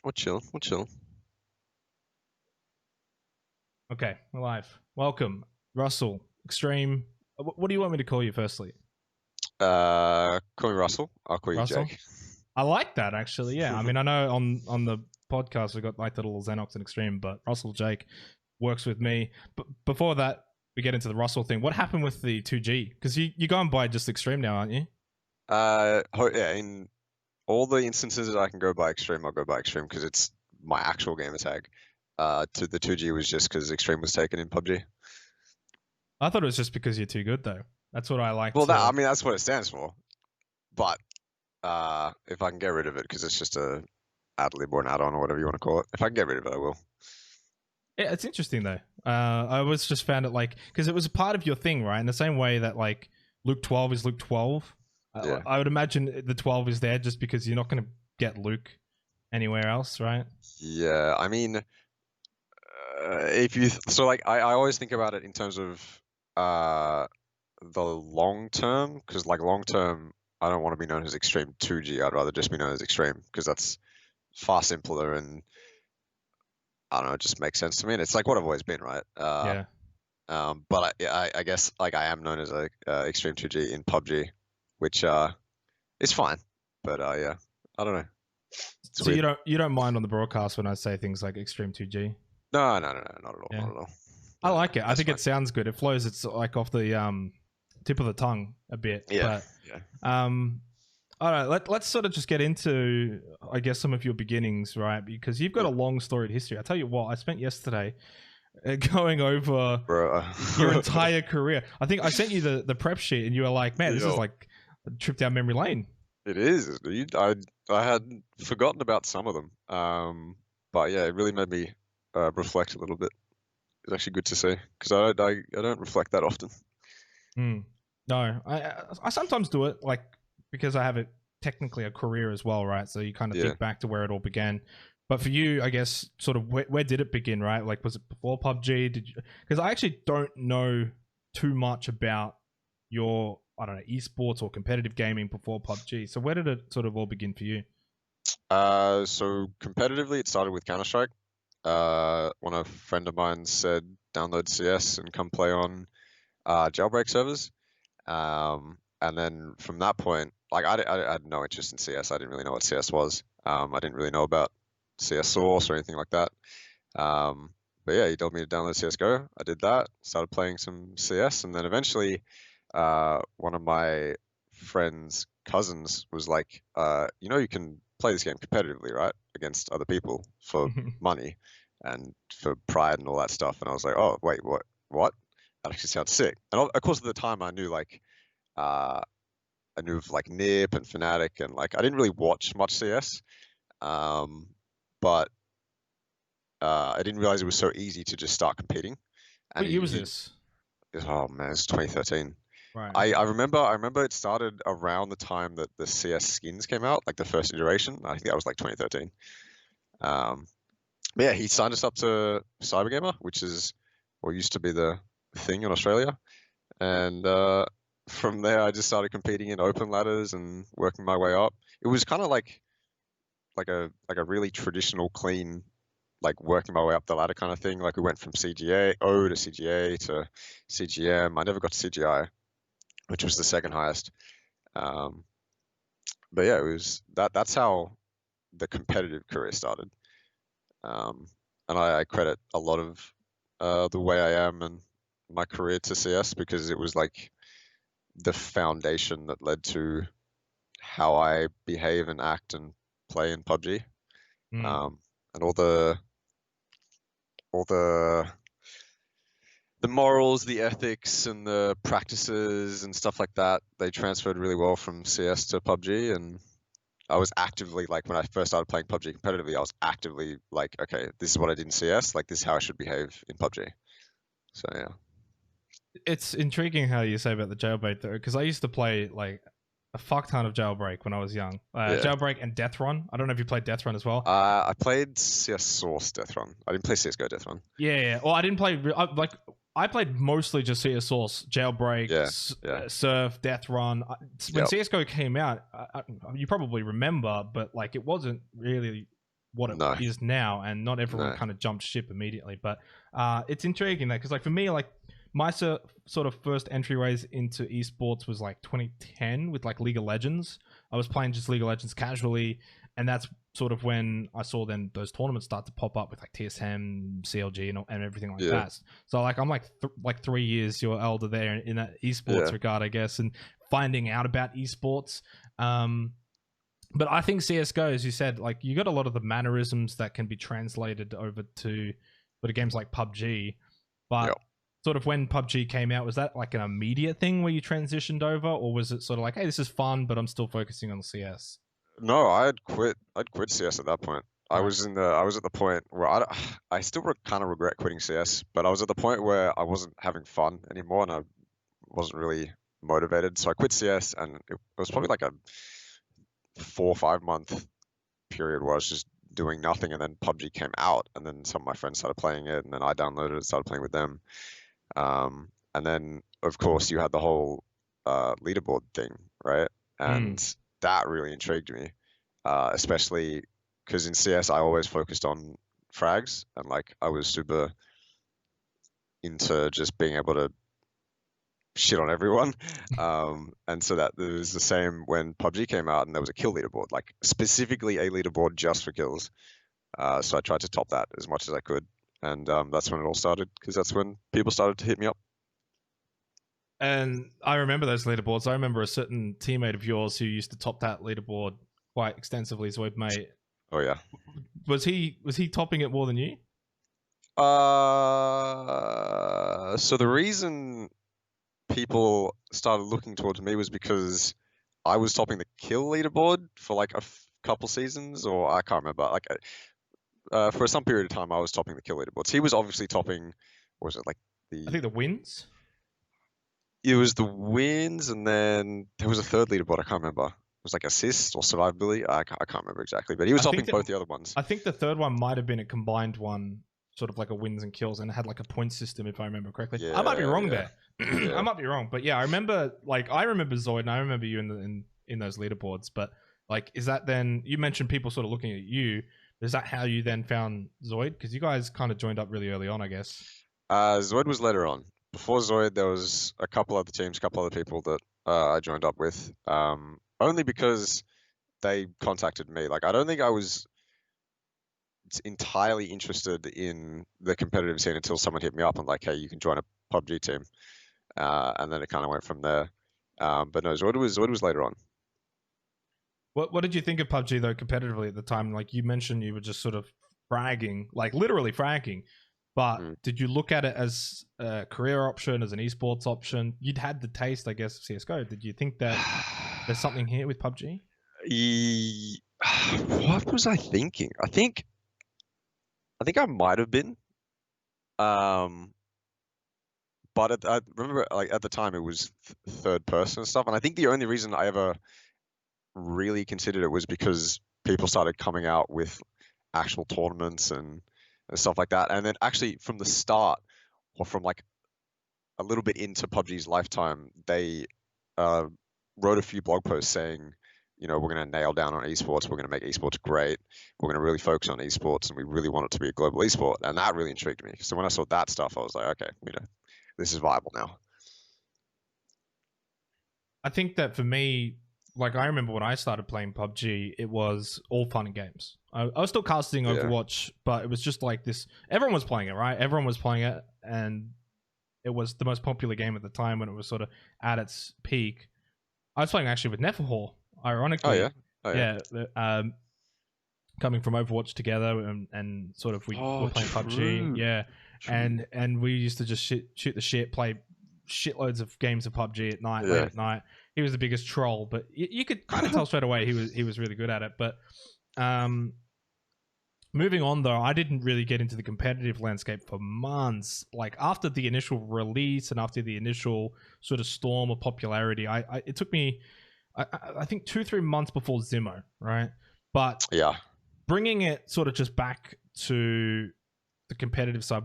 We're chill. We're chill. Okay, we're live. Welcome, Russell, Xtreme. What do you want me to call you firstly? Call me Russell. I'll call you Russell? Jake. I like that actually, yeah. I mean, I know on the podcast we got like the little Zenox and Xtreme, but Russell Jake works with me. But before that, we get into the Russell thing. What happened with the 2G? Because you're going by just Xtreme now, aren't you? Yeah, in all the instances that I can go by Xtreme, I'll go by Xtreme because it's my actual gamer tag. To the 2G was just because Xtreme was taken in PUBG. I thought it was just because you're too good though. That's what I like. Well, I mean, that's what it stands for. But if I can get rid of it, because it's just a ad lib or an add-on or whatever you want to call it, if I can get rid of it, I will. Yeah, it's interesting though. I always just found it like because it was a part of your thing, right? In the same way that like Luke 12 is Luke 12. Yeah. I would imagine the 12 is there just because you're not going to get Luke anywhere else, right? Yeah, I mean, if you I always think about it in terms of the long term, because like long term, I don't want to be known as Xtreme 2G. I'd rather just be known as Xtreme because that's far simpler and I don't know, it just makes sense to me. And it's like what I've always been, right? Yeah. But I guess like I am known as a Xtreme 2G in PUBG, which is fine. But yeah, I don't know. It's So weird. you don't mind on the broadcast when I say things like Xtreme 2G? No, not at all. Yeah. Not at all. I like it. I think fine. it sounds good. It flows. It's like off the tip of the tongue a bit. Yeah. But, Yeah. all right. Let's sort of just get into, I guess, some of your beginnings, right? Because you've got a long storied history. I tell you what, I spent yesterday going over Bro. your entire career. I think I sent you the prep sheet, and you were like, "Man, this is like a trip down memory lane." It is. I had forgotten about some of them. But yeah, it really made me reflect a little bit. It's actually good to see because I don't reflect that often. No, I sometimes do it like because I have it technically a career as well, right? So you kind of think back to where it all began. But for you, I guess, sort of where did it begin, right? Like, was it before PUBG? Did you? Because I actually don't know too much about your, I don't know, esports or competitive gaming before PUBG. So where did it sort of all begin for you? So competitively, it started with Counter-Strike. When a friend of mine said download CS and come play on jailbreak servers. And then from that point, like I had no interest in CS. I didn't really know what CS was. I didn't really know about CS Source or anything like that. But yeah, he told me to download CSGO. I did that, started playing some CS, and then eventually one of my friend's cousins was like, you can play this game competitively, right? Against other people for money and for pride and all that stuff. And I was like, oh, wait, what? That actually sounds sick. And of course, at the time, I knew like, I knew of like Nip and Fnatic, and like I didn't really watch much CS, but I didn't realize it was so easy to just start competing. And What year was this? Oh man, it's 2013. Right. I remember it started around the time that the CS skins came out, like the first iteration. I think that was like 2013. But yeah, he signed us up to Cybergamer, which is what used to be the thing in Australia, and from there I just started competing in open ladders and working my way up. It was kind of like a really traditional, clean, like working my way up the ladder kind of thing. Like we went from CGA O to CGA to CGM. I never got to CGI, which was the second highest. But yeah, it was that's how the competitive career started. And I credit a lot of the way I am and my career to CS because it was like the foundation that led to how I behave and act and play in PUBG. And all the morals, the ethics, and the practices and stuff like that, they transferred really well from CS to PUBG. And I was actively, like, when I first started playing PUBG competitively, I was actively like, okay, this is what I did in CS, like, this is how I should behave in PUBG. So, yeah. It's intriguing how you say about the jailbreak, though, because I used to play, like, a fuck ton of Jailbreak when I was young. Jailbreak and Death Run. I don't know if you played Death Run as well. I played CS Source Death Run. I didn't play CSGO Death Run. Yeah. Well, I didn't play... I played mostly just CS Source, Jailbreak, Surf, Death Run. When CSGO came out, you probably remember, but like it wasn't really what it is now, and not everyone kind of jumped ship immediately. But it's intriguing that, because like for me, like my sort of first entryways into esports was like 2010 with like League of Legends. I was playing just League of Legends casually, and that's sort of when I saw then those tournaments start to pop up with like TSM, CLG, and everything like that. So like I'm like 3 years you're elder there in that esports regard, I guess, and finding out about esports. But I think CS:GO, as you said, like you got a lot of the mannerisms that can be translated over to games like PUBG. But sort of when PUBG came out, was that like an immediate thing where you transitioned over, or was it sort of like, hey, this is fun, but I'm still focusing on CS? No, I'd quit CS at that point. I was at the point where I still kind of regret quitting CS, but I was at the point where I wasn't having fun anymore, and I wasn't really motivated. So I quit CS, and it was probably like a 4 or 5 month period where I was just doing nothing, and then PUBG came out, and then some of my friends started playing it, and then I downloaded it, started playing with them. And then of course you had the whole leaderboard thing, right? And that really intrigued me, especially because in CS I always focused on frags, and like I was super into just being able to shit on everyone. And so that it was the same when PUBG came out, and there was a kill leaderboard, like specifically a leaderboard just for kills. So I tried to top that as much as I could, and that's when it all started, because that's when people started to hit me up. And I remember those leaderboards. I remember a certain teammate of yours who used to top that leaderboard quite extensively, Zoidm8. Oh yeah. Was he topping it more than you? So the reason people started looking towards me was because I was topping the kill leaderboard for like a couple seasons, or I can't remember. Like for some period of time, I was topping the kill leaderboards. He was obviously topping. What was it, like I think the wins. It was the wins, and then there was a third leaderboard. I can't remember. It was like assist or survivability. I can't remember exactly, but he was topping both the other ones. I think the third one might have been a combined one, sort of like a wins and kills, and it had like a point system, if I remember correctly. I might be wrong there. I might be wrong, but yeah, I remember Zoid, and I remember you in those leaderboards. But like, is that then, you mentioned people sort of looking at you? Is that how you then found Zoid? Because you guys kind of joined up really early on, I guess. Zoid was later on. Before Zoid, there was a couple other teams, a couple other people that I joined up with, only because they contacted me. Like, I don't think I was entirely interested in the competitive scene until someone hit me up and like, hey, you can join a PUBG team. And then it kind of went from there. But no, Zoid was later on. What did you think of PUBG though, competitively at the time? Like you mentioned, you were just sort of fragging, like literally fragging. But did you look at it as a career option, as an esports option? You'd had the taste, I guess, of CS:GO. Did you think that there's something here with PUBG? What was I thinking? I think I might have been. But I remember, like at the time, it was third person and stuff. And I think the only reason I ever really considered it was because people started coming out with actual tournaments and stuff like that. And then actually from the start, or from like a little bit into PUBG's lifetime, they wrote a few blog posts saying, you know, we're going to nail down on esports. We're going to make esports great. We're going to really focus on esports, and we really want it to be a global esport. And that really intrigued me. So when I saw that stuff, I was like, okay, you know, this is viable now. I think that for me, like I remember when I started playing PUBG, it was all fun and games. I was still casting Overwatch, but it was just like this. Everyone was playing it, right? Everyone was playing it, and it was the most popular game at the time when it was sort of at its peak. I was playing actually with Neverhall, ironically. Coming from Overwatch together, and sort of we were playing PUBG, True. And we used to just shoot the shit, play shitloads of games of PUBG at night, late at night. He was the biggest troll, but you could kind of tell straight away he was really good at it. But moving on though, I didn't really get into the competitive landscape for months. Like after the initial release and after the initial sort of storm of popularity, it took me I think 2-3 months before ZIMO, right? But bringing it sort of just back to the competitive side,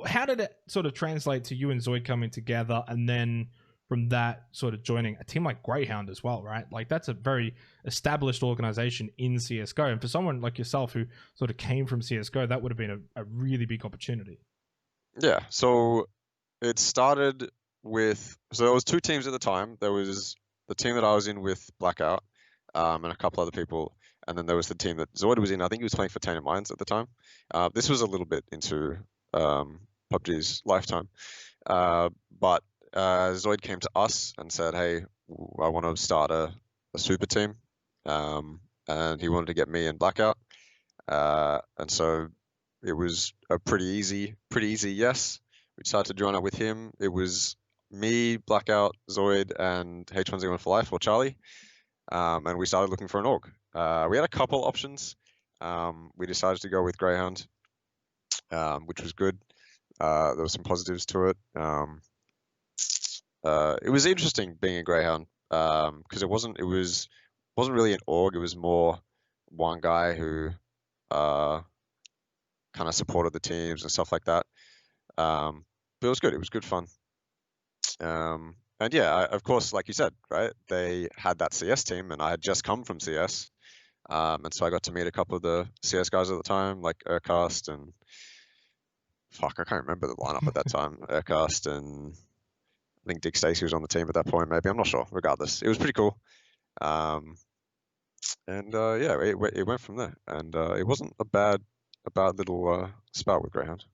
how did it sort of translate to you and Zoid coming together, and then from that sort of joining a team like Grayhound as well, right? Like that's a very established organization in CSGO. And for someone like yourself who sort of came from CSGO, that would have been a really big opportunity. Yeah, so it started with, so there was two teams at the time. There was the team that I was in with Blackout and a couple other people. And then there was the team that Zoid was in. I think he was playing for Tainted Minds at the time. This was a little bit into PUBG's lifetime. But Zoid came to us and said, hey, I want to start a super team. And he wanted to get me and Blackout. And so it was a pretty easy yes. We decided to join up with him. It was me, Blackout, Zoid, and H1Z1 for Life, or Charlie. And we started looking for an org. We had a couple options. We decided to go with Grayhound, which was good. There were some positives to it. It was interesting being a Grayhound because it wasn't really an org. It was more one guy who kind of supported the teams and stuff like that. But it was good. It was good fun. And yeah, of course, like you said, right? They had that CS team, and I had just come from CS, and so I got to meet a couple of the CS guys at the time, like Urcast and I can't remember the lineup at that time. Urcast and I think Dick Stacey was on the team at that point. Maybe, I'm not sure. Regardless, it was pretty cool. And yeah, it went from there, and it wasn't a bad little spout with Greyhound.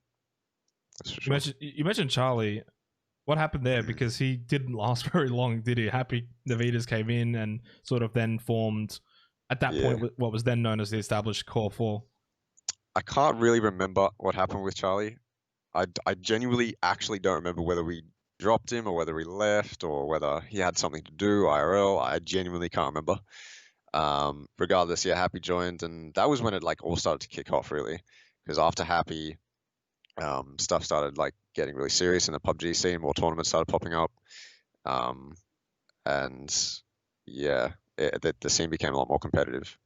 That's for sure. You mentioned Charlie. What happened there? Because he didn't last very long, did he? Happy Navitas came in and sort of then formed, at that point, what was then known as the established Core 4. I can't really remember what happened with Charlie. I genuinely actually don't remember whether we dropped him or whether we left or whether he had something to do IRL. I genuinely can't remember. Regardless, yeah, Happy joined, and that was when it like all started to kick off, really, because after Happy, stuff started like getting really serious in the PUBG scene. More tournaments started popping up, and yeah, the scene became a lot more competitive.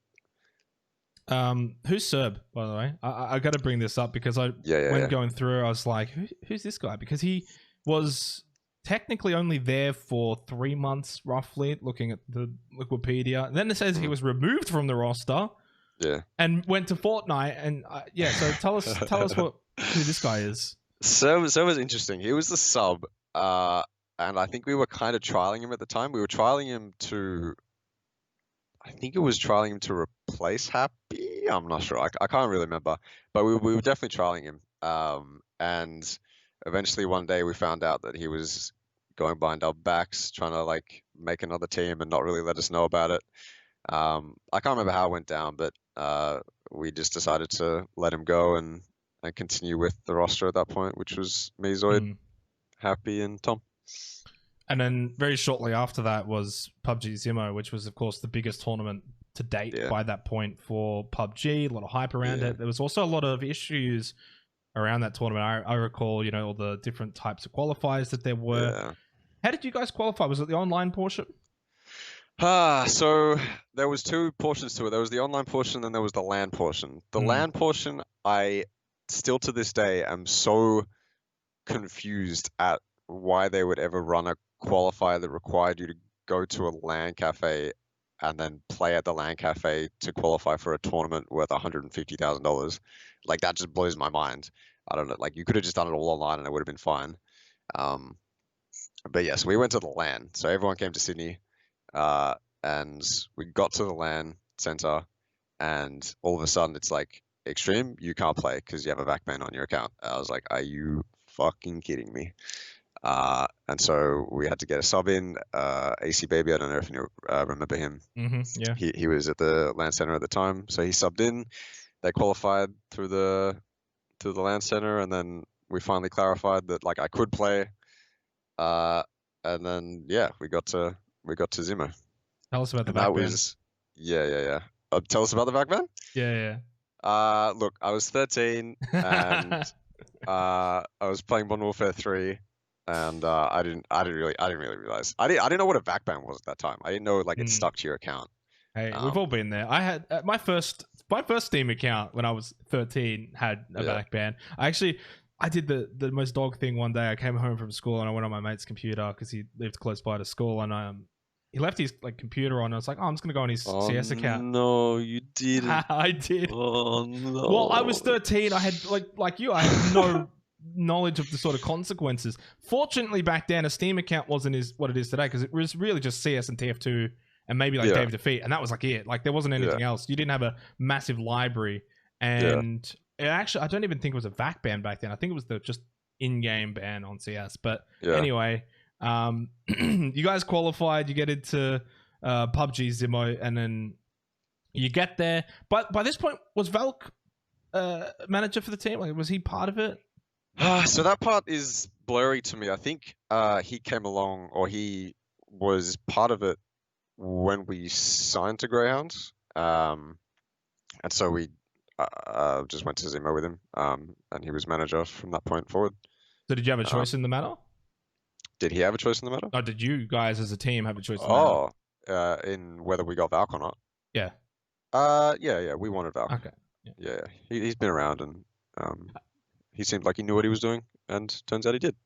Who's Serb, by the way? I got to bring this up because when going through, I was like, who's this guy? Because he was technically only there for 3 months, roughly, looking at the Wikipedia. And then it says he was removed from the roster. Yeah. And went to Fortnite, and yeah. So tell us who this guy is. So was interesting. He was the sub, and I think we were kind of trialing him at the time. We were trialing him to, I think it was trialing him to replace Happy. I'm not sure. I can't really remember, but we were definitely trialing him. And eventually one day we found out that he was going behind our backs, trying to like make another team and not really let us know about it. I can't remember how it went down, but we just decided to let him go and continue with the roster at that point, which was me, Zoid, Happy, and Tom. And then very shortly after that was PUBG ZIMO, which was, of course, the biggest tournament to date by that point for PUBG. A lot of hype around it. There was also a lot of issues around that tournament. I recall, you know, all the different types of qualifiers that there were. Yeah. How did you guys qualify? Was it the online portion? So there was two portions to it. There was the online portion, and then there was the LAN portion. The LAN portion, I still to this day am so confused at why they would ever run a qualifier that required you to go to a LAN cafe and then play at the LAN cafe to qualify for a tournament worth $150,000. Like, that just blows my mind. I don't know. Like, you could have just done it all online and it would have been fine. But yes, we went to the LAN. So everyone came to Sydney, and we got to the LAN center, and all of a sudden it's like, Xtreme, you can't play because you have a VAC ban on your account. I was like, are you fucking kidding me? And so we had to get a sub in. AC Baby, I don't know if you remember him. Yeah. He was at the LAN center at the time, so he subbed in. They qualified through the LAN center, and then we finally clarified that like I could play. And then yeah, we got to ZIMO. Tell us about the VAC ban. Yeah. Tell us about the VAC ban? Yeah. Look, I was 13 and I was playing Modern Warfare 3, and I didn't really realize. I didn't know what a VAC ban was at that time. I didn't know like it stuck to your account. Hey, we've all been there. I had my first Steam account when I was 13 had a VAC ban. I actually I did the most dog thing one day. I came home from school and I went on my mate's computer because he lived close by to school, and he left his like computer on. I was like, oh, I'm just gonna go on his CS account. No, you didn't. I did. Oh no. Well, I was 13. I had like you. I had no knowledge of the sort of consequences. Fortunately, back then, a Steam account wasn't what it is today, because it was really just CS and TF2 and maybe like Dave Defeat, and that was like it. Like there wasn't anything else. You didn't have a massive library, and it actually, I don't even think it was a VAC ban back then. I think it was the just in-game ban on CS. But anyway, you guys qualified. You get into PUBG ZIMO, and then you get there. But by this point, was Valk manager for the team? Like, was he part of it? So that part is blurry to me. I think he came along, or he was part of it when we signed to Greyhound, and so we just went to ZIMO with him, and he was manager from that point forward. So did you have a choice in the matter? Did he have a choice in the matter? Or did you guys as a team have a choice in the matter? In whether we got Valk or not? Yeah. Yeah, we wanted Valk. Okay. Yeah. He's been around, and he seemed like he knew what he was doing, and turns out he did.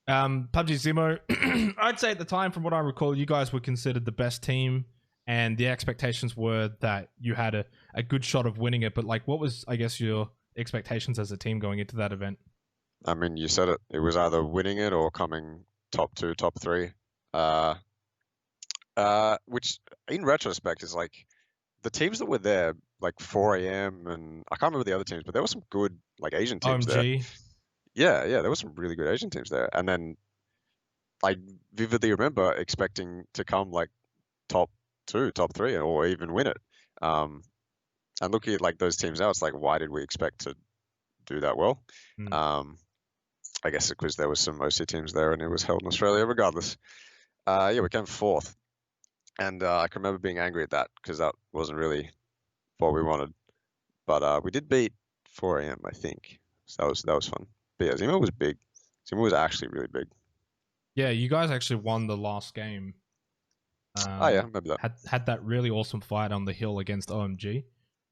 PUBG ZIMO, I'd say at the time, from what I recall, you guys were considered the best team, and the expectations were that you had a good shot of winning it. But like, what was, I guess, your expectations as a team going into that event? I mean, you said it. It was either winning it or coming top 2, top 3. Which, in retrospect, is like the teams that were there, like 4 AM, and I can't remember the other teams, but there were some good like Asian teams there. Yeah, there were some really good Asian teams there. And then I vividly remember expecting to come like top 2, top 3, or even win it. And looking at like those teams now, it's like, why did we expect to do that well? I guess because there was some OC teams there, and it was held in Australia regardless. We came 4th. And I can remember being angry at that, because that wasn't really what we wanted. But we did beat 4 AM, I think. So that was fun. But yeah, ZIMO was big. ZIMO was actually really big. Yeah, you guys actually won the last game. I remember that. Had that really awesome fight on the hill against OMG.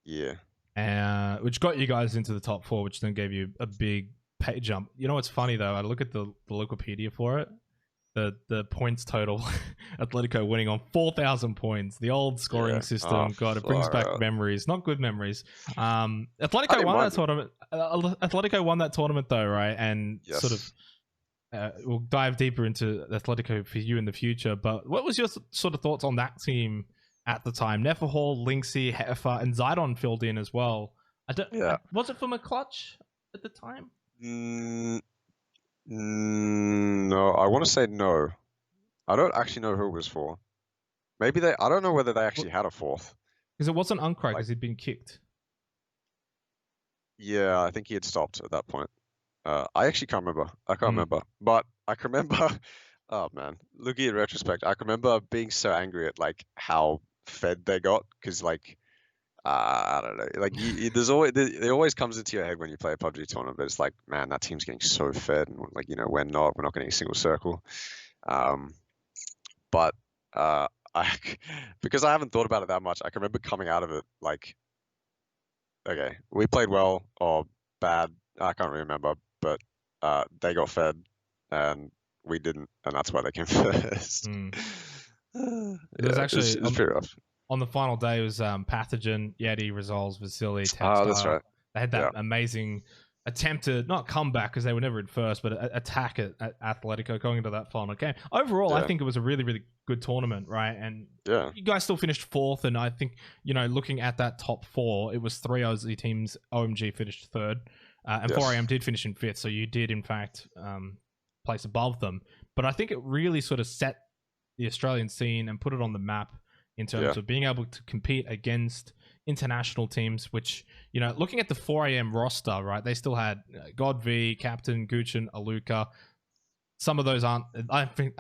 Yeah. Which got you guys into the top 4, which then gave you a big pay jump. You know what's funny though? I look at the Wikipedia for it. The points total, Athletico winning on 4,000 points. The old scoring system, God, it brings back memories, not good memories. Athletico won that tournament. Athletico won that tournament though, right? And sort of, we'll dive deeper into Athletico for you in the future. But what was your sort of thoughts on that team at the time? Neferhall, Linksy, Heifer, and Zoidm filled in as well. Was it from a clutch at the time? No, I want to say no. I don't actually know who it was for. Maybe I don't know whether they actually had a 4th. Because it wasn't Uncry, because he'd been kicked. Yeah, I think he had stopped at that point. I actually can't remember. I can't remember. But I can remember, oh man, looking in retrospect, I can remember being so angry at like how fed they got, because like, I don't know. Like, it always comes into your head when you play a PUBG tournament. But it's like, man, that team's getting so fed, and like, we're not getting a single circle. But because I haven't thought about it that much, I can remember coming out of it like, okay, we played well or bad. I can't really remember, but they got fed and we didn't, and that's why they came first. It was actually it was pretty rough. On the final day, it was Pathogen, Yeti, Resolves, Vasily, Texstar. That's right. They had that amazing attempt to not come back, because they were never in first, but attack at Athletico going into that final game. Overall, I think it was a really, really good tournament, right? And you guys still finished 4th, and I think, looking at that top 4, it was 3 Aussie teams. OMG finished 3rd, and 4AM did finish in 5th, so you did, in fact, place above them. But I think it really sort of set the Australian scene and put it on the map in terms of being able to compete against international teams, which, looking at the 4AM roster, right, they still had God V, Captain, Guchin, Aluka. Some of those aren't, I think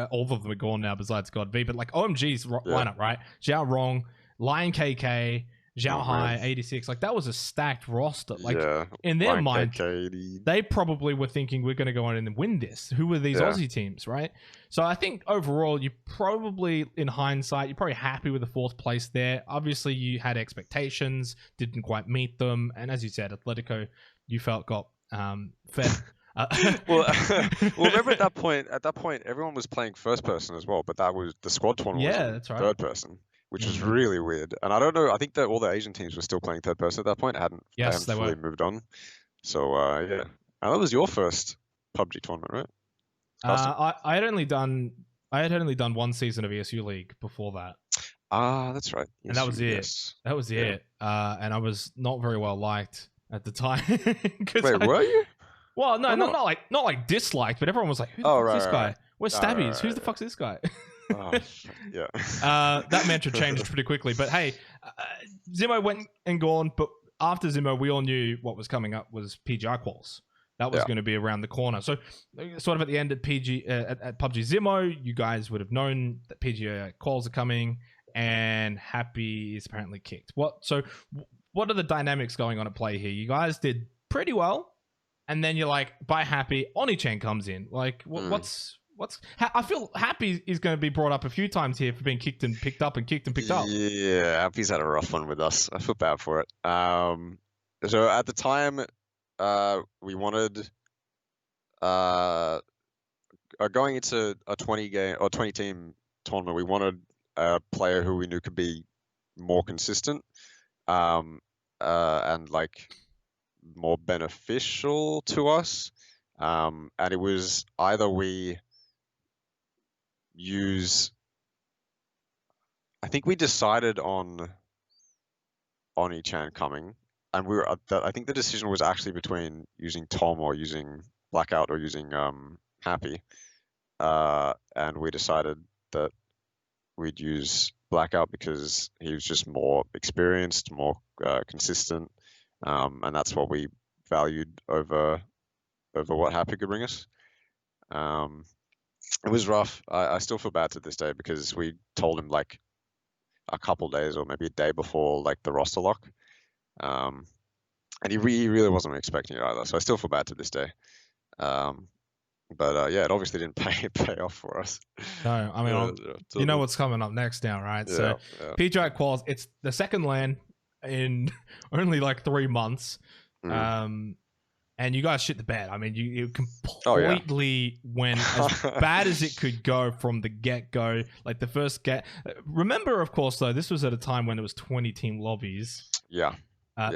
all of them are gone now besides God V, but like OMG's lineup, right? Zhao Rong, Lion KK, Zhao Hai, 86. Like, that was a stacked roster. Like, in their mind, they probably were thinking, we're going to go on and win this. Who were these Aussie teams, right? So I think overall, you probably, in hindsight, you're probably happy with the 4th place there. Obviously, you had expectations, didn't quite meet them. And as you said, Athletico, you felt got Fed. Well, remember at that point, everyone was playing first person as well, but that was the squad tournament was that's right. third person, which was really weird. And I don't know. I think that all the Asian teams were still playing third person at that point. They hadn't fully moved on. So yeah, and that was your first PUBG tournament, right? I had only done one season of ESU League before that. That's right. Yes, and that was it. Yes. That was it. And I was not very well liked at the time. Wait, were you? Well, no, not like disliked, but everyone was like, "Who the fuck's this guy? Where's Stabbies? Who's the fuck's this guy?" Yeah. That mantra changed pretty quickly. But hey, ZIMO went and gone. But after ZIMO, we all knew what was coming up was PGi Quals. That was going to be around the corner. So, sort of at the end of at PUBG ZIMO, you guys would have known that PGi Quals are coming, and Happy is apparently kicked. What are the dynamics going on at play here? You guys did pretty well, and then you're like, by Happy, Oni-chan comes in. Like, what's? I feel Happy is going to be brought up a few times here for being kicked and picked up and kicked and picked up. Yeah, Happy's had a rough one with us. I feel bad for it. So at the time, we wanted going into a 20 team tournament, we wanted a player who we knew could be more consistent, and like more beneficial to us. And it was either we use, I think we decided on Oni-chan coming, and I think the decision was actually between using Tom or using Blackout or using Happy, and we decided that we'd use Blackout because he was just more experienced, more consistent, and that's what we valued over what Happy could bring us. It was rough. I still feel bad to this day because we told him like a couple days or maybe a day before like the roster lock, and he really wasn't expecting it either. So I still feel bad to this day. But yeah, it obviously didn't pay off for us. No, I mean, you know what's coming up next now, right? So PGi Quals, it's the second LAN in only like 3 months. And you guys shit the bed. I mean, you completely went as bad as it could go from the get-go. Like the first remember, of course, though, this was at a time when it was 20 team lobbies. Yeah.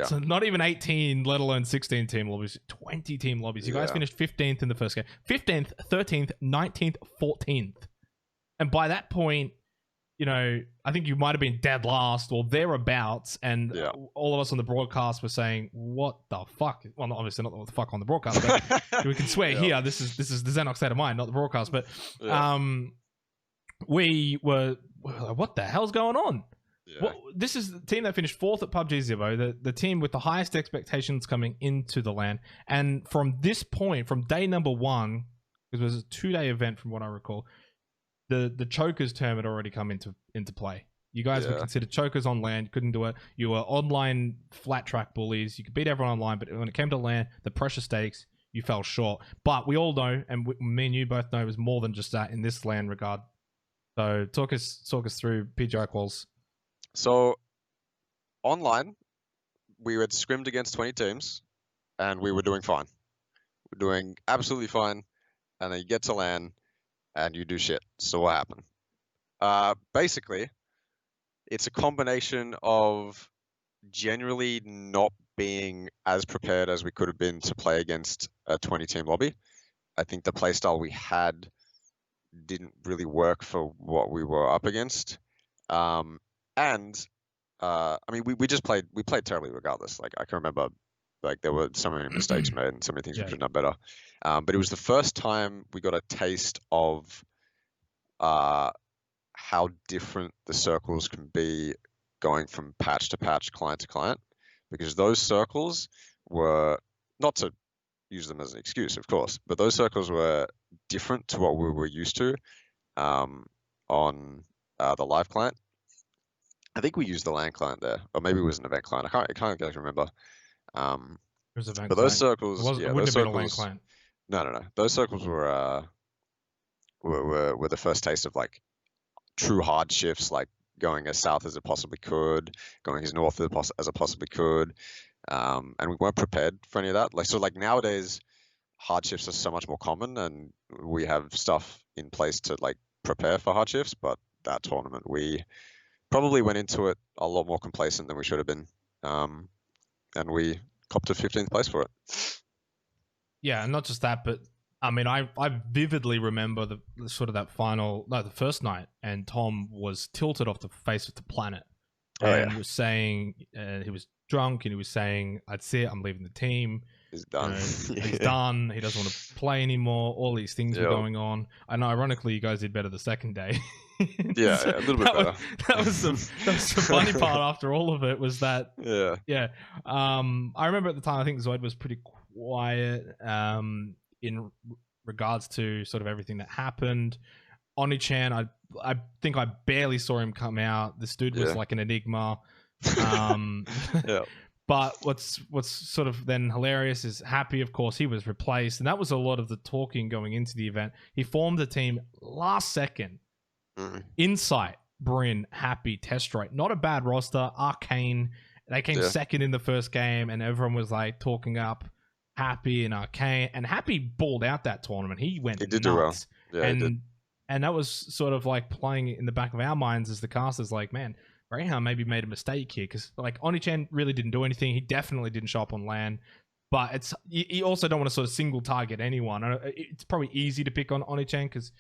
So not even 18, let alone 16 team lobbies, 20 team lobbies. You guys finished 15th in the first game. 15th, 13th, 19th, 14th. And by that point, you know, I think you might have been dead last or thereabouts, and all of us on the broadcast were saying, "What the fuck?" Well, obviously not what the fuck on the broadcast, but we can swear here. This is the Zenox state of mind, not the broadcast. But we were like, "What the hell's going on?" Yeah. This is the team that finished 4th at PUBG ZIMO, the team with the highest expectations coming into the LAN, and from this point, from day number 1, because it was a 2-day event from what I recall. The chokers term had already come into play. You guys were considered chokers on LAN, couldn't do it. You were online flat track bullies. You could beat everyone online, but when it came to LAN, the pressure stakes, you fell short. But we all know, and me and you both know, it was more than just that in this LAN regard. So talk us through PGi Quals. So online, we had scrimmed against 20 teams, and we were doing fine. We're doing absolutely fine, and then you get to LAN, and you do shit. So what happened? Basically, it's a combination of generally not being as prepared as we could have been to play against a 20-team lobby. I think the playstyle we had didn't really work for what we were up against. I mean, we played terribly regardless. Like, I can remember, like, there were so many mistakes made and so many things we could have done better. But it was the first time we got a taste of how different the circles can be going from patch to patch, client to client, because those circles were, not to use them as an excuse, of course, but those circles were different to what we were used to on the live client. I think we used the LAN client there, or maybe it was an event client. I can't remember. But those circles, it wouldn't have been a LAN client. No. Those circles were the first taste of like true hard shifts, like going as south as it possibly could, going as north as it possibly could. and we weren't prepared for any of that. Like nowadays, hardships are so much more common, and we have stuff in place to like prepare for hardships. But that tournament, we probably went into it a lot more complacent than we should have been, and we copped to 15th place for it. Yeah, and not just that, but I mean, I vividly remember the sort of that the first night, and Tom was tilted off the face of the planet, and was saying he was drunk, and he was saying, "That's it, I'm leaving the team. He's done. He's done. He doesn't want to play anymore." All these things were going on. And ironically, you guys did better the second day. Yeah, so a little bit better. That was the funny part after all of it was that. Yeah. I remember at the time, I think Zoid was pretty quiet in regards to sort of everything that happened. Oni-chan, I think I barely saw him come out. This dude was like an enigma. But what's sort of then hilarious is Happy, of course, he was replaced, and that was a lot of the talking going into the event. He formed a team last second. Insight, Bryn, Happy, Testrate. Not a bad roster. Arcane, they came second in the first game, and everyone was like talking up Happy and Arcane, and Happy balled out that tournament. He went nuts. Do well. Yeah, and that was sort of like playing in the back of our minds as the casters, like, man, Grayhound maybe made a mistake here, because like Oni-chan really didn't do anything. He definitely didn't show up on LAN, but you also don't want to sort of single target anyone. It's probably easy to pick on Oni-chan because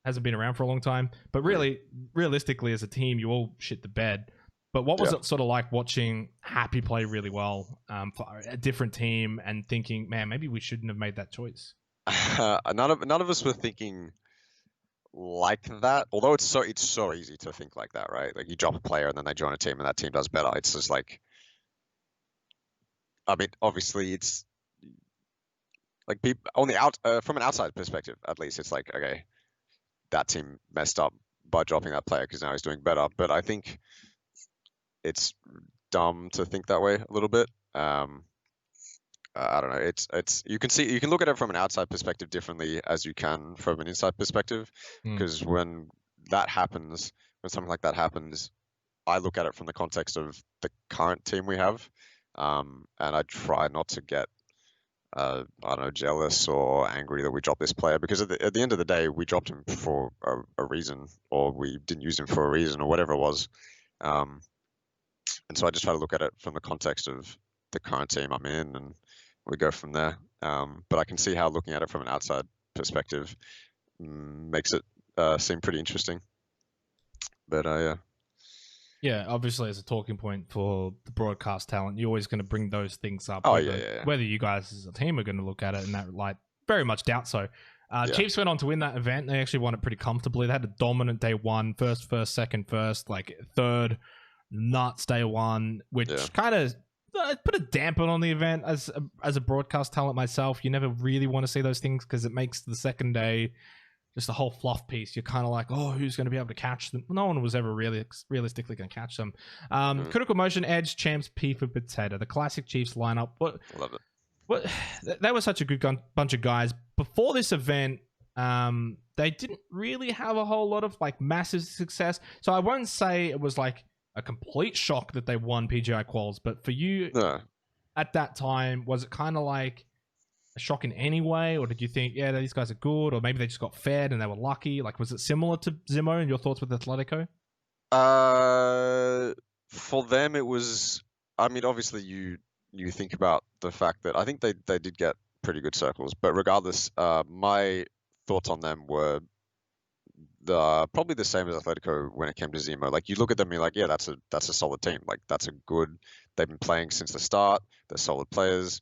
hasn't been around for a long time, but really, realistically, as a team, you all shit the bed. But what was it sort of like watching Happy play really well for a different team and thinking, man, maybe we shouldn't have made that choice? None of us were thinking like that, although it's so easy to think like that, right? Like you drop a player and then they join a team and that team does better. It's just like, I mean, obviously it's like people on the from an outside perspective, at least it's like, okay, that team messed up by dropping that player because now he's doing better. But I think it's dumb to think that way a little bit. I don't know. It's you can look at it from an outside perspective differently as you can from an inside perspective, because when something like that happens, I look at it from the context of the current team we have, and I try not to get I don't know, jealous or angry that we dropped this player, because at the end of the day, we dropped him for a reason, or we didn't use him for a reason, or whatever it was. And so I just try to look at it from the context of the current team I'm in, and we go from there. But I can see how looking at it from an outside perspective makes it seem pretty interesting. But yeah, obviously as a talking point for the broadcast talent, you're always going to bring those things up. Whether you guys as a team are going to look at it in that light, very much doubt so. Chiefs went on to win that event. They actually won it pretty comfortably. They had a dominant day one, first, second, first, like third, nuts day one, which kind of put a damper on the event. As a broadcast talent myself, you never really want to see those things because it makes the second day just a whole fluff piece. You're kind of like, oh, who's going to be able to catch them? No one was ever really realistically going to catch them. Critical Motion, Edge, Champs, P for Potato, the classic Chiefs lineup. Love it. They were such a good bunch of guys. Before this event, they didn't really have a whole lot of like massive success. So I won't say it was like a complete shock that they won PGi Quals, but for you at that time, was it kind of like a shock in any way, or did you think, yeah, these guys are good, or maybe they just got fed and they were lucky? Like, was it similar to ZIMO and your thoughts with Athletico? For them, it was. I mean, obviously, you think about the fact that I think they did get pretty good circles, but regardless, my thoughts on them were probably the same as Athletico when it came to ZIMO. Like, you look at them and you're like, yeah, that's a solid team. Like, that's a good. They've been playing since the start. They're solid players.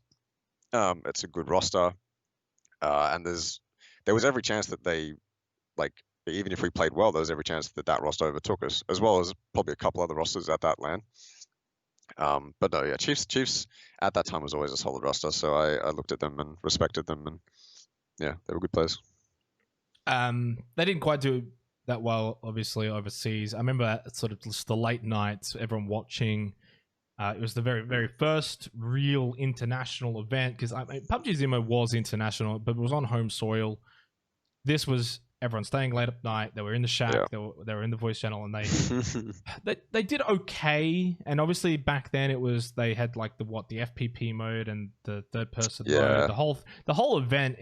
It's a good roster, and there was every chance that they, like, even if we played well, there was every chance that roster overtook us, as well as probably a couple other rosters at that LAN. But no, yeah, Chiefs at that time was always a solid roster, so I looked at them and respected them, and yeah, they were good players. They didn't quite do that well, obviously, overseas. I remember sort of just the late nights, everyone watching. It was the very, very first real international event, because PUBG ZIMO was international, but it was on home soil. This was everyone staying late at night. They were in the shack. They were in the voice channel, and they did okay. And obviously back then it was they had like the FPP mode and the third person mode. The whole event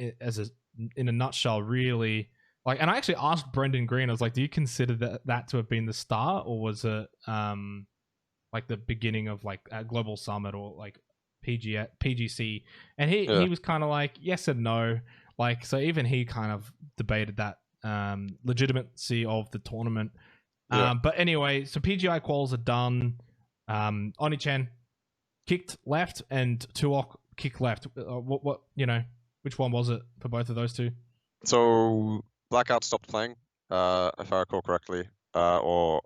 in a nutshell really. Like, and I actually asked Brendan Green, I was like, do you consider that to have been the start, or was it like the beginning of like a global summit or like PGC? And he was kind of like yes and no. Like, so even he kind of debated that legitimacy of the tournament. But anyway, so PGi quals are done. Oni-chan kicked left and Tuok kicked left. What which one was it for both of those two? So Blackout stopped playing, if I recall correctly, no,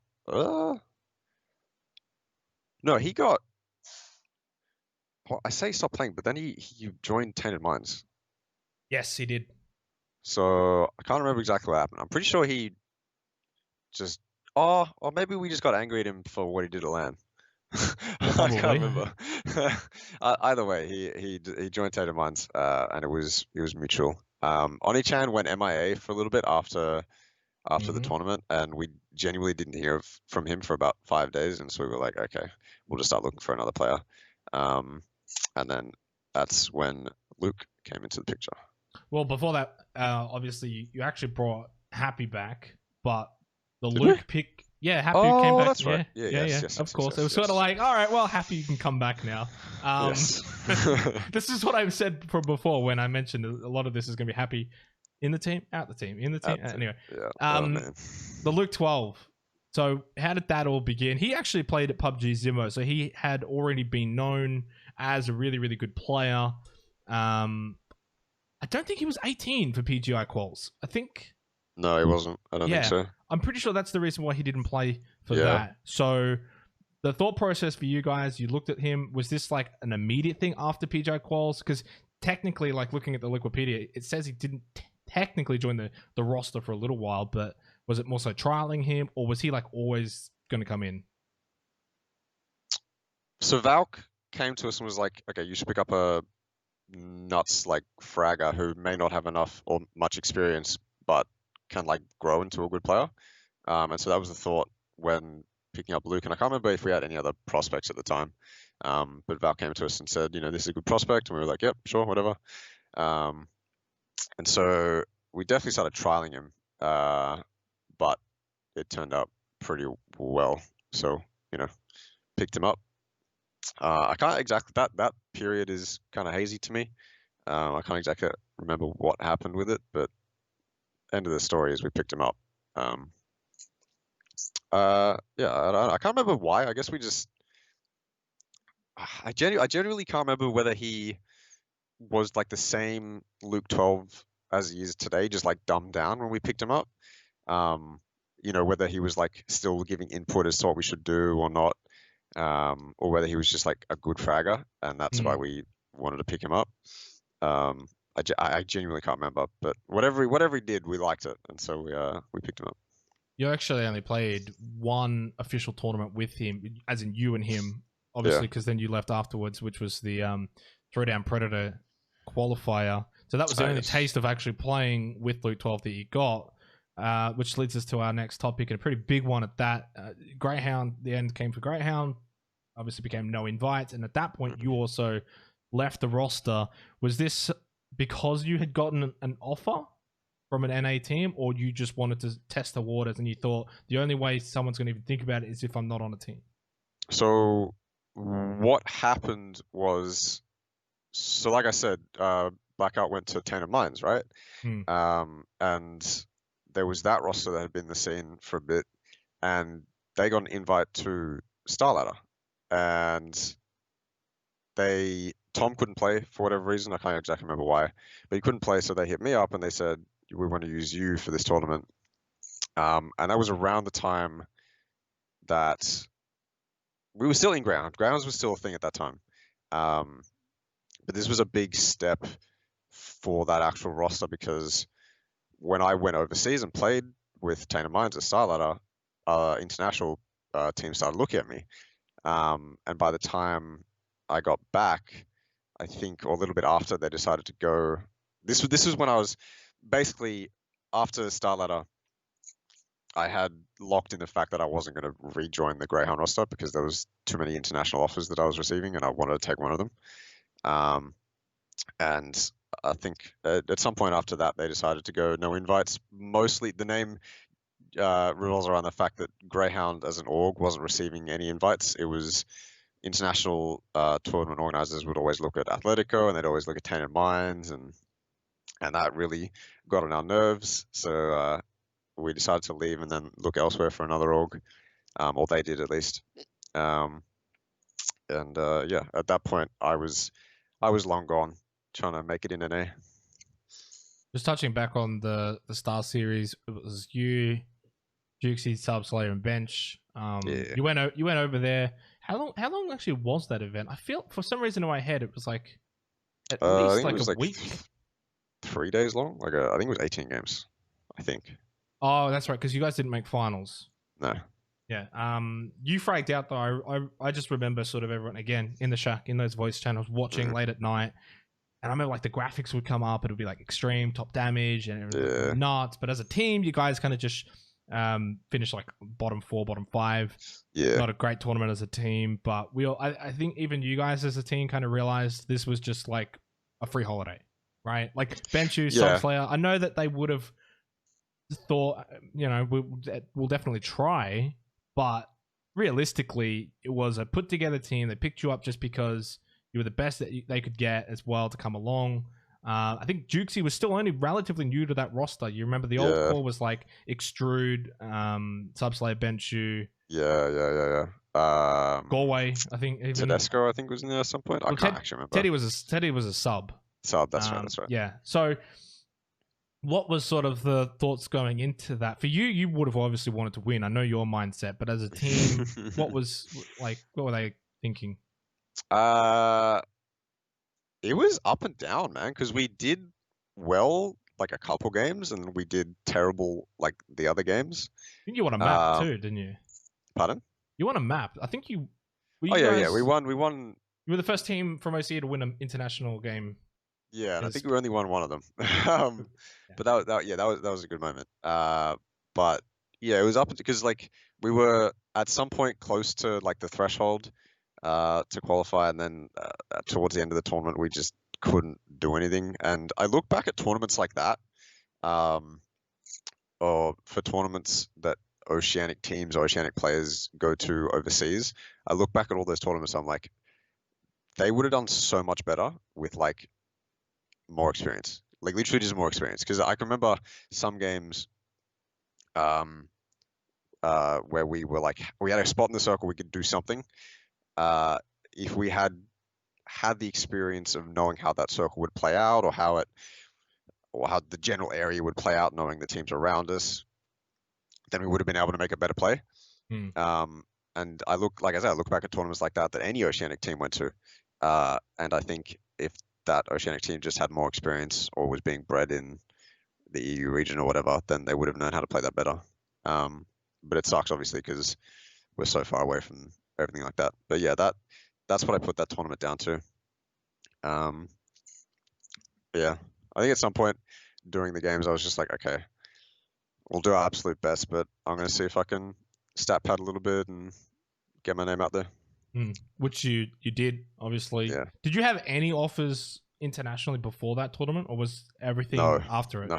he got. Well, I say stopped playing, but then he joined Tainted Minds. Yes, he did. So I can't remember exactly what happened. I'm pretty sure he just, or maybe we just got angry at him for what he did at LAN. I can't remember. Either way, he joined Tainted Minds, and it was mutual. Oni-chan went MIA for a little bit after the tournament, and we genuinely didn't hear from him for about 5 days, and so we were like, okay, we'll just start looking for another player. And then that's when Luke came into the picture. Well, before that, obviously you actually brought Happy back, but the Luke pick, Happy came back. That's right. Yes, of course. It was sort of like, all right, well, Happy, you can come back now. This is what I've said from before when I mentioned a lot of this is going to be Happy in the team, out the team, in the team. Anyway, the Luke 12. So how did that all begin? He actually played at PUBG ZIMO, so he had already been known as a really, really good player. I don't think he was 18 for PGi quals. I think... No, he wasn't. I don't think so. I'm pretty sure that's the reason why he didn't play for that. So the thought process for you guys, you looked at him, was this like an immediate thing after PGi quals? Because technically, like looking at the Wikipedia, it says he didn't technically join the roster for a little while, but was it more so trialing him, or was he like always going to come in? So Valk came to us and was like, okay, you should pick up a nuts like fragger who may not have enough or much experience, but can like grow into a good player. And so that was the thought when picking up Luke. And I can't remember if we had any other prospects at the time. But Val came to us and said, this is a good prospect. And we were like, yep, sure, whatever. And so we definitely started trialing him, but it turned out pretty well. So, picked him up. I can't exactly, that period is kind of hazy to me. I can't exactly remember what happened with it, but end of the story is we picked him up. I can't remember why. I guess we just, I genuinely can't remember whether he was like the same Luke 12 as he is today, just like dumbed down when we picked him up. Whether he was like still giving input as to what we should do or not. Or whether he was just like a good fragger, and that's why we wanted to pick him up. I genuinely can't remember, but whatever he did, we liked it, and so we picked him up. You actually only played one official tournament with him, as in you and him, obviously, because then you left afterwards, which was the Throwdown Predator qualifier. So that was the only taste of actually playing with Luke 12 that you got. Which leads us to our next topic, and a pretty big one at that. Grayhound, the end came for Grayhound, obviously became no invite, and at that point you also left the roster. Was this because you had gotten an offer from an NA team, or you just wanted to test the waters and you thought the only way someone's going to even think about it is if I'm not on a team? So what happened was, so like I said, Blackout went to Tainted Minds, right? And there was that roster that had been the scene for a bit, and they got an invite to Starladder, and Tom couldn't play for whatever reason. I can't exactly remember why, but he couldn't play, so they hit me up and they said, we want to use you for this tournament. And that was around the time that we were still in Ground. Grounds was still a thing at that time. But this was a big step for that actual roster, because when I went overseas and played with Tainted Minds at Starladder, international team started looking at me. And by the time I got back, I think, or a little bit after, they decided to go. This was when I was basically after Starladder, I had locked in the fact that I wasn't going to rejoin the Greyhound roster because there was too many international offers that I was receiving, and I wanted to take one of them. And I think at some point after that, they decided to go no invites. Mostly, the name revolves around the fact that Greyhound as an org wasn't receiving any invites. It was international tournament organizers would always look at Athletico, and they'd always look at Tainted Minds, and that really got on our nerves. So we decided to leave and then look elsewhere for another org, or they did at least. Yeah, at that point, I was long gone, trying to make it in NA. Just touching back on the Star Series, it was you, Jouxy, Subslayer, and Bench. Yeah. You went over there. How long actually was that event? I feel for some reason in my head it was like at least like a week. 3 days long. I think it was 18 games. I think. Oh, that's right, because you guys didn't make finals. No. Yeah. You fragged out though. I just remember sort of everyone again in the shack in those voice channels watching late at night. And I remember like the graphics would come up, it would be like Xtreme, top damage, and everything was nuts. But as a team, you guys kind of just finished like bottom 4, bottom 5. Yeah. Not a great tournament as a team, but I think even you guys as a team kind of realized this was just like a free holiday, right? Like Benchu, Subslayer, I know that they would have thought, we'll definitely try, but realistically, it was a put together team. They picked you up just because you were the best that they could get as well to come along. I think Jouxy was still only relatively new to that roster. You remember the old core was like Extrude, Subslayer, Benchu. Yeah. Galway, I think. Even Tedesco, I think, was in there at some point. I can't actually remember. Teddy was a sub. Sub, that's right. Yeah. So, what was sort of the thoughts going into that? For you, you would have obviously wanted to win. I know your mindset, but as a team, what were they thinking? It was up and down, man, because we did well like a couple games and we did terrible like the other games. I think you won a map too, didn't you? Pardon? You won a map. I think you. Yeah. We won. You were the first team from OCE to win an international game. Yeah, and I think we only won one of them. But that was a good moment. But yeah, it was up because like we were at some point close to like the threshold to qualify, and then towards the end of the tournament we just couldn't do anything. And I look back at tournaments like that, or for tournaments that oceanic teams or oceanic players go to overseas. I look back at all those tournaments, I'm like, they would have done so much better with like more experience, like literally just more experience. Because I can remember some games where we were like, we had a spot in the circle, we could do something. If we had the experience of knowing how that circle would play out, or how the general area would play out, knowing the teams around us, then we would have been able to make a better play. And I look back at tournaments like that any oceanic team went to, and I think if that oceanic team just had more experience or was being bred in the EU region or whatever, then they would have known how to play that better. But it sucks obviously because we're so far away from everything like that. But yeah, that's what I put that tournament down to. Yeah, I think at some point during the games I was just like, okay, we'll do our absolute best, but I'm going to see if I can stat pad a little bit and get my name out there. Which you did, obviously. Yeah. Did you have any offers internationally before that tournament, or was everything after it?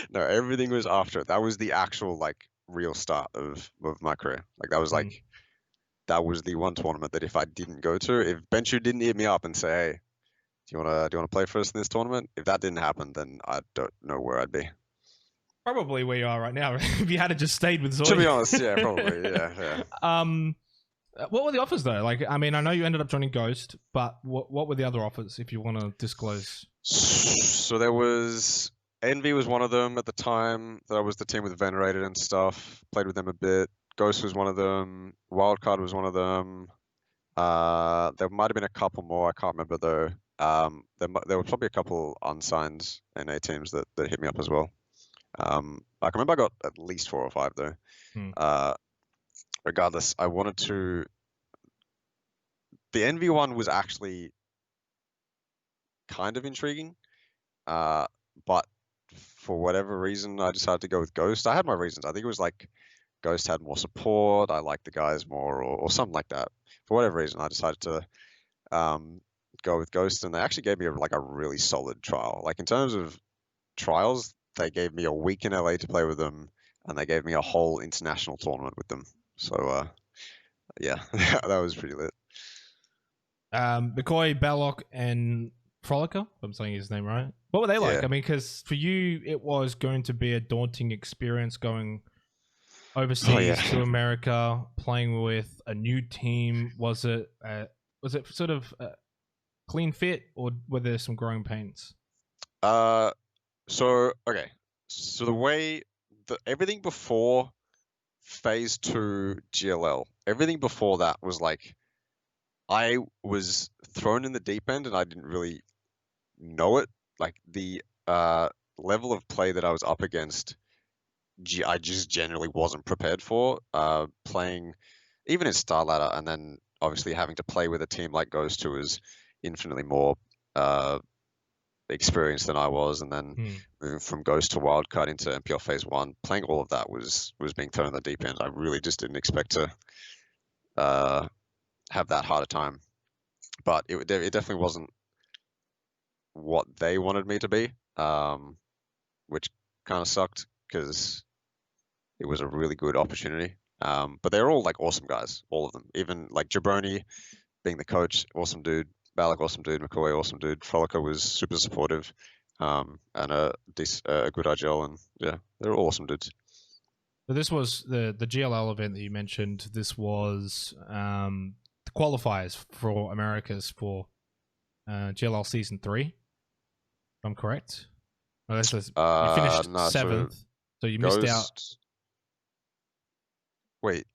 No, everything was after it. That was the actual like real start of my career. Like that was like that was the one tournament that if I didn't go to, if Benchu didn't hit me up and say, hey, do you wanna play for us in this tournament? If that didn't happen, then I don't know where I'd be. Probably where you are right now. If you had just stayed with Zoid. To be honest, yeah, probably, yeah. What were the offers though? Like, I mean, I know you ended up joining Ghost, but what were the other offers, if you want to disclose? So there was Envy was one of them at the time that I was the team with Venerated and stuff. Played with them a bit. Ghost was one of them. Wildcard was one of them. There might have been a couple more. I can't remember though. There were probably a couple unsigned NA teams that hit me up as well. I can remember I got at least 4 or 5 though. Regardless, I wanted to. The Envy one was actually kind of intriguing, but for whatever reason, I decided to go with Ghost. I had my reasons. I think it was like Ghost had more support. I liked the guys more, or something like that. For whatever reason, I decided to go with Ghost, and they actually gave me like a really solid trial. Like in terms of trials, they gave me a week in LA to play with them, and they gave me a whole international tournament with them. So yeah, that was pretty lit. McCoy, Ballock, and Frolicker, if I'm saying his name right. What were they like? Yeah. I mean, because for you, it was going to be a daunting experience going overseas to America, playing with a new team. Was it sort of clean fit, or were there some growing pains? So okay, so the way everything before phase 2 GLL, everything before that was like I was thrown in the deep end and I didn't really know it. Like the level of play that I was up against, I just generally wasn't prepared for. Playing even in Starladder, and then obviously having to play with a team like Ghost, who was infinitely more experienced than I was, and then moving from Ghost to Wildcard into NPL Phase 1, playing all of that was being thrown in the deep end. I really just didn't expect to have that hard a time. But it definitely wasn't what they wanted me to be, which kind of sucked because it was a really good opportunity. But they're all like awesome guys, all of them. Even like Jabroni being the coach, awesome dude. Balak, awesome dude. McCoy, awesome dude. Frolicker was super supportive, and a good IGL, and yeah, they're all awesome dudes. So this was the GLL event that you mentioned. This was the qualifiers for Americas for GLL Season 3, if I'm correct. You finished 7th, so you missed out. Wait.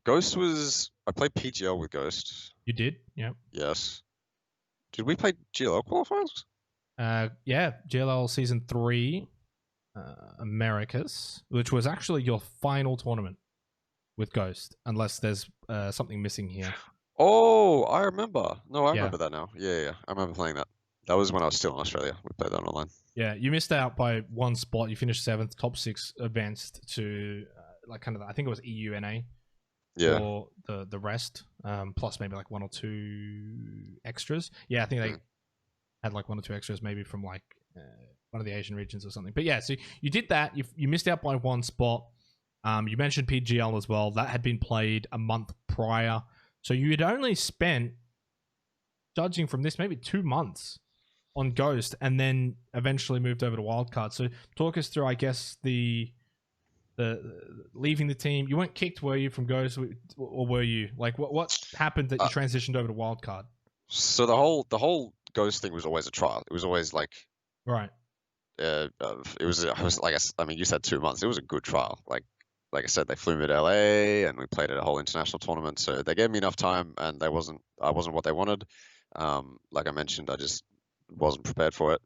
Ghost was... I played PGL with Ghost. You did? Yeah. Yes. Did we play GLL qualifiers? Yeah, GLL Season 3 Americas, which was actually your final tournament with Ghost, unless there's something missing here. Oh, I remember. No, I remember that now. Yeah. I remember playing that. That was when I was still in Australia. We played that online. Yeah, you missed out by one spot. You finished 7th, top 6 advanced to I think it was EUNA. Yeah. For the rest, plus maybe like 1 or 2 extras. Yeah, I think they had like 1 or 2 extras, maybe from like one of the Asian regions or something. But yeah, so you did that. You missed out by 1 spot. You mentioned PGL as well. That had been played a month prior. So you had only spent, judging from this, maybe 2 months on Ghost, and then eventually moved over to Wildcard. So talk us through, I guess, the leaving the team. You weren't kicked, were you, from Ghost, or were you? Like, what happened that you transitioned over to Wildcard? So the whole Ghost thing was always a trial. It was always like, right. It was like, I mean, you said 2 months. It was a good trial. Like I said, they flew me to LA and we played at a whole international tournament. So they gave me enough time, and I wasn't what they wanted. Like I mentioned, I just wasn't prepared for it.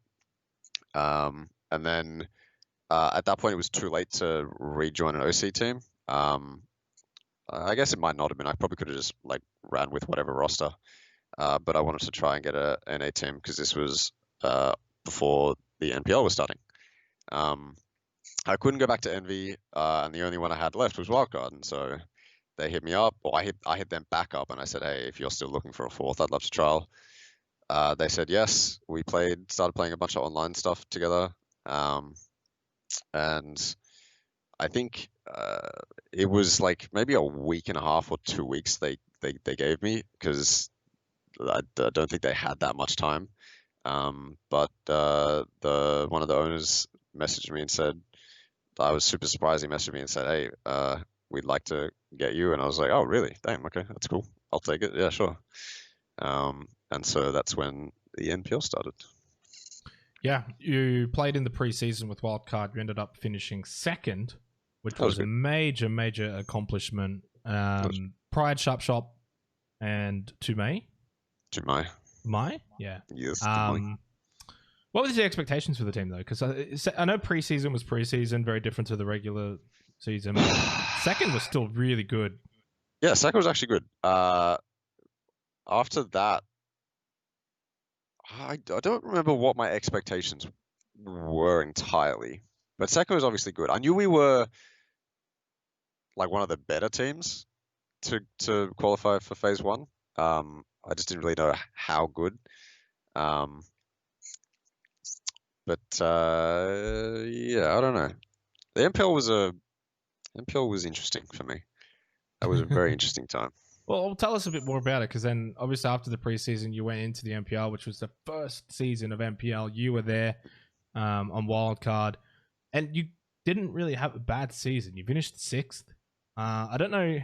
And then at that point, it was too late to rejoin an OC team. I guess it might not have been. I probably could have just like ran with whatever roster. But I wanted to try and get a NA team because this was before the NPL was starting. I couldn't go back to Envy, and the only one I had left was Wildcard, and so they hit me up, or I hit them back up, and I said, hey, if you're still looking for a 4th, I'd love to trial. They said yes. We started playing a bunch of online stuff together, and I think it was like maybe a week and a half or 2 weeks they gave me, because I don't think they had that much time. But one of the owners messaged me and said, I was super surprised. He messaged me and said, hey, we'd like to get you. And I was like, oh, really? Damn, okay, that's cool. I'll take it. Yeah, sure. And so that's when the NPL started. Yeah, you played in the preseason with Wildcard. You ended up finishing 2nd, which was a major accomplishment. Pride, Sharp Shop, and Tumay. Yeah. Yes. What was the expectations for the team, though? Because I know preseason was preseason, very different to the regular season. But 2nd was still really good. Yeah, 2nd was actually good. After that, I don't remember what my expectations were entirely. But Seco is obviously good. I knew we were like one of the better teams to qualify for phase one. I just didn't really know how good. But yeah, I don't know. The MPL was interesting for me. That was a very interesting time. Well, tell us a bit more about it, because then obviously after the preseason, you went into the MPL, which was the first season of MPL. You were there on Wildcard, and you didn't really have a bad season. You finished 6th. I don't know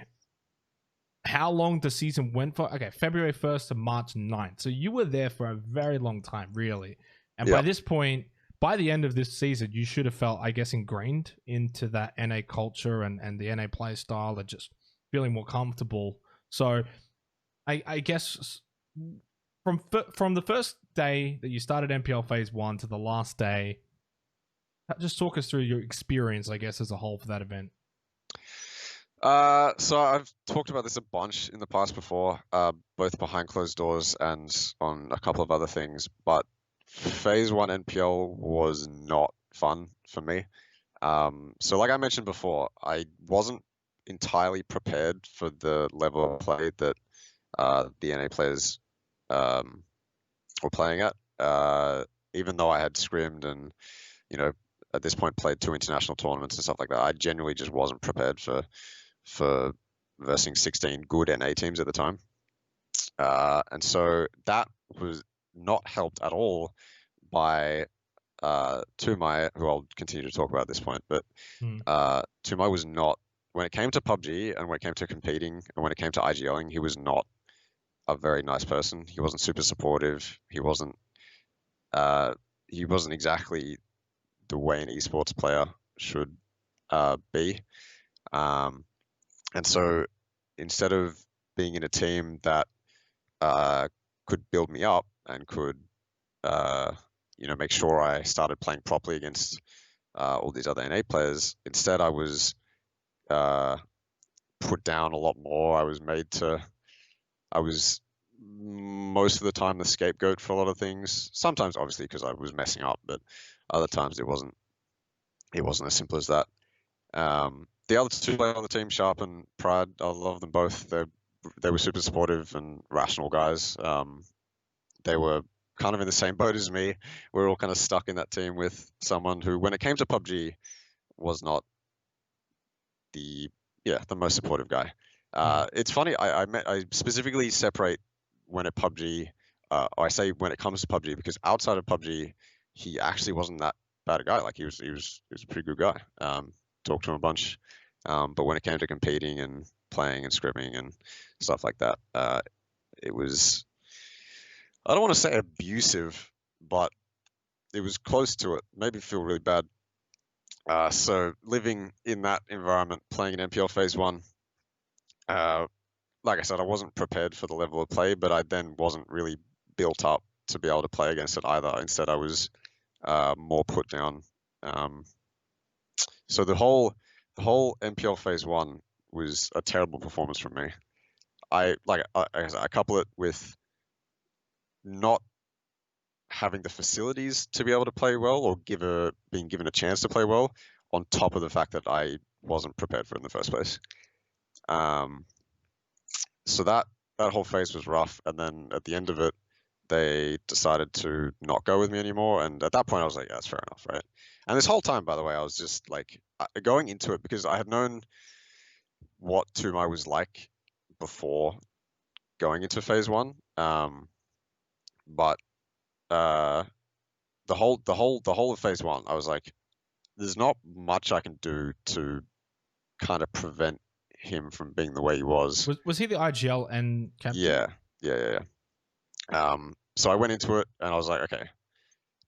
how long the season went for. Okay, February 1st to March 9th. So you were there for a very long time, really. And by this point, by the end of this season, you should have felt, I guess, ingrained into that NA culture and the NA play style, and just feeling more comfortable. So I guess from the first day that you started MPL Phase 1 to the last day, just talk us through your experience, I guess, as a whole for that event. So I've talked about this a bunch in the past before, both behind closed doors and on a couple of other things, but Phase 1 NPL was not fun for me. So like I mentioned before, I wasn't entirely prepared for the level of play that the NA players were playing at. Even though I had scrimmed and, you know, at this point played 2 international tournaments and stuff like that, I genuinely just wasn't prepared for versing 16 good NA teams at the time. And so that was not helped at all by Tumai, who I'll continue to talk about at this point, but Tumai was not, when it came to PUBG and when it came to competing and when it came to IGLing, he was not a very nice person. He wasn't super supportive. He wasn't exactly the way an esports player should be. And so instead of being in a team that could build me up and could, you know, make sure I started playing properly against all these other NA players, instead I was put down a lot more. I was most of the time the scapegoat for a lot of things. Sometimes obviously because I was messing up, but other times it wasn't as simple as that. The other 2 players on the team, Sharp and Pride, I love them both. They were super supportive and rational guys. They were kind of in the same boat as me. We were all kind of stuck in that team with someone who, when it came to PUBG, was not the most supportive guy. It's funny. I specifically separate when it PUBG. I say when it comes to PUBG because outside of PUBG, he actually wasn't that bad a guy. Like he was a pretty good guy. Talked to him a bunch. But when it came to competing and playing and scrimming and stuff like that, it was, I don't want to say abusive, but it was close to it. Made me feel really bad. So living in that environment, playing in MPL Phase 1, like I said, I wasn't prepared for the level of play, but I then wasn't really built up to be able to play against it either. Instead, I was more put down. So the whole MPL Phase 1 was a terrible performance from me. I couple it with not having the facilities to be able to play well or being given a chance to play well, on top of the fact that I wasn't prepared for it in the first place. So that whole phase was rough, and then at the end of it, they decided to not go with me anymore. And at that point, I was like, yeah, that's fair enough, right? And this whole time, by the way, I was just like going into it because I had known what Tumai was like before going into Phase 1. But the whole of Phase 1, I was like, there's not much I can do to kind of prevent him from being the way he was. Was he the IGL and captain? Yeah. So I went into it and I was like, okay,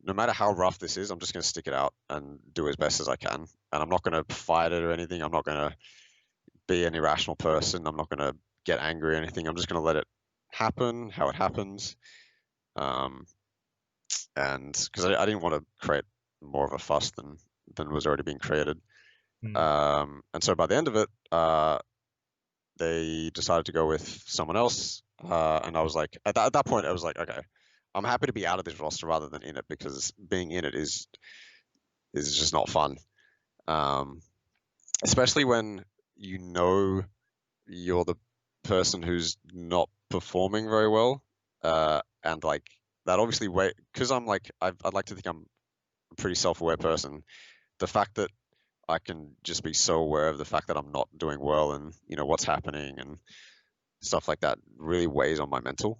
no matter how rough this is, I'm just going to stick it out and do as best as I can. And I'm not going to fight it or anything. I'm not going to be an irrational person. I'm not going to get angry or anything. I'm just going to let it happen how it happens. And because I didn't want to create more of a fuss than was already being created. And so by the end of it, they decided to go with someone else. And I was like, at that point, I was like, okay, I'm happy to be out of this roster rather than in it, because being in it is just not fun. Especially when you know you're the person who's not performing very well, and like that obviously because I'm like I'd like to think I'm a pretty self-aware person. The fact that I can just be so aware of the fact that I'm not doing well and what's happening and stuff like that really weighs on my mental.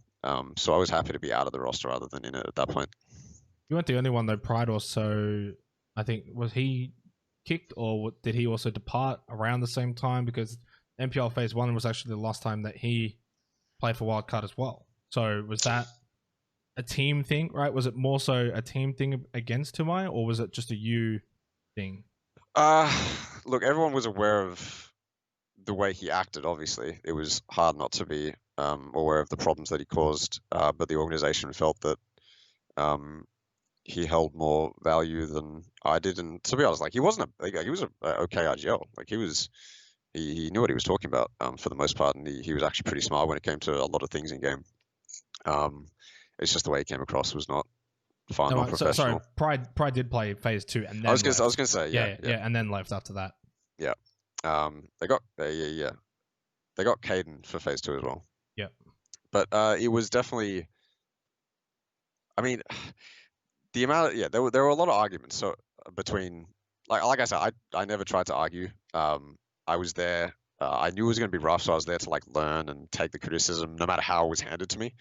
So I was happy to be out of the roster rather than in it at that point. You weren't the only one though. Pride also, I think, was he kicked or did he also depart around the same time? Because MPL Phase 1 was actually the last time that he played for Wildcard as well. So was that a team thing, right? Was it more so a team thing against Tumai, or was it just a you thing? Look, everyone was aware of the way he acted, obviously. It was hard not to be aware of the problems that he caused, but the organization felt that he held more value than I did. And to be honest, like he was an okay IGL. Like he knew what he was talking about for the most part, and he was actually pretty smart when it came to a lot of things in game. It's just the way he came across was not fun or professional. Sorry, Pride did play Phase 2 and then I was gonna say yeah, and then left after that. Yeah. They got Caden for Phase 2 as well. Yeah. But it was definitely, I mean, the amount of, there were a lot of arguments between, like I said, I never tried to argue. I was there. I knew it was going to be rough, so I was there to like learn and take the criticism, no matter how it was handed to me.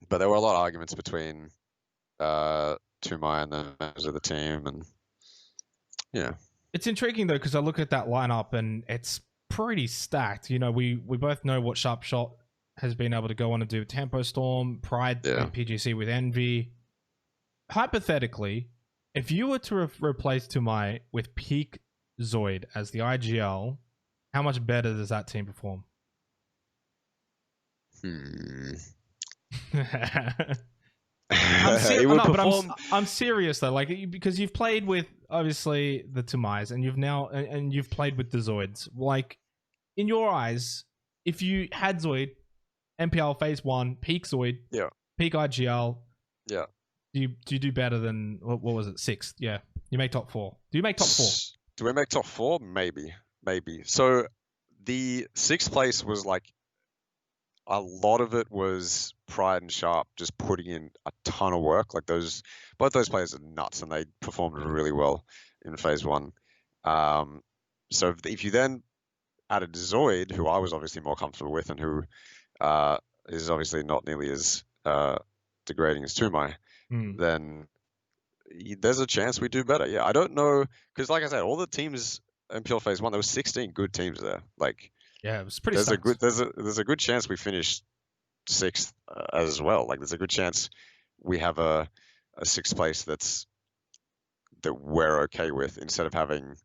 But there were a lot of arguments between Tumai and the members of the team, and yeah. It's intriguing though, because I look at that lineup and it's pretty stacked. We both know what Sharp Shot has been able to go on and do. Tempo Storm, Pride, and PGC with Envy. Hypothetically, if you were to replace Tumai with peak Zoid as the IGL, how much better does that team perform? I'm serious though, like, because you've played with obviously the Tumais and you've played with the Zoids. Like, in your eyes, if you had Zoid, MPL Phase 1, peak Zoid, peak IGL, do you do better than what was it, 6th? Yeah, you make top 4. Do you make top 4? Do we make top 4? Maybe. So the 6th place was like, a lot of it was Pride and Sharp just putting in a ton of work. Like both those players are nuts, and they performed really well in Phase 1. So if you then added Zoid, who I was obviously more comfortable with, and who is obviously not nearly as degrading as Tumai, then there's a chance we do better. Yeah, I don't know, because like I said, all the teams in MPL Phase 1, there were 16 good teams there. Like, yeah, it was pretty. There's a good chance we finish 6th as well. Like, there's a good chance we have a 6th place that we're okay with, instead of having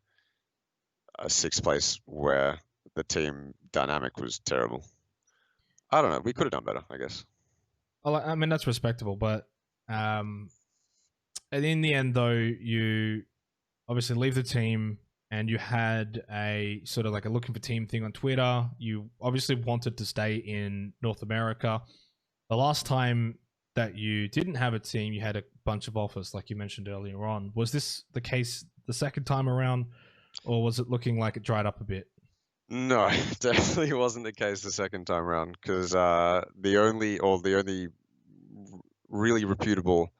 a 6th place where the team dynamic was terrible. I don't know. We could have done better, I guess. Well, I mean, that's respectable, but in the end, though, you obviously leave the team. And you had a sort of like a looking for team thing on Twitter. You obviously wanted to stay in North America. The last time that you didn't have a team, you had a bunch of offers, like you mentioned earlier on. Was this the case the second time around, or was it looking like it dried up a bit? No, definitely wasn't the case the second time around, because the only really reputable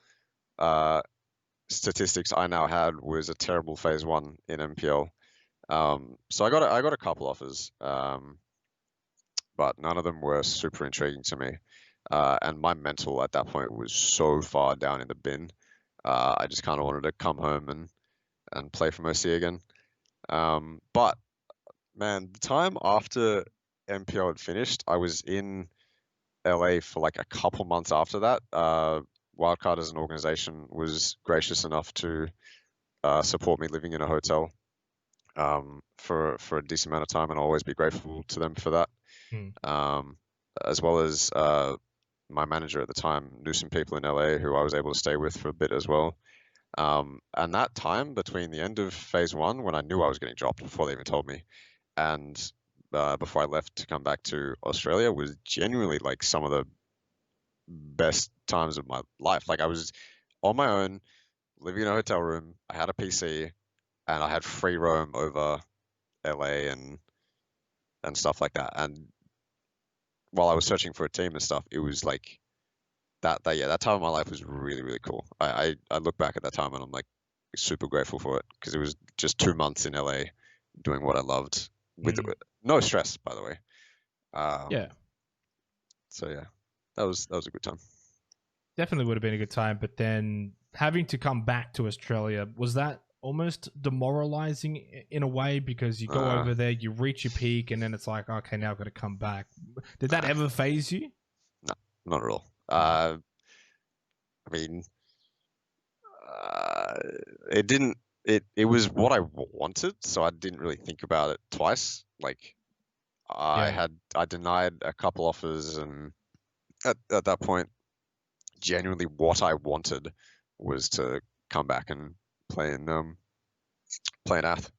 statistics I now had was a terrible Phase 1 in MPL. So I got a couple offers, but none of them were super intriguing to me. And my mental at that point was so far down in the bin. I just kind of wanted to come home and play from OC again. But man, the time after MPL had finished, I was in LA for like a couple months after that. Wildcard as an organization was gracious enough to support me living in a hotel for a decent amount of time, and I'll always be grateful to them for that. As well as my manager at the time knew some people in LA who I was able to stay with for a bit as well. And that time between the end of Phase 1, when I knew I was getting dropped before they even told me, and before I left to come back to Australia, was genuinely like some of the best times of my life. Like I was on my own, living in a hotel room. I had a PC, and I had free roam over LA and stuff like that. And while I was searching for a team and stuff, it was like that time of my life was really, really cool. I look back at that time and I'm like super grateful for it, because it was just 2 months in LA doing what I loved with no stress, by the way. Yeah. So yeah, that was a good time. Definitely would have been a good time, but then having to come back to Australia, was that almost demoralizing in a way, because you go over there, you reach your peak, and then it's like, okay, now I've got to come back. Did that ever phase you? No, not at all. I mean, it didn't. It was what I wanted, so I didn't really think about it twice. Like I denied a couple offers, and at that point, genuinely what I wanted was to come back and play in Ath.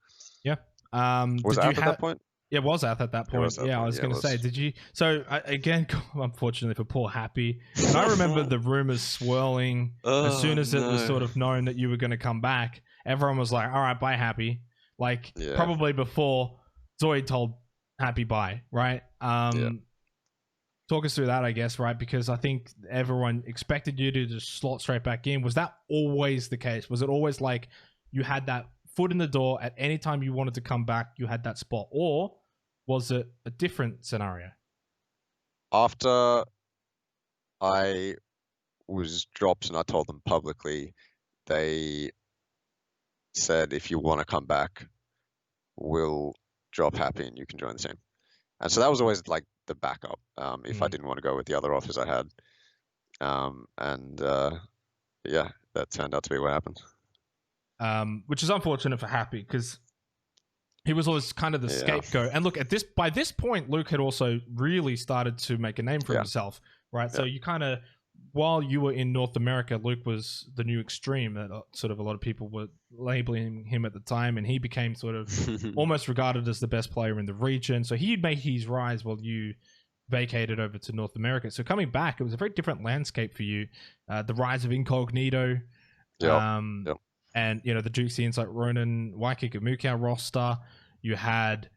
Yeah. Was Ath at that point? Yeah, it was Ath at that point. I was going to say, did you? So again, unfortunately for poor Happy, and I remember the rumors swirling as soon as it was sort of known that you were going to come back. Everyone was like, "All right, bye, Happy." Like probably before Zoid told Happy bye, right? Talk us through that, I guess, right? Because I think everyone expected you to just slot straight back in. Was that always the case? Was it always like you had that foot in the door at any time you wanted to come back, you had that spot? Or was it a different scenario? After I was dropped and I told them publicly, they said, if you want to come back, we'll drop Happy and you can join the team. And so that was always like the backup if I didn't want to go with the other offers I had. Yeah, that turned out to be what happened. Which is unfortunate for Happy, because he was always kind of the scapegoat. And look, by this point, Luke had also really started to make a name for himself, right? So you kind of, while you were in North America, Luke was the new Xtreme that sort of a lot of people were labeling him at the time, and he became sort of almost regarded as the best player in the region. So he'd made his rise while you vacated over to North America. So coming back, it was a very different landscape for you. The rise of Incognito, and you know, the Jouxy Insight Ronan, Waikiki Mukau roster. You had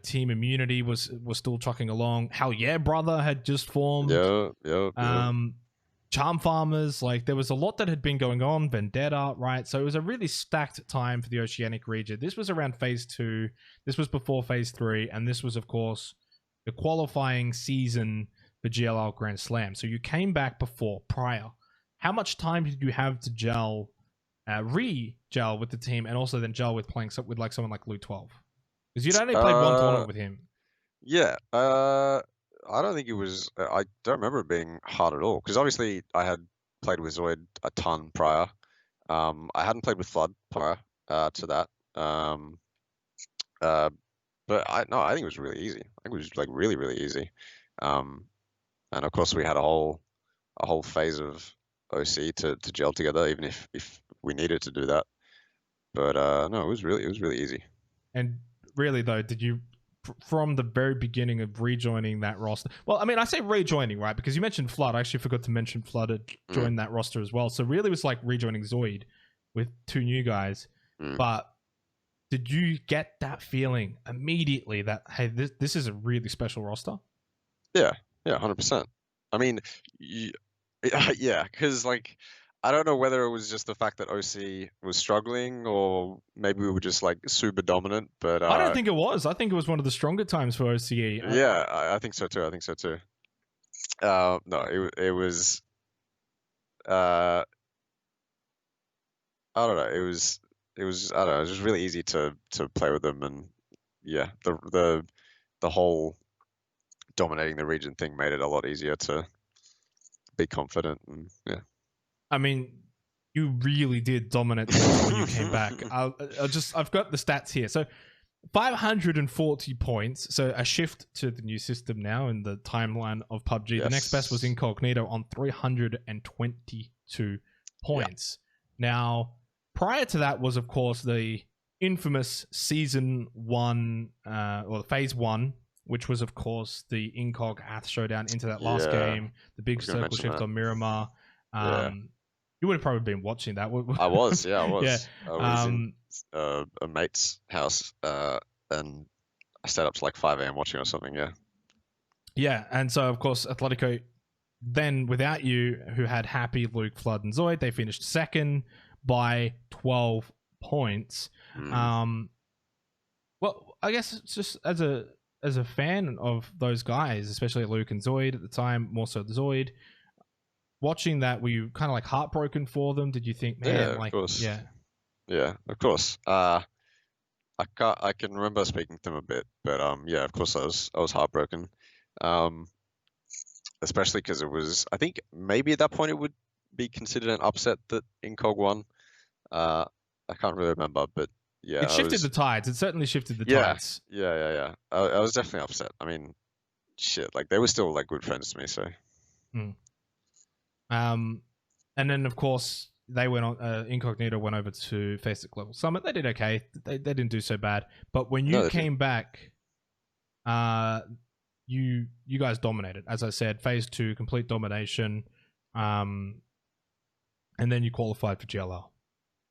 Team Immunity was still trucking along. Hell Yeah Brother had just formed. Charm Farmers, like there was a lot that had been going on. Vendetta, right? So it was a really stacked time for the Oceanic region. This was around phase 2. This was before phase 3, and this was, of course, the qualifying season for GLL Grand Slam. So you came back prior. How much time did you have to gel, re-gel with the team, and also then gel with playing with like someone like Luke 12? Because you'd only played one tournament with him. Yeah. I don't think it was. I don't remember it being hard at all, because obviously I had played with Zoid a ton prior. I hadn't played with Fludd prior to that. But I think it was really easy. I think it was like really, really easy. And of course we had a whole phase of OC to gel together, even if we needed to do that. But no, it was really easy. And really though, did you, from the very beginning of rejoining that roster? Well, I mean, I say rejoining, right? Because you mentioned Fludd. I actually forgot to mention Fludd had joined that roster as well. So really it was like rejoining Zoid with 2 new guys. But did you get that feeling immediately that, hey, this is a really special roster? Yeah, 100%. I mean, yeah, because like, I don't know whether it was just the fact that OC was struggling, or maybe we were just like super dominant. But I don't think it was. I think it was one of the stronger times for OCE. Yeah, I think so too. No, it was. I don't know. It was. I don't know. It was just really easy to play with them, and yeah, the whole dominating the region thing made it a lot easier to be confident, and yeah. I mean, you really did dominate the region when you came back. I've got the stats here. So 540 points. So a shift to the new system now in the timeline of PUBG. Yes. The next best was Incognito on 322 points. Yeah. Now, prior to that was, of course, the infamous season 1, or phase 1 which was, of course, the Incog Ath Showdown into that last game, the big circle shift on Miramar. You would have probably been watching that. I was, yeah, I was. Yeah. I was in a mate's house, and I stayed up to like 5 a.m. watching or something, yeah. Yeah, and so, of course, Athletico, then without you, who had Happy, Luke, Fludd, and Zoid, they finished second by 12 points. Well, I guess it's just as a fan of those guys, especially Luke and Zoid at the time, more so the Zoid, watching that, were you kind of like heartbroken for them? Did you think, man, yeah, like, of course. Yeah, of course. I can remember speaking to them a bit, but yeah, of course I was heartbroken. Especially because it was, I think maybe at that point it would be considered an upset that Incog won. I can't really remember, but yeah, it shifted the tides. It certainly shifted the tides. Yeah. I was definitely upset. I mean, shit, like they were still like good friends to me, so. And then of course they went on. Incognito went over to face the Global Summit. They did okay. They didn't do so bad. But when you came back, you guys dominated. As I said, phase 2, complete domination. And then you qualified for GLL.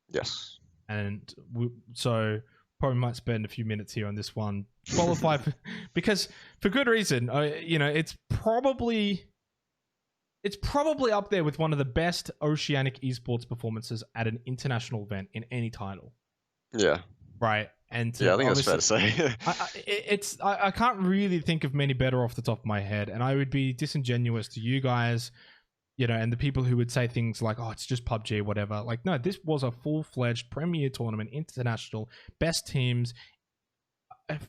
Yes. And so probably might spend a few minutes here on this one. Qualified because for good reason. It's probably up there with one of the best Oceanic esports performances at an international event in any title. Yeah. Right. And yeah, I think that's fair to say. I can't really think of many better off the top of my head, and I would be disingenuous to you guys, and the people who would say things like, "Oh, it's just PUBG, whatever." Like, no, this was a full-fledged premier tournament, international, best teams.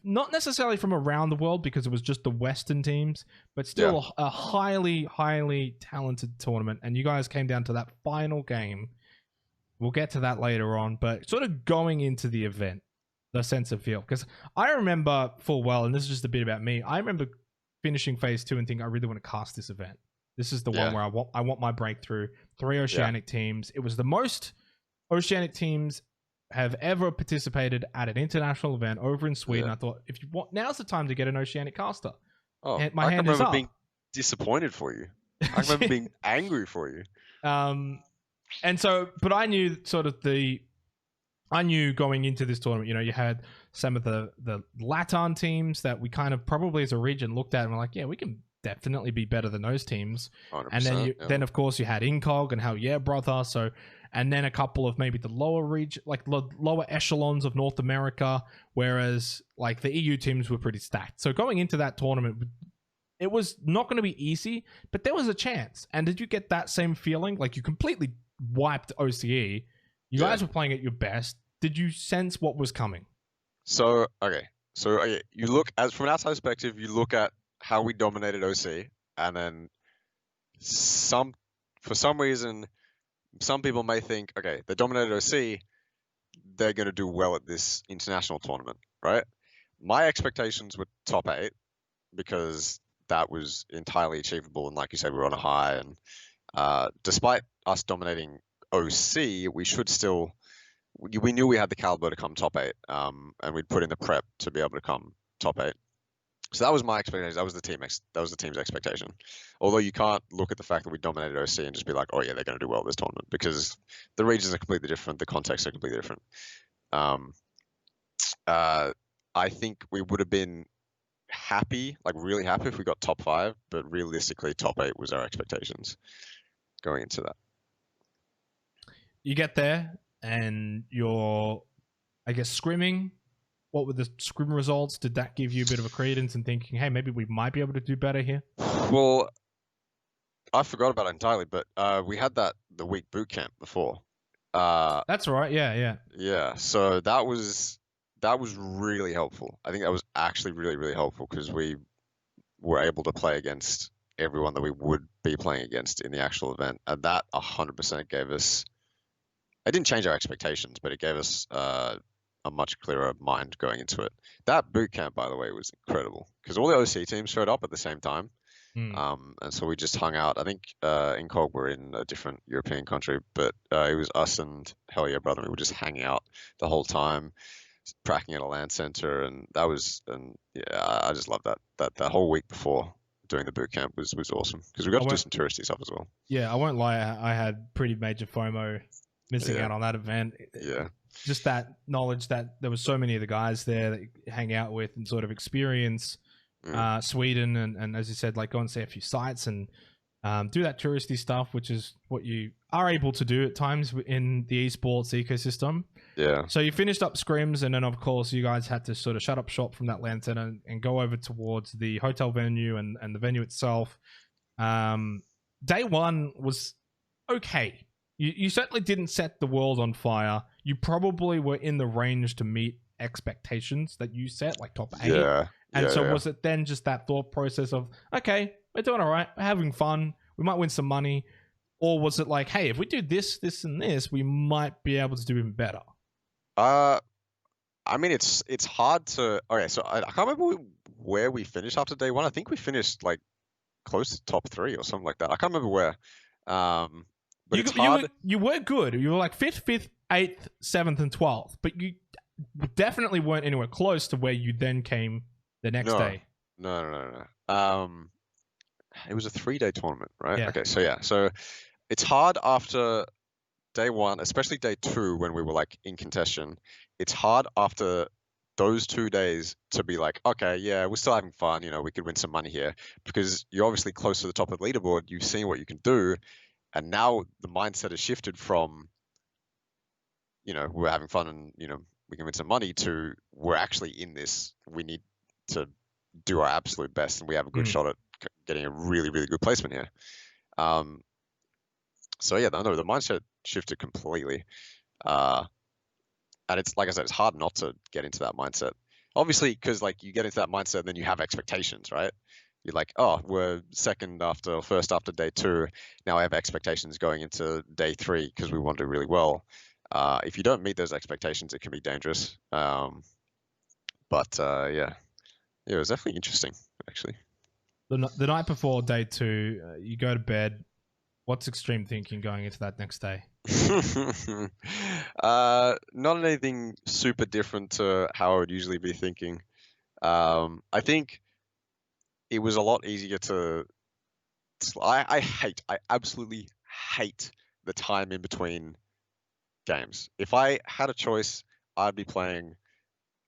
Not necessarily from around the world because it was just the Western teams, but still a highly, highly talented tournament. And you guys came down to that final game. We'll get to that later on, but sort of going into the event, the sense of feel. Because I remember full well, and this is just a bit about me, I remember finishing phase 2 and thinking, I really want to cast this event. This is the one where I want my breakthrough. 3 Oceanic teams. It was the most Oceanic teams have ever participated at an international event over in Sweden. I thought, if you want, now's the time to get an Oceanic caster. Oh, my hand is up. I remember being disappointed for you. I remember being angry for you. And so, but I knew going into this tournament, you had some of the LATAM teams that we kind of probably as a region looked at and were like, yeah, we can definitely be better than those teams. And then then of course you had Incog and how, brother. So, and then a couple of maybe the lower region, like lower echelons of North America, whereas like the EU teams were pretty stacked. So going into that tournament, it was not going to be easy, but there was a chance. And did you get that same feeling? Like you completely wiped OCE. You guys were playing at your best. Did you sense what was coming? So you look as from an outside perspective, you look at how we dominated OC, and then for some reason, some people may think, okay, they dominated OC, they're going to do well at this international tournament, right? My expectations were top 8 because that was entirely achievable, and like you said, we were on a high, and despite us dominating OC, we knew we had the caliber to come top 8, and we'd put in the prep to be able to come top 8. So that was my expectation. That was the team's expectation. Although you can't look at the fact that we dominated OC and just be like, oh yeah, they're going to do well this tournament, because the regions are completely different, the contexts are completely different. I think we would have been happy, like really happy, if we got top 5, but realistically, top 8 was our expectations going into that. You get there and you're, I guess, scrimming. What were the scrim results? Did that give you a bit of a credence in thinking, hey, maybe we might be able to do better here? Well, I forgot about it entirely, but we had the week boot camp before. That's right. Yeah. Yeah. So that was really helpful. I think that was actually really, really helpful because we were able to play against everyone that we would be playing against in the actual event, and that 100% gave us. It didn't change our expectations, but it gave us a much clearer mind going into it. That boot camp, by the way, was incredible because all the OC teams showed up at the same time. And so we just hung out. I think Incog were in a different European country, but it was us and Hell Yeah Brother. We were just hanging out the whole time. pracking at a LAN center, and I just love that whole week before doing the boot camp was awesome because we got to do some touristy stuff as well. Yeah, I won't lie, I had pretty major FOMO missing out on that event. Yeah. Just that knowledge that there was so many of the guys there that you hang out with and sort of experience Sweden and as you said, like go and see a few sites and do that touristy stuff, which is what you are able to do at times in the esports ecosystem. Yeah. So you finished up scrims, and then of course you guys had to sort of shut up shop from that LAN center and go over towards the hotel venue and the venue itself. Day one was okay. You certainly didn't set the world on fire. You probably were in the range to meet expectations that you set, like top 8. Yeah. And was it then just that thought process of, okay, we're doing all right, we're having fun, we might win some money? Or was it like, hey, if we do this, this, and this, we might be able to do even better? I mean, it's hard to... Okay, so I can't remember where we finished after day one. I think we finished like close to top 3 or something like that. I can't remember where. But it's hard. You were good. You were like 5th, 8th, 7th, and 12th. But you definitely weren't anywhere close to where you then came the next day. No. It was a 3-day tournament, right? Yeah. Okay, so it's hard after day one, especially day 2 when we were like in contention. It's hard after those 2 days to be like, okay, yeah, we're still having fun. You know, we could win some money here because you're obviously close to the top of the leaderboard. You've seen what you can do, and now the mindset has shifted from, you know, we're having fun and you know we can win some money to we're actually in this. We need to do our absolute best, and we have a good shot at getting a really, really good placement here. So yeah, no, the mindset shifted completely. And it's like I said, it's hard not to get into that mindset. Obviously, because like you get into that mindset, then you have expectations, right? You're like, oh, we're first after day 2. Now I have expectations going into day 3 because we want to do really well. If you don't meet those expectations, it can be dangerous. Yeah, it was definitely interesting, actually. The night before day 2, you go to bed. What's Xtreme thinking going into that next day? Not anything super different to how I would usually be thinking. I think it was a lot easier to... I absolutely hate the time in between games. If I had a choice, I'd be playing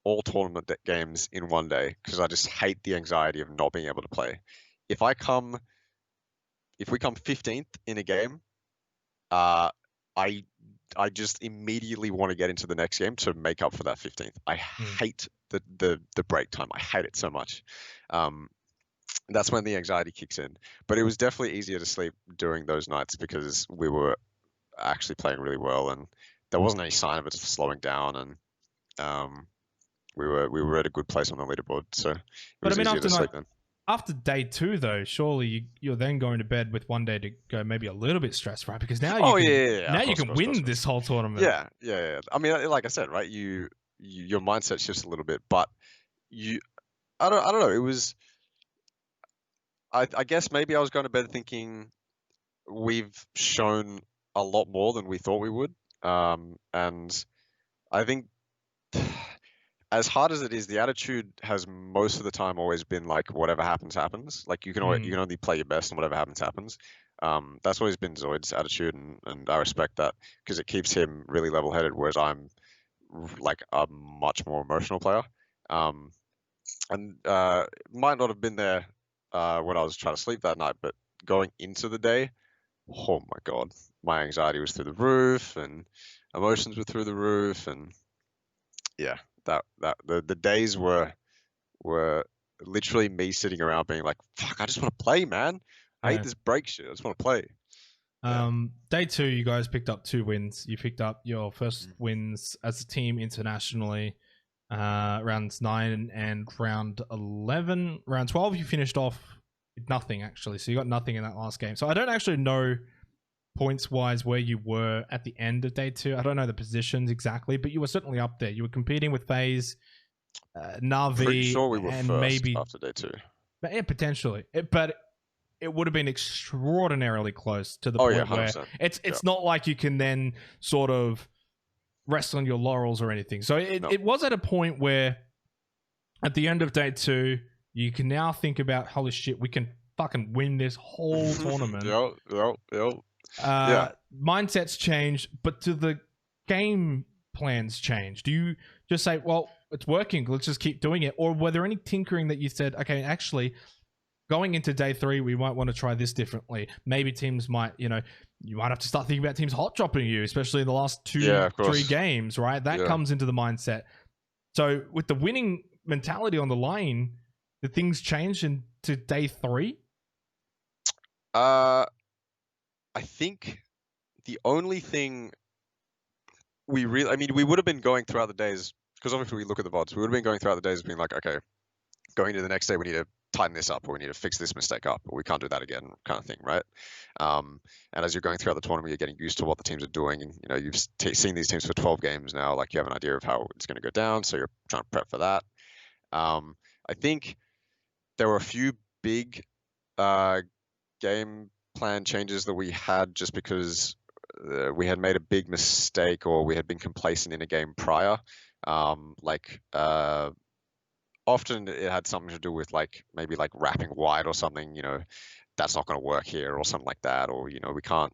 all tournament games in one day because I just hate the anxiety of not being able to play. If we come 15th in a game, I just immediately want to get into the next game to make up for that 15th. I hate the break time. I hate it so much. That's when the anxiety kicks in. But it was definitely easier to sleep during those nights because we were actually playing really well and there wasn't any sign of it slowing down, and we were at a good place on the leaderboard. So it was easier to sleep then. After day 2, though, surely you're then going to bed with one day to go maybe a little bit stressed, right? Because now you can win this whole tournament. Yeah. I mean, like I said, right? Your mindset shifts a little bit, but I don't know. It was, I guess maybe I was going to bed thinking we've shown a lot more than we thought we would, and I think. As hard as it is, the attitude has most of the time always been like whatever happens, happens. Like you can only play your best and whatever happens, happens. That's always been Zoid's attitude, and I respect that because it keeps him really level-headed, whereas I'm like a much more emotional player. And might not have been there when I was trying to sleep that night, but going into the day, oh my God, my anxiety was through the roof and emotions were through the roof, and yeah. The days were literally me sitting around being like, fuck, I just want to play, man. I hate this break shit. I just want to play. Day 2, you guys picked up 2 wins. You picked up your first wins as a team internationally, rounds 9 and round 11. Round 12, you finished off with nothing, actually. So you got nothing in that last game. So I don't actually know points-wise where you were at the end of day 2. I don't know the positions exactly, but you were certainly up there. You were competing with FaZe, Na'Vi, pretty sure we were and first maybe after day 2. But yeah, potentially. But it would have been extraordinarily close to the point where it's not like you can then sort of rest on your laurels or anything. So it was at a point where at the end of day 2, you can now think about, holy shit, we can fucking win this whole tournament. Yeah. Mindsets change, but do the game plans change? Do you just say, well, it's working, let's just keep doing it? Or were there any tinkering that you said, okay, actually, going into day 3, we might want to try this differently. Maybe teams might, you might have to start thinking about teams hot dropping you, especially in the last 2-3 games, right? That comes into the mindset. So with the winning mentality on the line, did things change into day 3? I think the only thing we would have been going throughout the days, because obviously we look at the VODs, we would have been going throughout the days being like, okay, going into the next day, we need to tighten this up, or we need to fix this mistake up, or we can't do that again, kind of thing, right? And as you're going throughout the tournament, you're getting used to what the teams are doing, and you've seen these teams for 12 games now, like you have an idea of how it's going to go down, so you're trying to prep for that. I think there were a few big game plan changes that we had just because we had made a big mistake, or we had been complacent in a game prior. Often it had something to do with maybe wrapping wide or something, that's not going to work here, or something like that, or we can't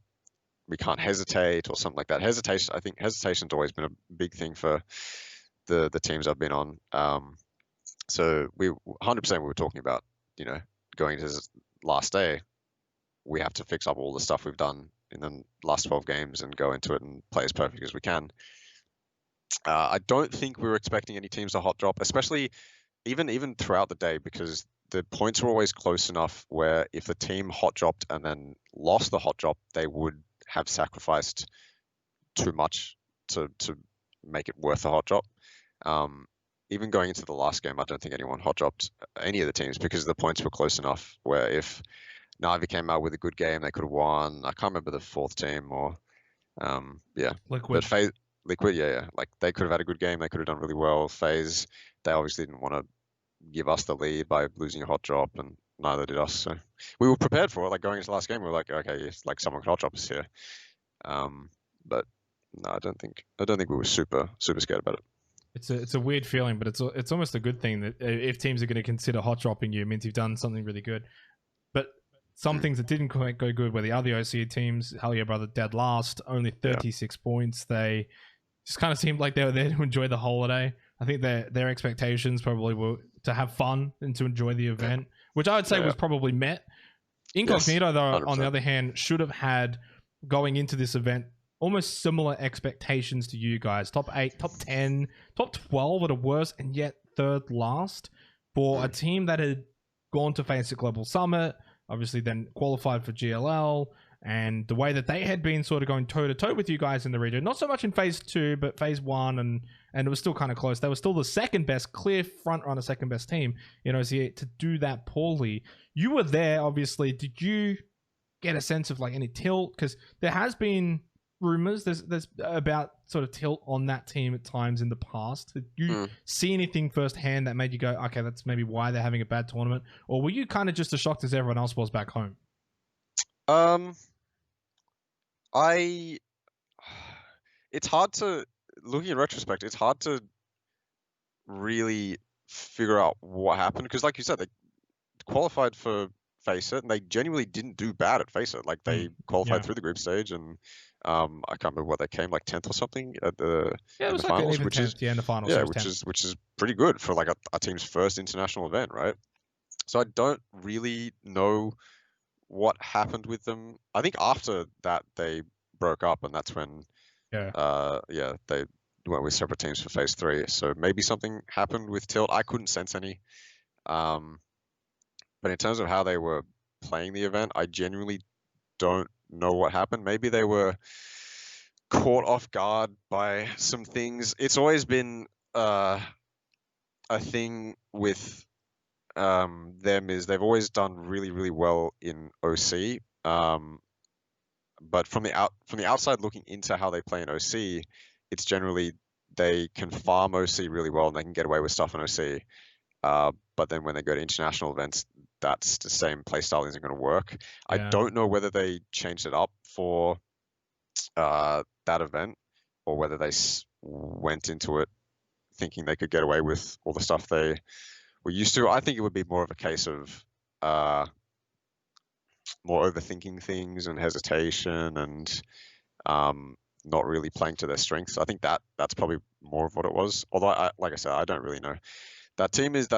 hesitate or something like that. I think hesitation's always been a big thing for the teams I've been on. So we 100% we were talking about, going into this last day, we have to fix up all the stuff we've done in the last 12 games and go into it and play as perfect as we can. I don't think we were expecting any teams to hot drop, especially even throughout the day, because the points were always close enough where if the team hot dropped and then lost the hot drop, they would have sacrificed too much to make it worth the hot drop. Even going into the last game, I don't think anyone hot dropped any of the teams because the points were close enough where if Na'Vi came out with a good game, they could have won. I can't remember the 4th team or Liquid. But Liquid, yeah. They could have had a good game. They could have done really well. FaZe, they obviously didn't want to give us the lead by losing a hot drop, and neither did us. So we were prepared for it. Going into the last game, we were like, okay, someone could hot drop us here. But no, I don't think we were super scared about it. It's a weird feeling, but it's almost a good thing that if teams are going to consider hot dropping you, it means you've done something really good. But some things that didn't quite go good were the other OC teams. Hell Yeah Brother dead last, only 36 points. They just kind of seemed like they were there to enjoy the holiday. I think their expectations probably were to have fun and to enjoy the event, which I would say was probably met. Incognito, though, 100%. On the other hand, should have had, going into this event, almost similar expectations to you guys. Top 8, top 10, top 12 at a worst, and yet 3rd last for a team that had gone to face a global summit, obviously then qualified for GLL, and the way that they had been sort of going toe-to-toe with you guys in the region, not so much in phase 2, but phase 1, and it was still kind of close. They were still the second best, clear front runner, second best team in OCE. To do that poorly, you were there, obviously. Did you get a sense of any tilt? Because there has been rumors there's about sort of tilt on that team at times in the past. Did you see anything firsthand that made you go, okay, that's maybe why they're having a bad tournament? Or were you kind of just as shocked as everyone else was back home? It's hard to, looking in retrospect, it's hard to really figure out what happened, because like you said, they qualified for Face It and they genuinely didn't do bad at Face It. They qualified through the group stage, and I can't remember what they came, 10th or something at the finals, which is in the finals, which is pretty good for a team's first international event, right? So I don't really know what happened with them. I think after that they broke up, and that's when they went with separate teams for phase 3. So maybe something happened with tilt. I couldn't sense any. But in terms of how they were playing the event, I genuinely don't know what happened. Maybe they were caught off guard by some things. It's always been a thing with them is they've always done really, really well in OC. But from the outside looking into how they play in OC, it's generally they can farm OC really well and they can get away with stuff in OC. But then when they go to international events, that's the same playstyle isn't going to work. I don't know whether they changed it up for that event, or whether they went into it thinking they could get away with all the stuff they were used to. I think it would be more of a case of more overthinking things and hesitation and not really playing to their strengths. I think that's probably more of what it was. Although, like I said, I don't really know. That team is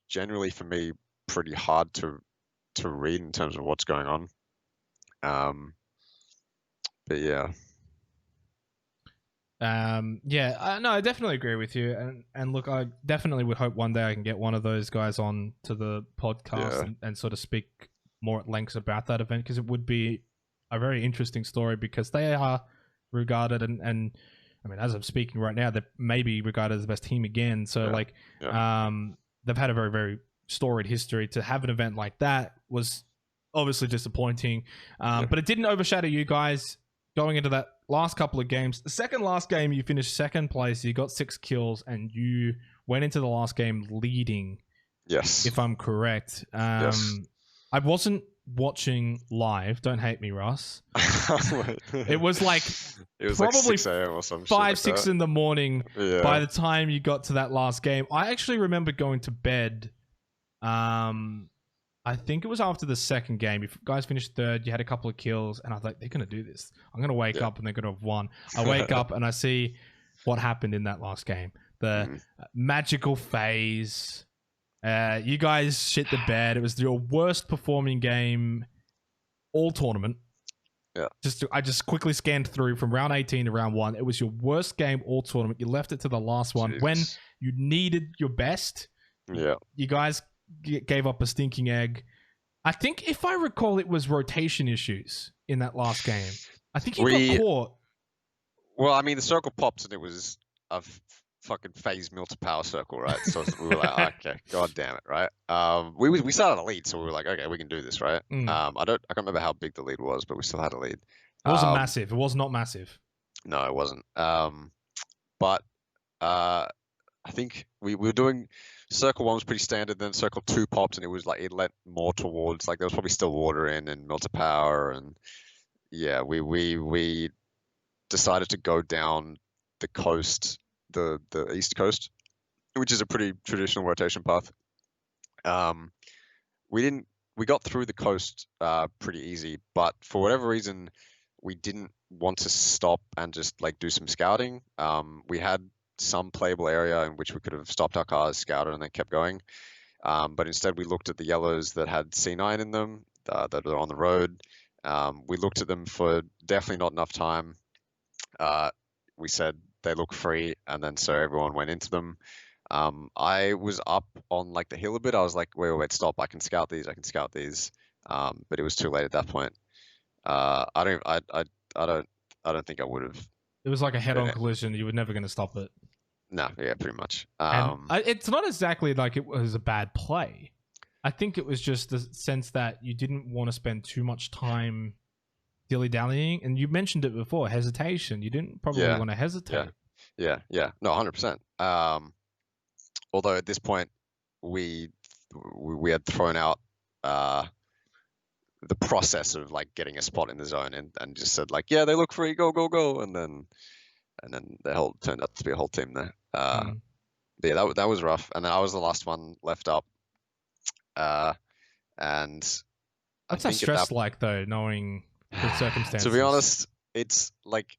generally for me pretty hard to read in terms of what's going on. But yeah. No, I definitely agree with you, and look, I definitely would hope one day I can get one of those guys on to the podcast and sort of speak more at length about that event, because it would be a very interesting story, because they are regarded and I mean, as I'm speaking right now, they may be regarded as the best team again. So they've had a very, very storied history. To have an event like that was obviously disappointing, but it didn't overshadow you guys going into that last couple of games. The second last game, you finished second place. You got 6 kills, and you went into the last game leading. Yes, if I'm correct. Yes. I wasn't watching live. Don't hate me, Ross. It was like probably like 6 a.m. or some 5, shit 6 in the morning. Yeah. By the time you got to that last game, I actually remember going to bed. I think it was after the second game. You guys finished third. You had a couple of kills, and I was like, they're gonna do this. I'm gonna wake up, and they're gonna have won. I wake up and I see what happened in that last game. The magical phase. You guys shit the bed. It was your worst performing game all tournament. Yeah. I just quickly scanned through from round 18 to round 1. It was your worst game all tournament. You left it to the last one when you needed your best. Yeah. You guys gave up a stinking egg. I think, if I recall, it was rotation issues in that last game. I think you got caught. Well, I mean, the circle popped and it was a fucking phase mill to power circle, right? So we were like, okay, god damn it, right? We started a lead, so we were like, okay, we can do this, right? I can't remember how big the lead was, but we still had a lead. It wasn't massive. It was not massive. No, it wasn't. But I think we were doing circle 1 was pretty standard, then circle 2 popped, and it was like it led more towards, like, there was probably still water in and mill to power, and yeah, we decided to go down the coast, the east coast, which is a pretty traditional rotation path. We got through the coast pretty easy, but for whatever reason we didn't want to stop and just like do some scouting. We had some playable area in which we could have stopped our cars, scouted, and then kept going, but instead we looked at the yellows that had C9 in them, that are on the road. We looked at them for definitely not enough time. We said they look free, and then so everyone went into them. I was up on like the hill a bit. I was like, wait, stop! I can scout these. But it was too late at that point. I don't think I would have. It was like a head-on collision. You were never going to stop it. No, yeah, pretty much. It's not exactly like it was a bad play. I think it was just the sense that you didn't want to spend too much time dilly-dallying, and you mentioned it before, hesitation. You didn't probably want to hesitate. Yeah. No, 100%. Although at this point, we had thrown out the process of like getting a spot in the zone and just said like, yeah, they look free, go, and then the whole turned out to be a whole team there. But yeah, that was rough. And then I was the last one left up. And what's that stress like though, knowing the circumstances? To be honest, it's like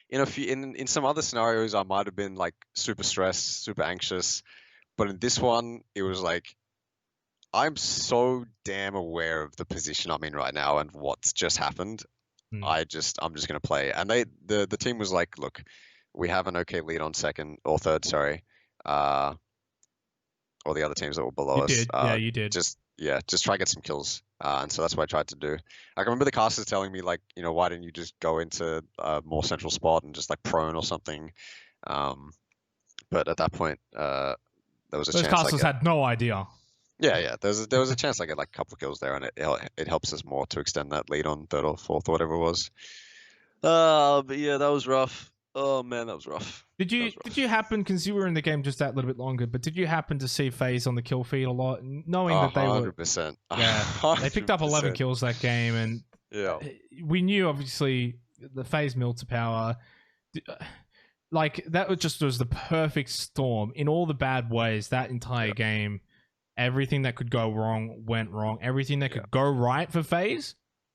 in some other scenarios I might have been like super stressed, super anxious, but in this one it was like I'm so damn aware of the position I'm in right now and what's just happened. I'm just gonna play. And the team was like, look, we have an okay lead on second or third, sorry. Or the other teams that were below us. You did. Just try to get some kills. And so that's what I tried to do. I can remember the casters telling me like, why didn't you just go into a more central spot and just like prone or something? But at that point, there was a chance. Those casters had no idea. Yeah. There was a chance I get like a couple of kills there, and it helps us more to extend that lead on third or fourth or whatever it was. But yeah, that was rough. Oh man, that was rough. Did you happen, because you were in the game just that little bit longer, but did you happen to see FaZe on the kill feed a lot, knowing that they were 100%. Yeah, 100%. They picked up 11 kills that game, and yeah, we knew obviously the FaZe mill to power. like that was the perfect storm in all the bad ways. That entire game, everything that could go wrong went wrong. Everything that could go right for FaZe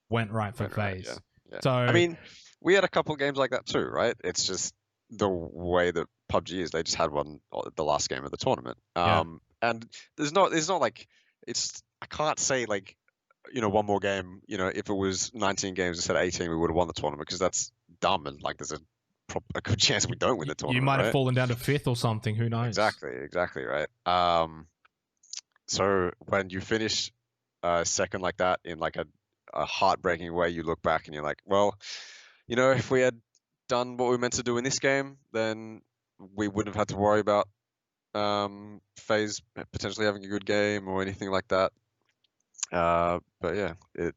went right for FaZe. Yeah. So I mean, we had a couple games like that too, right? It's just the way that PUBG is. They just had one the last game of the tournament. And there's not like I can't say like, you know, one more game, you know, if it was 19 games instead of 18, we would have won the tournament, because that's dumb, and like there's a good chance we don't win the tournament. You might have right? fallen down to 5th or something. Who knows? Exactly, right. So when you finish second like that in like a heartbreaking way, you look back and you're like, well, you know, if we had done what we were meant to do in this game, then we wouldn't have had to worry about FaZe potentially having a good game or anything like that. But yeah, it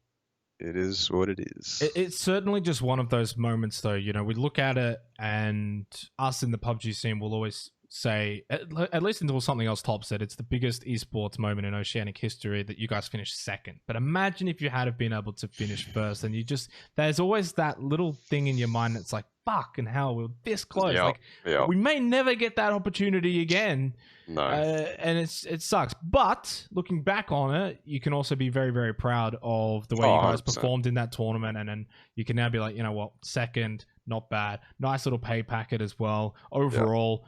is what it is. It's certainly just one of those moments, though. You know, we look at it, and us in the PUBG scene will always say, at least until something else tops it, it's the biggest esports moment in Oceanic history that you guys finished second. But imagine if you had have been able to finish first, and there's always that little thing in your mind that's like, fuck, and how we're this close. We may never get that opportunity again. No. And it sucks. But looking back on it, you can also be very, very proud of the way you guys 100%. performed in that tournament. And then you can now be like, you know what, second, not bad. Nice little pay packet as well. Overall,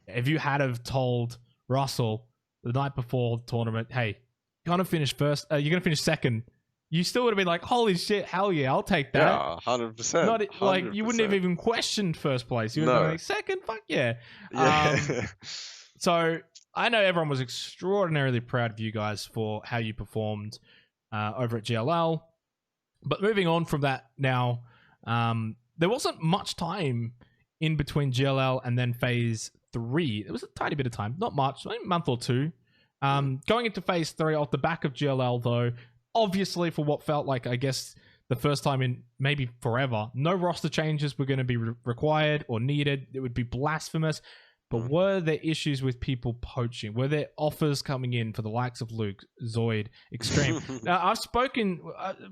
if you had have told Russell the night before the tournament, hey, you're going to finish first, you're going to finish second, you still would have been like, holy shit, hell yeah, I'll take that. Yeah, 100%. Not like you wouldn't have even questioned first place. You would have been like, second, fuck yeah. So I know everyone was extraordinarily proud of you guys for how you performed over at GLL. But moving on from that now, there wasn't much time in between GLL and then Phase 3. It was a tiny bit of time, not much, maybe a month or two. Going into Phase 3 off the back of GLL, though, obviously for what felt like, I guess, the first time in maybe forever, no roster changes were going to be required or needed. It would be blasphemous. But were there issues with people poaching? Were there offers coming in for the likes of Luke, Zoid, Xtreme? Now, I've spoken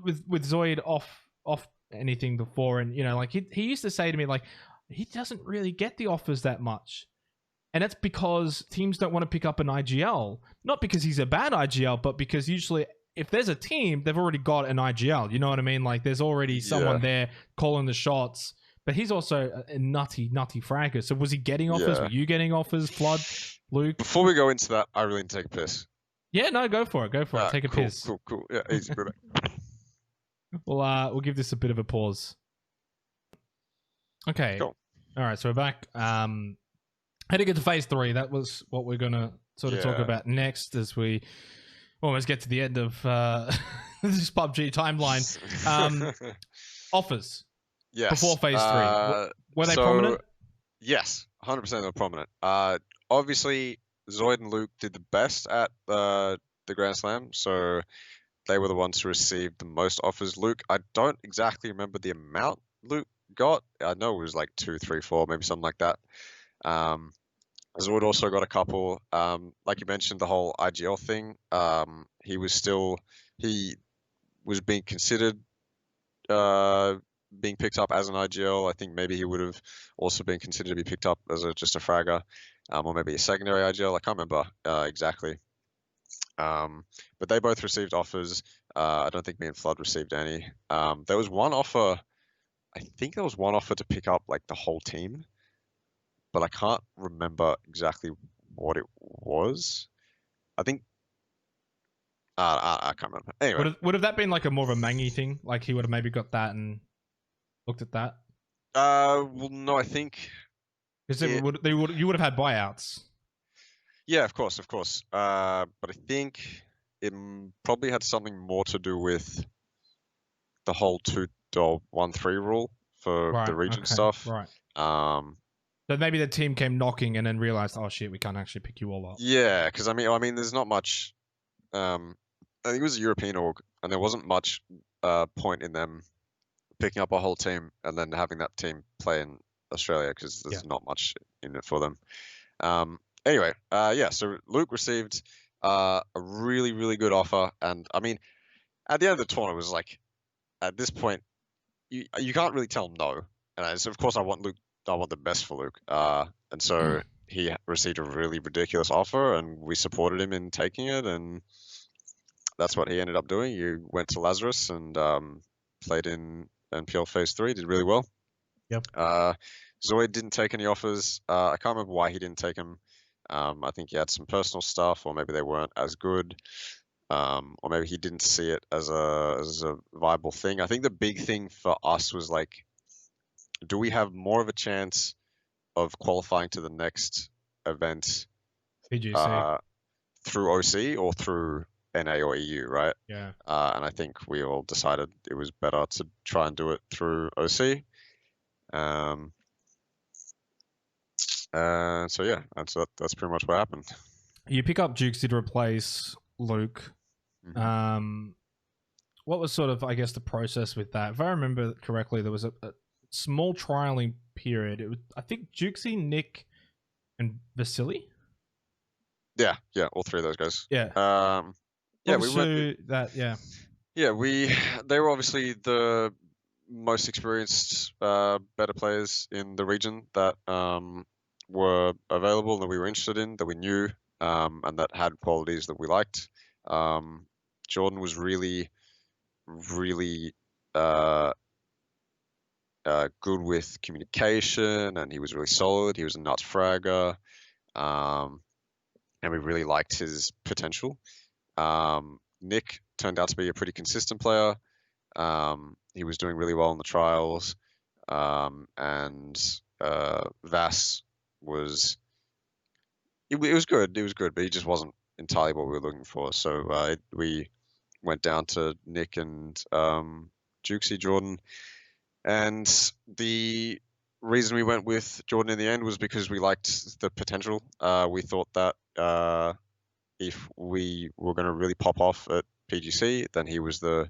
with Zoid off anything before, and you know, like he used to say to me, like, he doesn't really get the offers that much. And that's because teams don't want to pick up an IGL. Not because he's a bad IGL, but because usually if there's a team, they've already got an IGL. You know what I mean? Like there's already someone there calling the shots. But he's also a nutty fragger. So was he getting offers? Were you getting offers? Fludd, Luke? Before we go into that, I really need to take a piss. Yeah, no, go for it. Take a piss. Cool. Yeah, easy. Go back. We'll give this a bit of a pause. Okay. Cool. All right, so we're back. How to get to Phase 3. That was what we're going to sort of talk about next as we almost get to the end of this PUBG timeline. Offers. Yes. Before Phase 3. Were they prominent? Yes, 100% they were prominent. Obviously, Zoid and Luke did the best at the Grand Slam, so they were the ones who received the most offers. Luke, I don't exactly remember the amount Luke got. I know it was like 2, 3, 4, maybe something like that. Zoid also got a couple. Like you mentioned, the whole IGL thing. He was being considered being picked up as an IGL. I think maybe he would have also been considered to be picked up as just a fragger, or maybe a secondary IGL. I can't remember exactly. But they both received offers. I don't think me and Fludd received any. There was one offer. I think there was one offer to pick up like the whole team, but I can't remember exactly what it was. I think I can't remember. Anyway, would have that been like a more of a Mangy thing? Like he would have maybe got that and looked at that? Well, no, I think because you would have had buyouts. Yeah, of course. But I think it probably had something more to do with the whole 2-1-3 rule for the region stuff. Right. So maybe the team came knocking and then realized, oh shit, we can't actually pick you all up. Yeah, because I mean, there's not much. I think it was a European org, and there wasn't much point in them picking up a whole team and then having that team play in Australia because there's not much in it for them. Anyway, so Luke received a really, really good offer, and I mean, at the end of the tournament, it was like, at this point, you can't really tell him no. And so of course, I want Luke want the best for Luke. And so he received a really ridiculous offer, and we supported him in taking it, and that's what he ended up doing. He went to Lazarus and played in NPL Phase 3, did really well. Yep. Zoid didn't take any offers. I can't remember why he didn't take them. I think he had some personal stuff, or maybe they weren't as good, or maybe he didn't see it as a viable thing. I think the big thing for us was like, do we have more of a chance of qualifying to the next event PGC through OC or through NA or EU, right? Yeah. And I think we all decided it was better to try and do it through OC. So yeah, that's pretty much what happened. You pick up Jouxy to replace Luke. Mm-hmm. What was sort of, I guess, the process with that? If I remember correctly, there was a small trialing period. It was, I think, Jouxy, Nick, and Vasily. Yeah, all three of those guys. Yeah. Yeah, we went that. Yeah. Yeah, they were obviously the most experienced, better players in the region that were available, that we were interested in, that we knew, and that had qualities that we liked. Jordan was really good with communication, and he was really solid. He was a nuts fragger, and we really liked his potential. Nick turned out to be a pretty consistent player. He was doing really well in the trials, and Vass was. It was good. It was good, but he just wasn't entirely what we were looking for. So we went down to Nick and Jouxy Jordan, and the reason we went with Jordan in the end was because we liked the potential. We thought that if we were going to really pop off at PGC, then he was the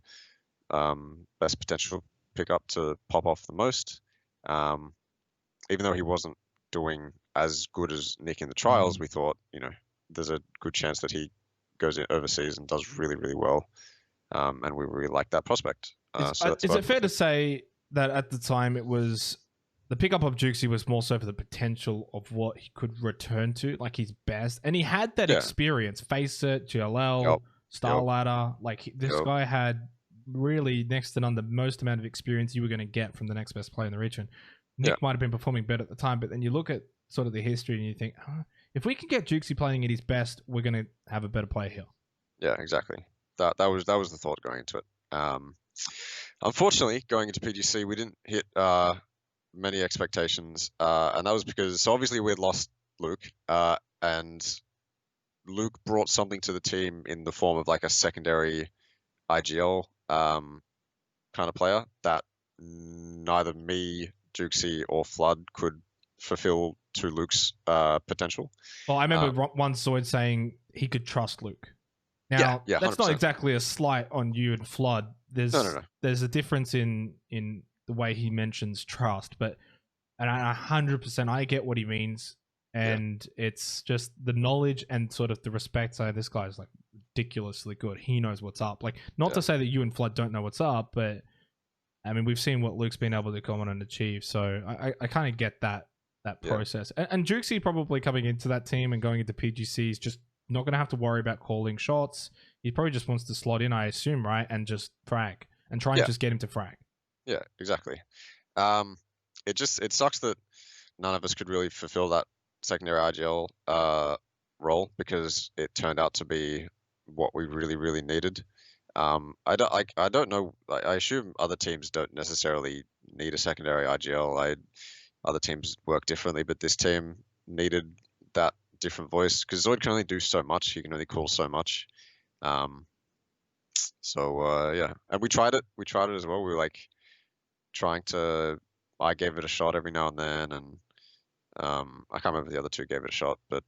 best potential pickup to pop off the most. Even though he wasn't doing as good as Nick in the trials, we thought, there's a good chance that he goes overseas and does really, really well. And we really like that prospect. Is it fair to say that at the time it was the pickup of Jouxy was more so for the potential of what he could return to, like his best, and he had that experience. Face it, GLL, Starladder, like this guy had really next to none the most amount of experience you were going to get from the next best player in the region. Nick might have been performing better at the time, but then you look at sort of the history and you think, if we can get Jouxy playing at his best, we're going to have a better player here. Yeah, exactly. That was the thought going into it. Unfortunately, going into PGC, we didn't hit many expectations, and that was because obviously we had lost Luke, and Luke brought something to the team in the form of like a secondary IGL kind of player that neither me, Jouxy, or Fludd could fulfill to Luke's potential. Well, I remember once Zoid saying he could trust Luke. Now, that's 100%. Not exactly a slight on you and Fludd. No. There's a difference in the way he mentions trust, but 100% I get what he means, and it's just the knowledge and sort of the respect. So this guy's like ridiculously good. He knows what's up. Like, not to say that you and Fludd don't know what's up, but I mean, we've seen what Luke's been able to come on and achieve. So I kind of get that process. And Jouxy probably coming into that team and going into PGC is just not going to have to worry about calling shots. He probably just wants to slot in, I assume, right? And just frag and try and just get him to frag. Yeah, exactly. It sucks that none of us could really fulfill that secondary IGL role, because it turned out to be what we really, really needed. I don't know. I assume other teams don't necessarily need a secondary IGL. Other teams work differently, but this team needed that different voice, because Zoid can only do so much. He can only call so much. And we tried it. We tried it as well. We were like trying to. I gave it a shot every now and then, and I can't remember if the other two gave it a shot, but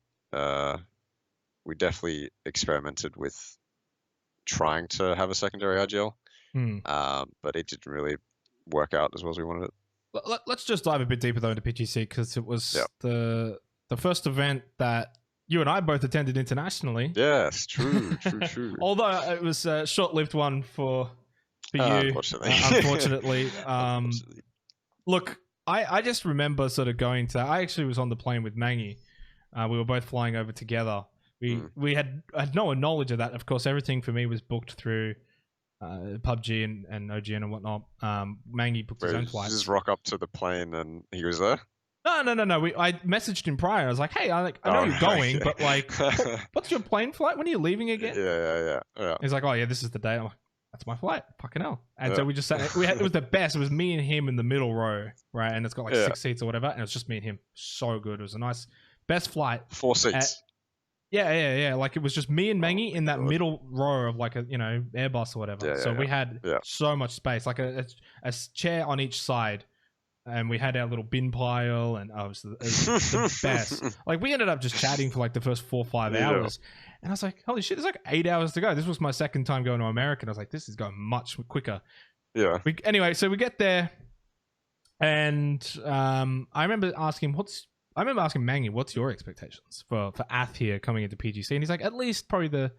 we definitely experimented with trying to have a secondary IGL, but it didn't really work out as well as we wanted it. Let's just dive a bit deeper though into PGC, because it was the first event that you and I both attended internationally. Yes, true. Although it was a short-lived one for you, unfortunately. Unfortunately. Look, I just remember sort of going to. I actually was on the plane with Mangy. We were both flying over together. We had no knowledge of that. Of course, everything for me was booked through PUBG and OGN and whatnot. Mangy booked his own flights. Just rock up to the plane and he was there. No. I messaged him prior. I was like, "Hey, I know you're going, but like, what's your plane flight? When are you leaving again?" Yeah. He's like, "Oh yeah, this is the day." I'm like, "That's my flight. Fucking hell!" And so we just sat. It was the best. It was me and him in the middle row, right? And it's got like 6 seats or whatever, and it was just me and him. So good. It was a nice, best flight. 4 seats. Yeah. Like it was just me and Mangy in that middle row of like a Airbus or whatever. So we had so much space, like a chair on each side. And we had our little bin pile, and it was the best. Like, we ended up just chatting for like the first 4 or 5 hours. And I was like, holy shit, there's like 8 hours to go. This was my second time going to America. And I was like, this is going much quicker. Yeah. Anyway, so we get there, and I remember asking Mangy, what's your expectations for Ath here coming into PGC? And he's like, at least probably the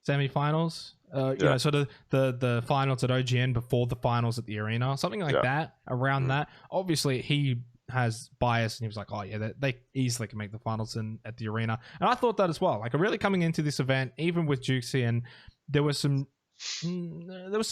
semi-finals. Sort of the finals at OGN before the finals at the arena, something like that, around that. Obviously, he has bias, and he was like, oh yeah, they easily can make the finals at the arena. And I thought that as well. Like, really coming into this event, even with Jouxy, and there was some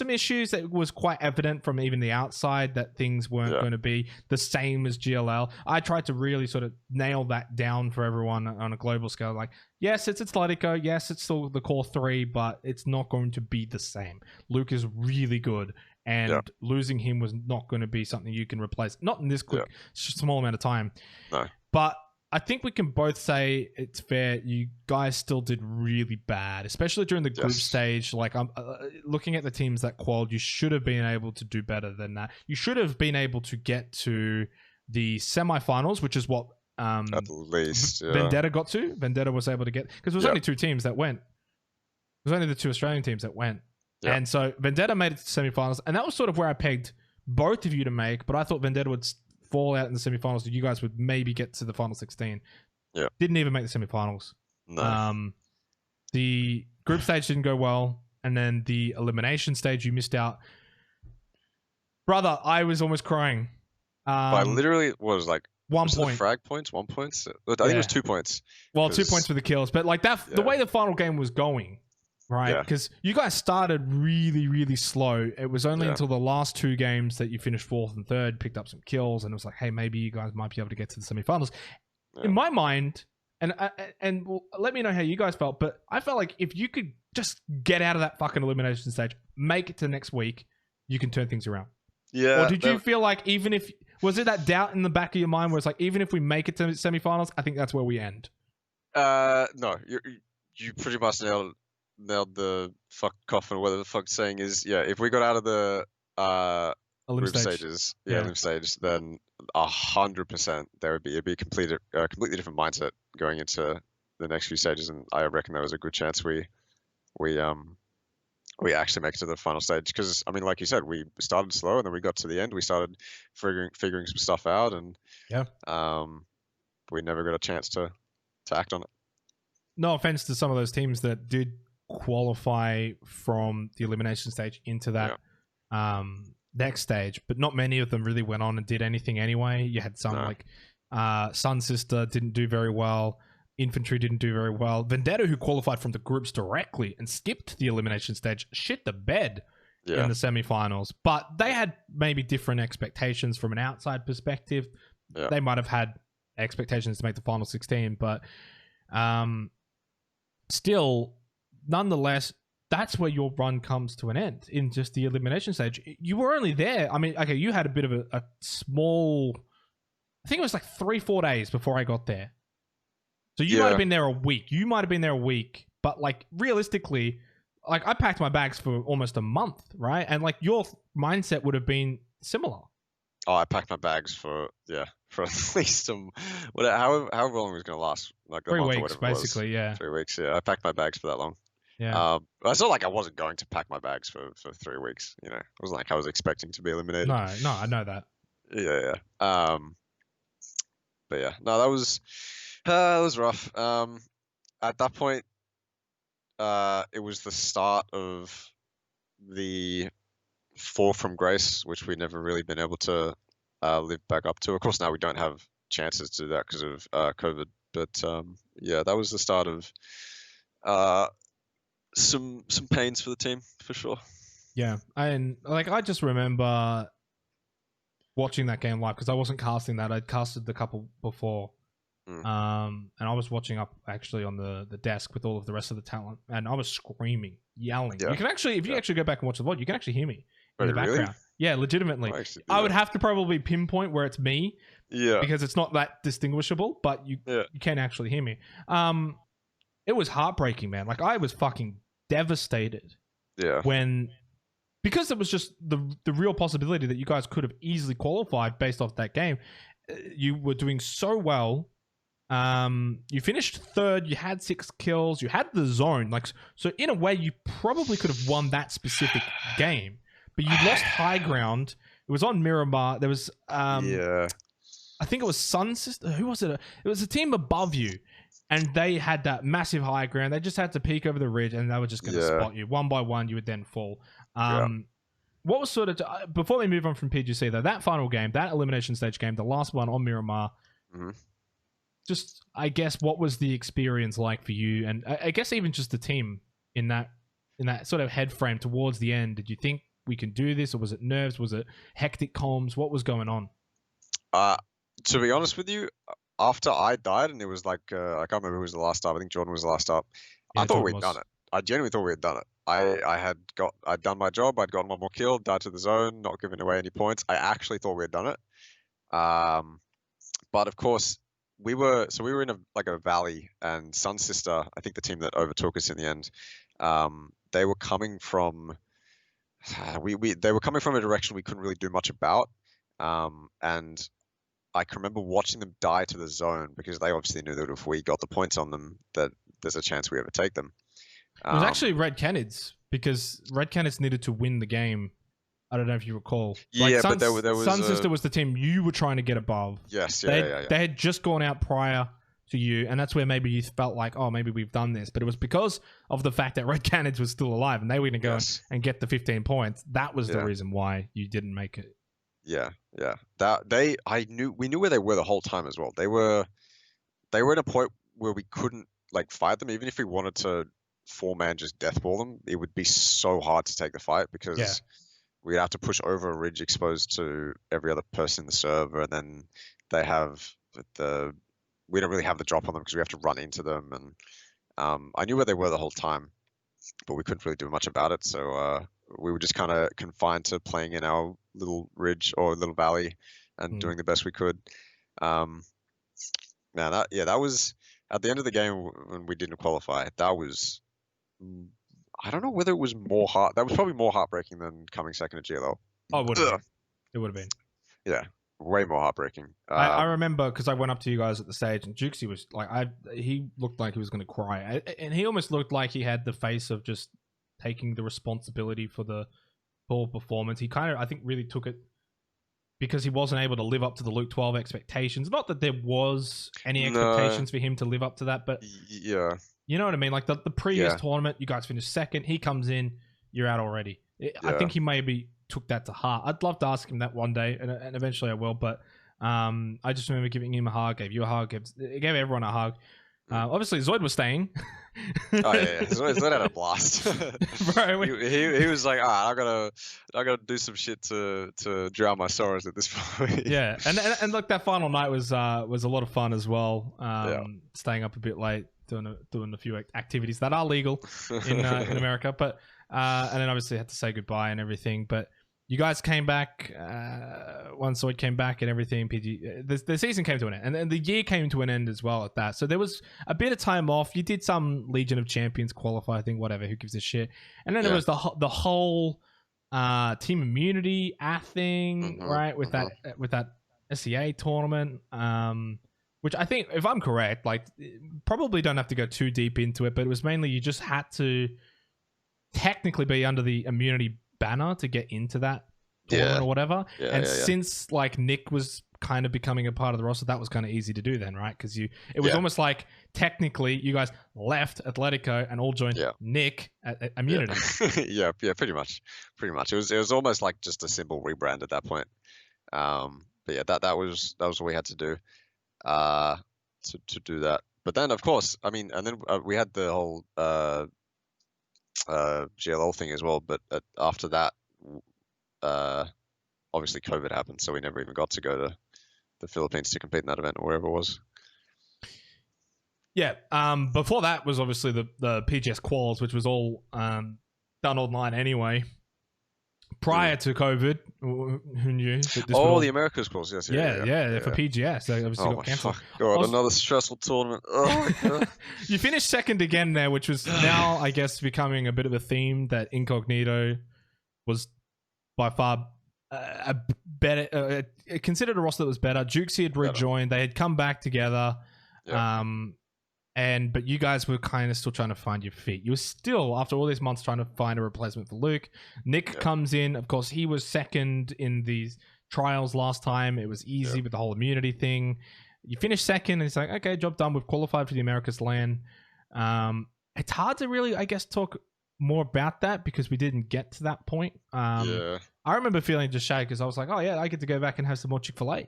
issues that was quite evident from even the outside that things weren't going to be the same as GLL. I tried to really sort of nail that down for everyone on a global scale. Like, yes, it's Athletico. Yes, it's still the core 3, but it's not going to be the same. Luke is really good, and losing him was not going to be something you can replace. Not in this quick, small amount of time. No. But I think we can both say it's fair. You guys still did really bad, especially during the group stage. Like, I'm looking at the teams that qualified. You should have been able to do better than that. You should have been able to get to the semifinals, which is what at least Vendetta got to. Vendetta was able to get, because there was only 2 teams that went. There was only the 2 Australian teams that went, and so Vendetta made it to semifinals, and that was sort of where I pegged both of you to make. But I thought Vendetta would fall out in the semifinals, so you guys would maybe get to the final 16. Yeah. Didn't even make the semifinals. No. The group stage didn't go well, and then the elimination stage you missed out. Brother, I was almost crying. I literally was like 1 point. The frag points, 1 point. I think it was 2 points. Well, 2 points for the kills, but like that, the way the final game was going, right? Because you guys started really, really slow. It was only until the last 2 games that you finished 4th and 3rd, picked up some kills, and it was like, hey, maybe you guys might be able to get to the semifinals. In my mind, and let me know how you guys felt, but I felt like if you could just get out of that fucking elimination stage, make it to next week, you can turn things around. Yeah. Or did you feel like even if, was it that doubt in the back of your mind where it's like, even if we make it to semifinals, I think that's where we end? No, you pretty much nailed the fuck coffin, whatever the fuck saying is. Yeah, if we got out of the group stages, group stage, then 100% it'd be a completely different mindset going into the next few stages, and I reckon there was a good chance we actually make it to the final stage. Because I mean, like you said, we started slow, and then we got to the end. We started figuring some stuff out, and we never got a chance to act on it. No offense to some of those teams that did qualify from the elimination stage into that next stage, but not many of them really went on and did anything anyway. You had some like Sun Sister didn't do very well. Infantry didn't do very well. Vendetta, who qualified from the groups directly and skipped the elimination stage, shit the bed in the semifinals. But they had maybe different expectations from an outside perspective. Yeah. They might have had expectations to make the final 16, but still, nonetheless, that's where your run comes to an end, in just the elimination stage. You were only there. I mean, okay, you had a bit of a small, I think it was like 3-4 days before I got there. So you might have been there a week. But like realistically, like I packed my bags for almost a month, right? And like your mindset would have been similar. Oh, I packed my bags for at least however long it was going to last, like 3 weeks, basically. 3 weeks. Yeah, I packed my bags for that long. Yeah. It's not like I wasn't going to pack my bags for 3 weeks. You know, it wasn't like I was expecting to be eliminated. No, I know that. Yeah. But yeah, no, that was rough. At that point, it was the start of the fall from grace, which we'd never really been able to live back up to. Of course, now we don't have chances to do that because of COVID. But yeah, that was the start of some pains for the team for sure. Yeah, and like I just remember watching that game live because I wasn't casting that. I'd casted the couple before. And I was watching up actually on the desk with all of the rest of the talent, and I was screaming, yelling. Yeah. You can actually, if you actually go back and watch the VOD, you can actually hear me in the background. Really? Yeah, legitimately. I would have to probably pinpoint where it's me. Yeah. Because it's not that distinguishable, but you can actually hear me. It was heartbreaking, man. Like I was fucking devastated. Yeah. Because it was just the real possibility that you guys could have easily qualified based off that game. You were doing so well. You finished third. You had 6 kills. You had the zone. Like so, in a way, you probably could have won that specific game. But you lost high ground. It was on Miramar. There was I think it was Sun Sister. Who was it? It was a team above you, and they had that massive high ground. They just had to peek over the ridge, and they were just going to spot you one by one. You would then fall. What was sort of before we move on from PGC though? That final game, that elimination stage game, the last one on Miramar. Just, I guess, what was the experience like for you, and I guess even just the team in that sort of head frame towards the end? Did you think we can do this, or was it nerves? Was it hectic comms? What was going on? To be honest with you, after I died, and it was like, I can't remember who was the last stop. I think Jordan was the last stop. Yeah, I thought we'd done it. I genuinely thought we had done it. I'd done my job. I'd gotten one more kill, died to the zone, not giving away any points. I actually thought we had done it. But of course, we were in a valley, and Sun Sister, I think the team that overtook us in the end, they were coming from they were coming from a direction we couldn't really do much about. And I can remember watching them die to the zone because they obviously knew that if we got the points on them, that there's a chance we overtake them. It was actually Red Canids, because Red Canids needed to win the game. I don't know if you recall. But there was Sun Sister was the team you were trying to get above. Yes, They had just gone out prior to you, and that's where maybe you felt like, oh, maybe we've done this. But it was because of the fact that Red Canids was still alive, and they were going to go and get the 15 points. That was the reason why you didn't make it. Yeah. We knew where they were the whole time as well. They were at a point where we couldn't like fight them, even if we wanted to 4-man just deathball them. It would be so hard to take the fight because we'd have to push over a ridge exposed to every other person in the server, and then we don't really have the drop on them because we have to run into them. And I knew where they were the whole time, but we couldn't really do much about it. So we were just kind of confined to playing in our little ridge or little valley and doing the best we could. That was at the end of the game when we didn't qualify. That was, I don't know whether it was that was probably more heartbreaking than coming second at GLL. Oh, it would have been. It would have been. Yeah, way more heartbreaking. I remember because I went up to you guys at the stage, and Jouxy was like, he looked like he was going to cry, and he almost looked like he had the face of just taking the responsibility for the poor performance. He kind of, I think, really took it because he wasn't able to live up to the Luke 12 expectations. Not that there was any expectations for him to live up to that, but yeah, you know what I mean? Like the previous tournament, you guys finished second. He comes in, you're out already. I think he maybe took that to heart. I'd love to ask him that one day, and eventually I will. But I just remember giving him a hug, gave you a hug, gave everyone a hug. Obviously, Zoid was staying. Oh yeah. Zoid had a blast. Bro, he was like, I gotta do some shit to drown my sorrows at this point. Yeah, and look, that final night was a lot of fun as well. Staying up a bit late, doing a few activities that are legal in America, but and then obviously had to say goodbye and everything. But you guys came back once Zoid came back and everything. The season came to an end, and the year came to an end as well at that. So there was a bit of time off. You did some Legion of Champions qualify thing, whatever. Who gives a shit? And then it was the whole team immunity thing, right? With that SEA tournament, which I think, if I'm correct, like probably don't have to go too deep into it, but it was mainly you just had to technically be under the immunity banner to get into that tournament or whatever. Since like Nick was kind of becoming a part of the roster, that was kind of easy to do then, right? Because it was almost like technically you guys left Athletico and all joined Nick at immunity. Yeah, pretty much. It was almost like just a simple rebrand at that point. yeah, that was all we had to do to do that. But then, of course, I mean, and then we had the whole GLL thing as well. But after that, obviously COVID happened, so we never even got to go to the Philippines to compete in that event or wherever it was. Yeah. Before that was obviously the PGS quals, which was all done online anyway. Prior to COVID, who knew? The Americas quals, yes. Yeah, for PGS. They obviously got cancelled. God, another stressful tournament. Oh my God. You finished second again there, which was now, I guess, becoming a bit of a theme that Incognito was by far a better, considered a roster that was better. Jouxy had rejoined. They had come back together. Yeah. But you guys were kind of still trying to find your feet. You were still, after all these months, trying to find a replacement for Luke. Nick comes in. Of course, he was second in these trials last time. It was easy with the whole immunity thing. You finished second, and it's like, okay, job done. We've qualified for the Americas LAN. It's hard to really, I guess, talk more about that because we didn't get to that point. I remember feeling just shy because I was like, oh yeah, I get to go back and have some more Chick-fil-A.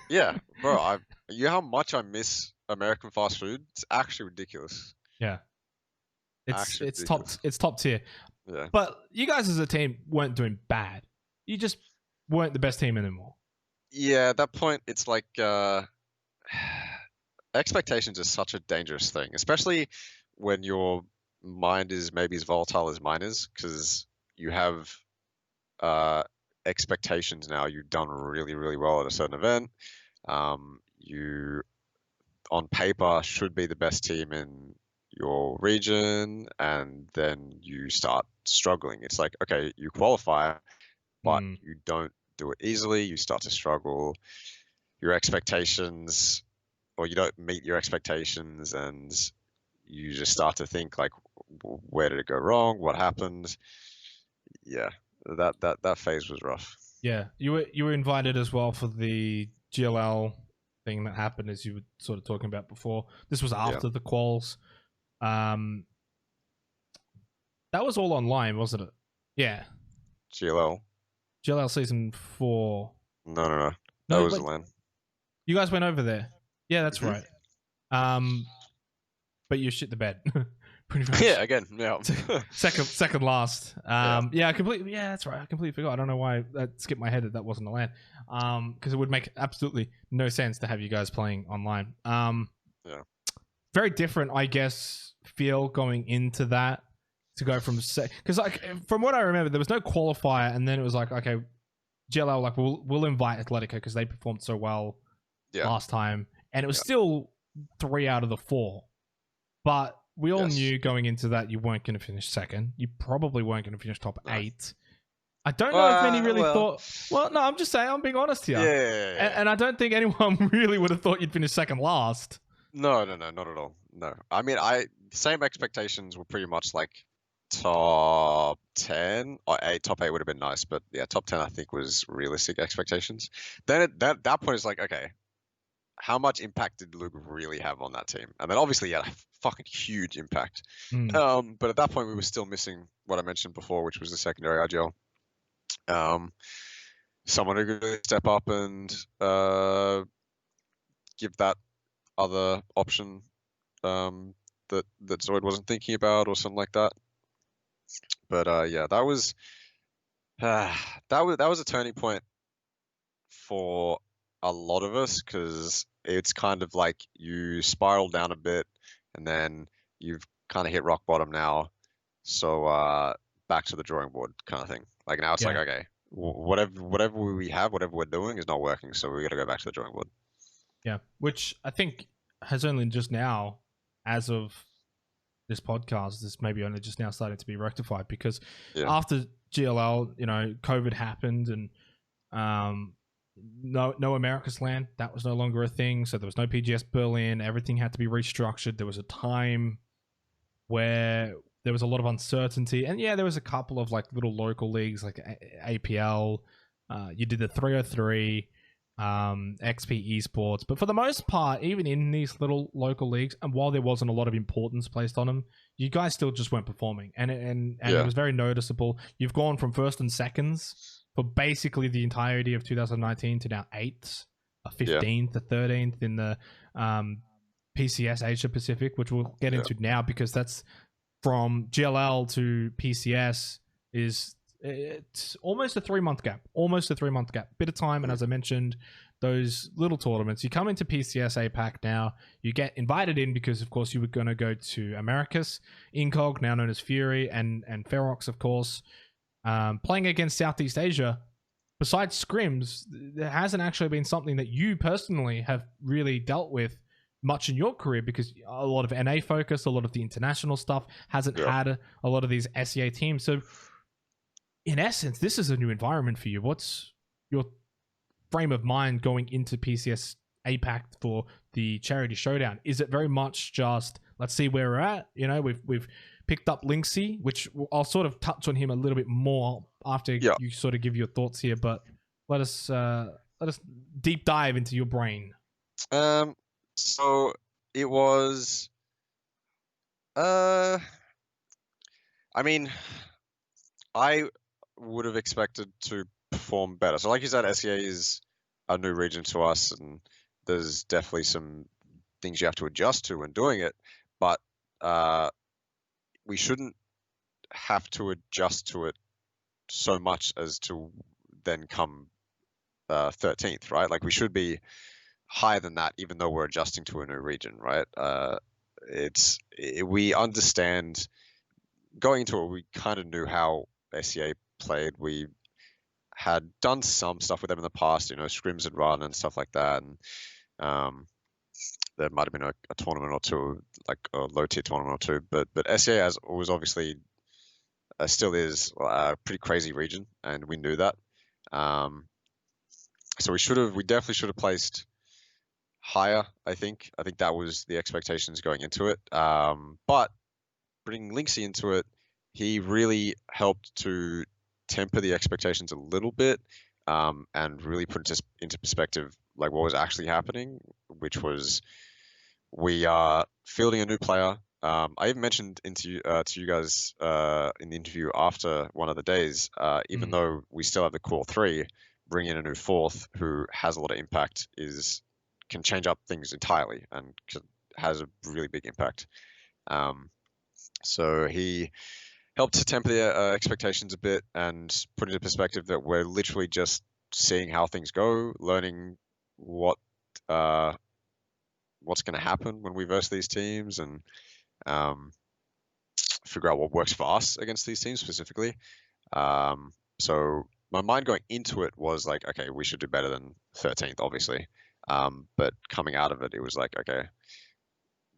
Yeah, bro. You know how much I miss American fast food? It's actually ridiculous. Yeah, it's top tier. Yeah, but you guys as a team weren't doing bad. You just weren't the best team anymore. Yeah, at that point, it's like expectations is such a dangerous thing, especially when your mind is maybe as volatile as mine is, because you have expectations now. You've done really, really well at a certain event. You, on paper, should be the best team in your region, and then you start struggling. It's like, okay, you qualify, but you don't do it easily. You start to struggle. Your expectations, or you don't meet your expectations, and you just start to think like, where did it go wrong? What happened? Yeah, that phase was rough. Yeah, you were invited as well for the GLL thing that happened, as you were sort of talking about before. This was after the quals. That was all online, wasn't it? Yeah. GLL season 4. No. That was LAN. You guys went over there. Yeah, that's right. But you shit the bed. Pretty much. Yeah, again. Yeah. second last. Yeah, completely. Yeah, that's right. I completely forgot. I don't know why that skipped my head that wasn't a LAN. Because it would make absolutely no sense to have you guys playing online. Yeah. Very different, I guess, feel going into that to go from because like from what I remember, there was no qualifier, and then it was like, okay, GLL, like we'll invite Athletico because they performed so well last time, and it was still 3 out of the 4, but we all knew going into that you weren't going to finish second. You probably weren't going to finish top 8. I don't know if many really thought. Well, no, I'm just saying. I'm being honest here. Yeah. And I don't think anyone really would have thought you'd finish second last. No, not at all. No, I mean, same expectations were pretty much like top 10 or 8. Top 8 would have been nice, but yeah, top 10 I think was realistic expectations. Then at that point, it's like, okay, how much impact did Luke really have on that team? And then obviously he had a fucking huge impact. But at that point, we were still missing what I mentioned before, which was the secondary IGL. Someone who could really step up and give that other option that Zoid wasn't thinking about, or something like that. But yeah, that was a turning point for a lot of us, because it's kind of like you spiral down a bit and then you've kind of hit rock bottom now, so back to the drawing board kind of thing. Like now it's like, okay, whatever we have, whatever we're doing is not working, so we got to go back to the drawing board. Yeah, which I think has only just now, as of this podcast, is maybe only just now starting to be rectified, because after GLL, COVID happened, and no America's LAN, that was no longer a thing, so there was no PGS Berlin. Everything had to be restructured. There was a time where there was a lot of uncertainty, and there was a couple of like little local leagues like APL. You did the 303, XP Esports, but for the most part, even in these little local leagues, and while there wasn't a lot of importance placed on them, you guys still just weren't performing, and it was very noticeable. You've gone from first and seconds for basically the entirety of 2019 to now 8th, 15th to 13th in the PCS Asia Pacific, which we'll get into now because that's from GLL to PCS it's almost a 3-month gap. Bit of time, and as I mentioned, those little tournaments. You come into PCS APAC now, you get invited in because, of course, you were going to go to Americas, Incog, now known as Fury, and Ferox, of course. Playing against Southeast Asia, besides scrims, there hasn't actually been something that you personally have really dealt with much in your career because a lot of NA focus, a lot of the international stuff hasn't had a lot of these SEA teams. So, in essence, this is a new environment for you. What's your frame of mind going into PCS APAC for the Charity Showdown? Is it very much just, let's see where we're at? You know, we've picked up Linksy, which I'll sort of touch on him a little bit more after you sort of give your thoughts here, but let us deep dive into your brain. So it was I mean, I would have expected to perform better. So like you said, SEA is a new region to us, and there's definitely some things you have to adjust to when doing it, but we shouldn't have to adjust to it so much as to then come 13th, right? Like we should be higher than that, even though we're adjusting to a new region, right? We understand going into it. We kind of knew how SEA played. We had done some stuff with them in the past, you know, scrims and run and stuff like that. And there might have been a tournament or two, like a low tier tournament or two. But SEA was obviously still is a pretty crazy region, and we knew that. So we definitely should have placed higher. I think that was the expectations going into it. But bringing Linksy into it, he really helped to temper the expectations a little bit, and really put into perspective like what was actually happening, which was we are fielding a new player. I even mentioned to you guys in the interview after one of the days, even though we still have the core 3, bringing in a new 4th who has a lot of impact can change up things entirely and has a really big impact. So he helped to temper the expectations a bit and put into perspective that we're literally just seeing how things go, learning what's going to happen when we verse these teams, and figure out what works for us against these teams specifically. So my mind going into it was like, okay, we should do better than 13th, obviously. But coming out of it, it was like, okay,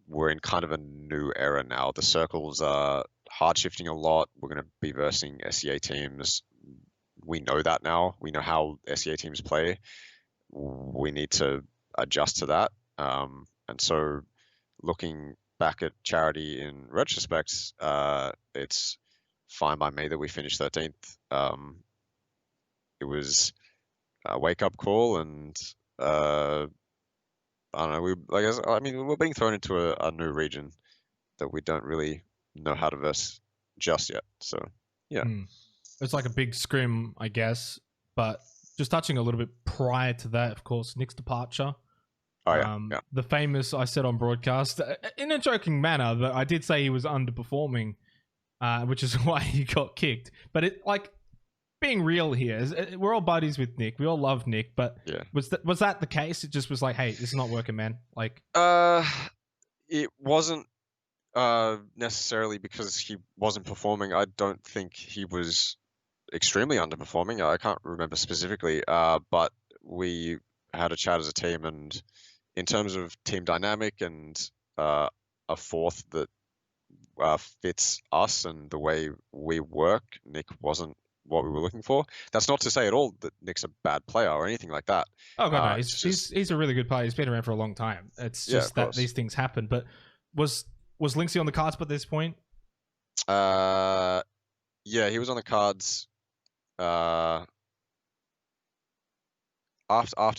we're in kind of a new era now. The circles are hard shifting a lot. We're going to be versing SEA teams. We know that now. We know how SEA teams play. We need to adjust to that. And so looking back at Charity in retrospect, it's fine by me that we finished 13th. It was a wake-up call, and I don't know. We're being thrown into a new region that we don't really know how to verse just yet. So yeah, it's like a big scrim, I guess. But just touching a little bit prior to that, of course, Nick's departure. Oh yeah, The famous, I said on broadcast in a joking manner that I did say he was underperforming, which is why he got kicked. But it like. Being real here, we're all buddies with Nick. We all love Nick, but was that the case? It just was like, hey, this is not working, man. Like, it wasn't necessarily because he wasn't performing. I don't think he was extremely underperforming. I can't remember specifically, but we had a chat as a team, and in terms of team dynamic and a 4th that fits us and the way we work, Nick wasn't what we were looking for. That's not to say at all that Nick's a bad player or anything like that. Oh god, no, he's a really good player. He's been around for a long time. It's just that these things happen. But was Linksy on the cards at this point? Yeah, he was on the cards. After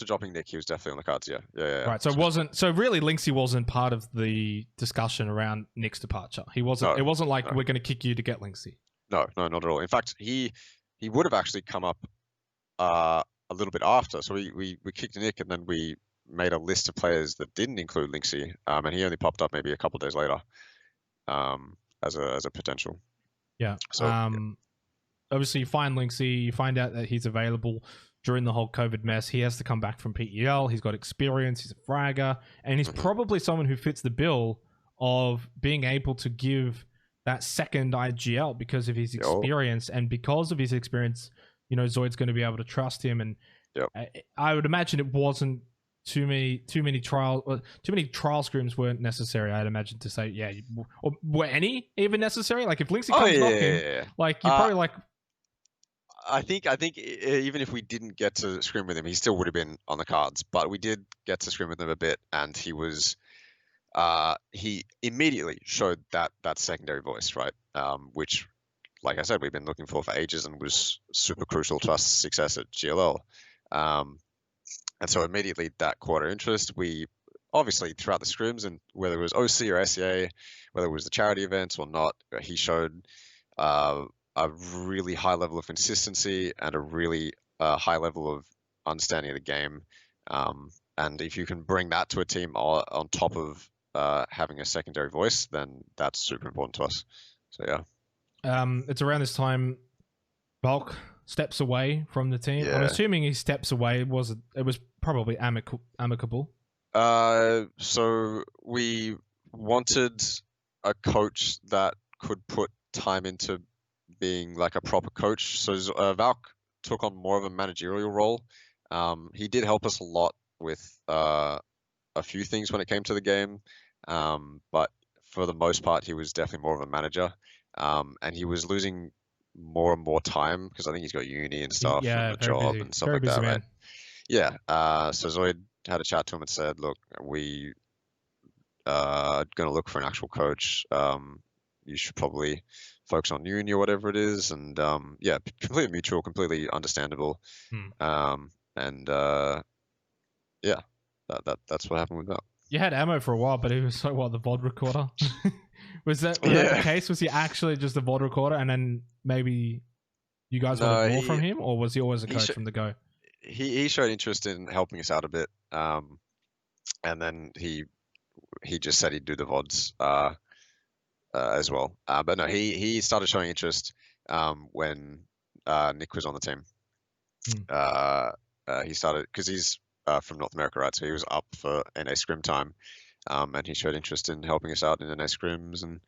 dropping Nick, he was definitely on the cards. Yeah. Right. So really Linksy wasn't part of the discussion around Nick's departure. He wasn't. No, it wasn't like we're going to kick you to get Linksy. No, not at all. In fact, he would have actually come up a little bit after. So we kicked Nick, and then we made a list of players that didn't include Linksy, and he only popped up maybe a couple days later, as a potential. Yeah. So obviously you find Linksy, you find out that he's available during the whole COVID mess. He has to come back from PEL. He's got experience. He's a fragger, and he's probably someone who fits the bill of being able to give that second IGL because of his experience, and because of his experience, you know, Zoid's going to be able to trust him. And I would imagine it wasn't too many trial scrims weren't necessary. I'd imagine to say, yeah, or were any even necessary? Like if Linksy comes knocking, like you're probably like. I think even if we didn't get to scrim with him, he still would have been on the cards. But we did get to scrim with him a bit, and he immediately showed that secondary voice, right? Which, like I said, we've been looking for ages, and was super crucial to our success at GLL. And so immediately that caught our interest. We obviously throughout the scrims, and whether it was OC or SEA, whether it was the charity events or not, he showed a really high level of consistency and a really high level of understanding of the game. And if you can bring that to a team on top of having a secondary voice, then that's super important to us. So yeah. It's around this time Valk steps away from the team. I'm assuming he steps away. It was probably amicable. So we wanted a coach that could put time into being like a proper coach. So Valk took on more of a managerial role. He did help us a lot with a few things when it came to the game, but for the most part, he was definitely more of a manager. And he was losing more and more time because I think he's got uni and stuff, and a job and stuff like that, right? Yeah. So Zoid had a chat to him and said, "Look, we are going to look for an actual coach. You should probably focus on uni or whatever it is." And yeah, completely mutual, completely understandable. And yeah, that's what happened with that. You had ammo for a while, but it was like what, the VOD recorder? Was that the case? Was he actually just a VOD recorder, and then maybe you guys wanted more from him, or was he always a coach from the go? He showed interest in helping us out a bit, and then he just said he'd do the VODs as well. But no, he started showing interest when Nick was on the team. He started because he's from North America, right? So he was up for NA scrim time. And he showed interest in helping us out in NA scrims and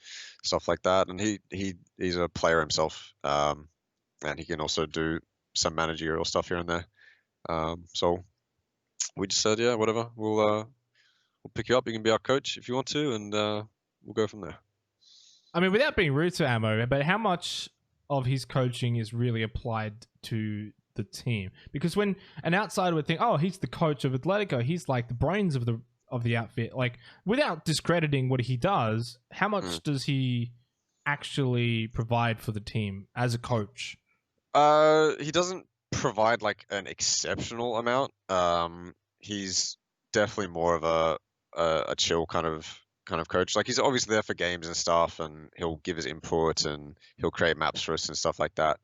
stuff like that. And he's a player himself, and he can also do some managerial stuff here and there. So we just said, yeah, whatever. We'll pick you up. You can be our coach if you want to, and we'll go from there. I mean, without being rude to Ammo, but how much of his coaching is really applied to the team? Because when an outsider would think, oh, he's the coach of Athletico, he's like the brains of the outfit. Like, without discrediting what he does, how much does he actually provide for the team as a coach? He doesn't provide like an exceptional amount. He's definitely more of a chill kind of coach. Like, he's obviously there for games and stuff, and he'll give his input and he'll create maps for us and stuff like that.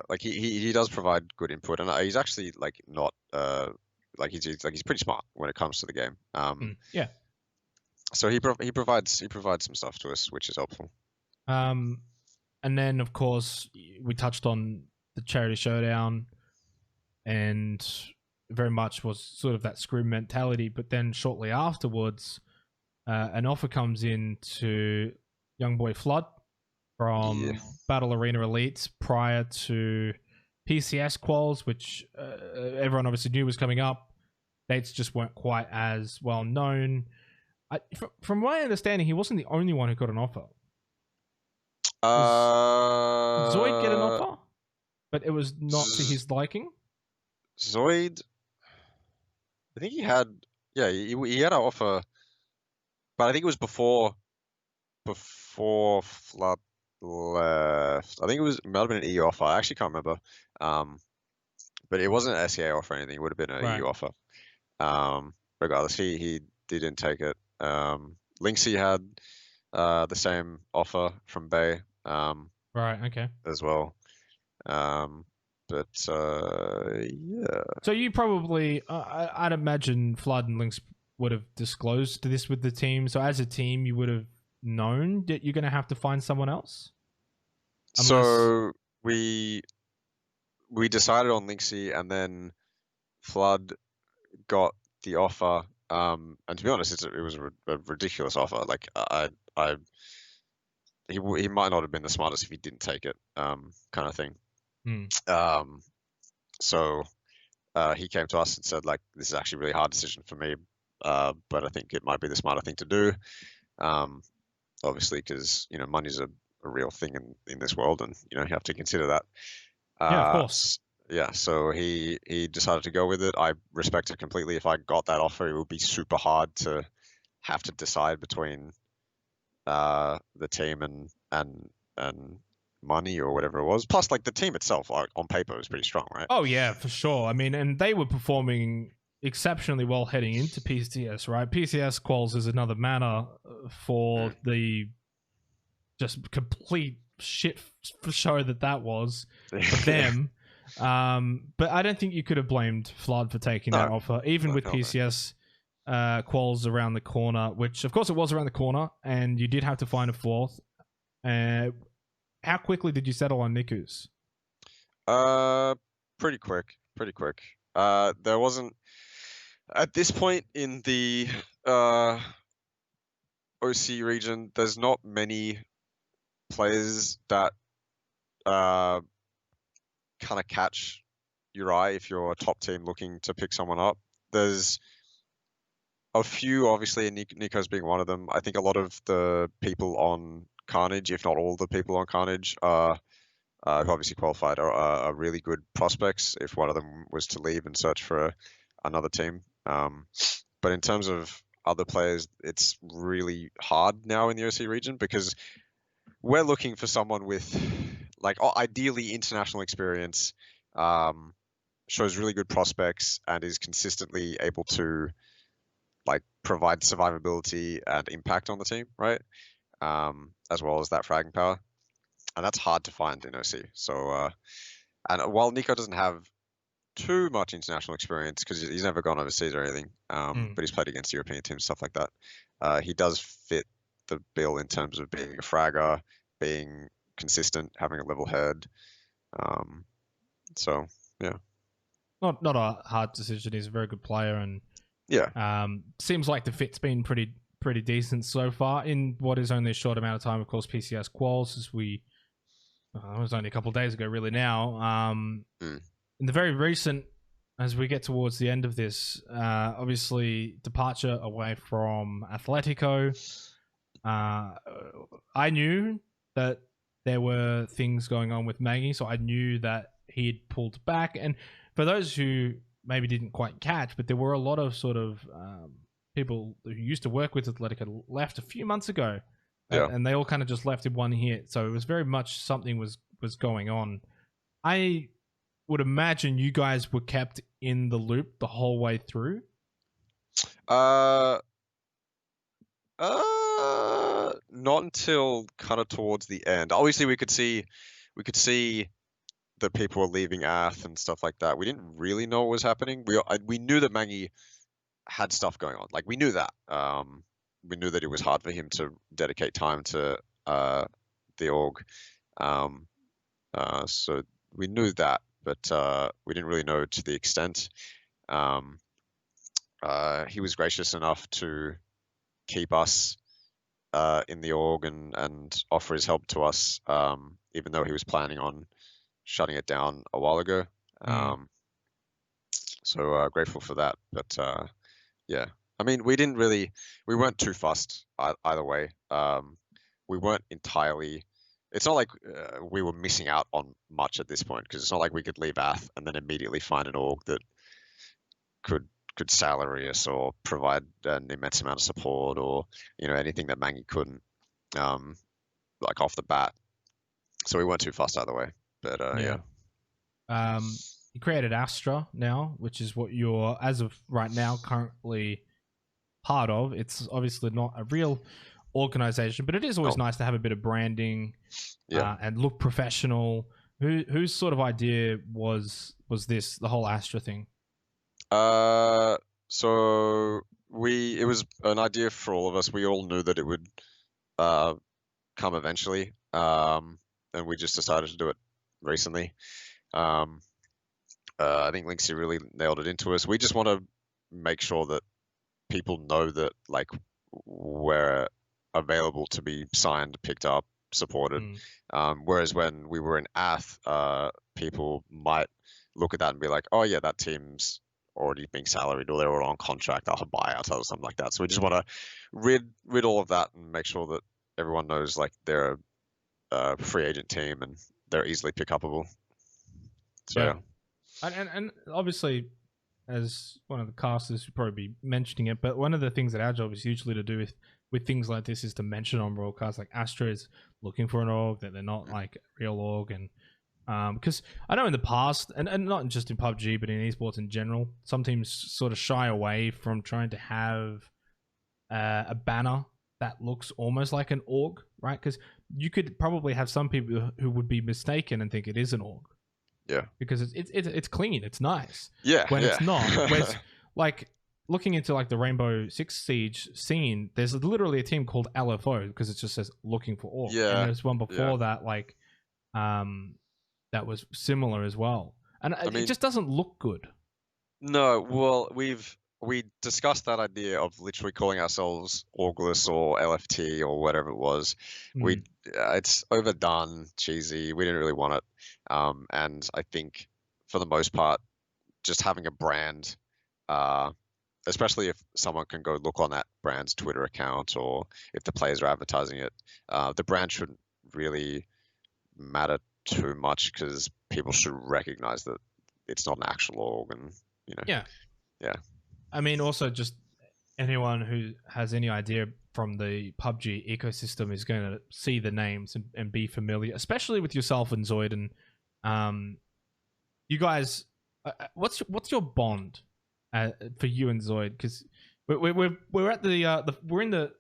Like he does provide good input, and he's actually like not like he's pretty smart when it comes to the game. Yeah. So he provides some stuff to us, which is helpful. And then of course we touched on the charity showdown, and very much was sort of that scrim mentality. But then shortly afterwards, an offer comes in to young boy Fludd from Battle Arena Elites prior to PCS quals, which everyone obviously knew was coming up. Dates just weren't quite as well known. From my understanding, he wasn't the only one who got an offer. Did Zoid get an offer? But it was not to his liking? Zoid, I think he had an offer, but I think it was before Fludd left. I think it might have been an EU offer. I actually can't remember. But it wasn't an SEA offer or anything. It would have been an EU offer. Regardless, he didn't take it. Linksy had the same offer from B.A.E. Right. Okay. As well. But yeah. So you probably, I'd imagine Fludd and Lynx would have disclosed this with the team. So as a team, you would have known that you're going to have to find someone else. So we decided on Linksy, and then Fludd got the offer. And to be honest, it was a ridiculous offer. Like he might not have been the smartest if he didn't take it, kind of thing. So he came to us and said, like, this is actually a really hard decision for me, but I think it might be the smarter thing to do. Obviously, because money's a real thing in this world, and you have to consider that. Yeah, of course. Yeah, so he decided to go with it. I respect it completely. If I got that offer, it would be super hard to have to decide between the team and money or whatever it was. Plus, like, the team itself, like, on paper, was pretty strong, right? Oh yeah, for sure. I mean, and they were performing exceptionally well heading into PCS, right? PCS quals is another matter for the just complete shit show that was for them. But I don't think you could have blamed Fludd for taking that offer, even with PCS quals around the corner, which of course it was around the corner, and you did have to find a fourth. How quickly did you settle on Niku's? Pretty quick. There wasn't, at this point in the OC region, there's not many players that kind of catch your eye if you're a top team looking to pick someone up. There's a few, obviously, and Nico's being one of them. I think a lot of the people on Carnage, if not all the people on Carnage, who obviously qualified, are really good prospects if one of them was to leave and search for another team. But in terms of other players, it's really hard now in the OC region, because we're looking for someone with, like, ideally international experience, shows really good prospects, and is consistently able to, like, provide survivability and impact on the team, right? As well as that fragging power. And that's hard to find in OC. So, and while Nico doesn't have too much international experience, because he's never gone overseas or anything, but he's played against European teams, stuff like that, he does fit the bill in terms of being a fragger, being consistent, having a level head. So, yeah. Not a hard decision. He's a very good player, and yeah, seems like the fit's been pretty decent so far in what is only a short amount of time. Of course, PCS quals, as it was only a couple of days ago, really. Now, in the very recent, as we get towards the end of this, obviously departure away from Athletico. I knew that there were things going on with Maggie, so I knew that he had pulled back. And for those who maybe didn't quite catch, but there were a lot of sort of people who used to work with Athletico left a few months ago, and they all kind of just left in one hit. So it was very much something was going on. I would imagine you guys were kept in the loop the whole way through. Not until kind of towards the end. Obviously, we could see that people were leaving Ath and stuff like that. We didn't really know what was happening. We knew that Maggie had stuff going on. Like, we knew that. We knew that it was hard for him to dedicate time to the org. So we knew that, but we didn't really know to the extent. He was gracious enough to keep us in the org and offer his help to us, even though he was planning on shutting it down a while ago. So grateful for that. But yeah, I mean, we weren't too fussed either way. We weren't entirely. It's not like we were missing out on much at this point, because it's not like we could leave Ath and then immediately find an org that could salary us or provide an immense amount of support, or anything that Mangy couldn't, like, off the bat. So we weren't too fussed either way. But yeah. You created Astra now, which is what you're, as of right now, currently part of. It's obviously not a real organization, but it is always nice to have a bit of branding and look professional. Whose sort of idea was this, the whole Astra thing? So it was an idea for all of us. We all knew that it would come eventually, and we just decided to do it recently. I think Linksy really nailed it into us. We just want to make sure that people know that like we're available to be signed, picked up, supported. Whereas when we were in Ath, people might look at that and be like, oh yeah, that team's already being salaried or they're all on contract, they'll have buyouts or something like that. So we just want to rid all of that and make sure that everyone knows like they're a free agent team and they're easily pick upable. So yeah. And obviously, as one of the casters, would probably be mentioning it, but one of the things that our job is usually to do with things like this is to mention on broadcasts, like Astra is looking for an org, that they're not like a real org. And because I know in the past, and not just in PUBG, but in esports in general, some teams sort of shy away from trying to have a banner that looks almost like an org, right? Because you could probably have some people who would be mistaken and think it is an org. Yeah, because it's clean, it's nice. Yeah, when it's not. Whereas, like looking into like the Rainbow Six Siege scene, there's literally a team called LFO because it just says looking for org. Yeah, and there's one before that, like that was similar as well, and I mean, it just doesn't look good. No, well, we discussed that idea of literally calling ourselves Orgless or LFT or whatever it was. It's overdone, cheesy. We didn't really want it. And I think for the most part, just having a brand, especially if someone can go look on that brand's Twitter account or if the players are advertising it, the brand shouldn't really matter too much because people should recognize that it's not an actual org and, you know. Yeah. I mean, also just anyone who has any idea from the PUBG ecosystem is going to see the names and be familiar, especially with yourself and Zoid. And you guys, what's your bond for you and Zoid? Because we're at we're in the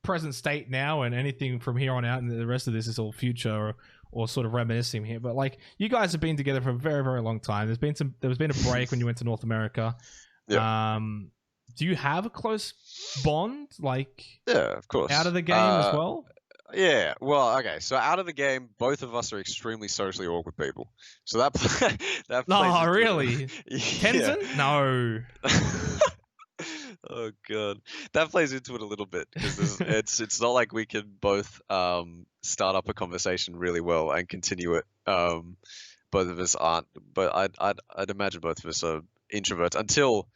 present state now, and anything from here on out, and the rest of this is all future or sort of reminiscing here. But like, you guys have been together for a very, very long time. There's been a break when you went to North America. Yeah. Do you have a close bond, like of course, out of the game as well? Yeah, well, okay. So out of the game, both of us are extremely socially awkward people. So that that. No, really? Tenzin? No. Oh god, that plays into it a little bit because it's not like we can both start up a conversation really well and continue it. Both of us aren't, but I'd imagine both of us are introverts until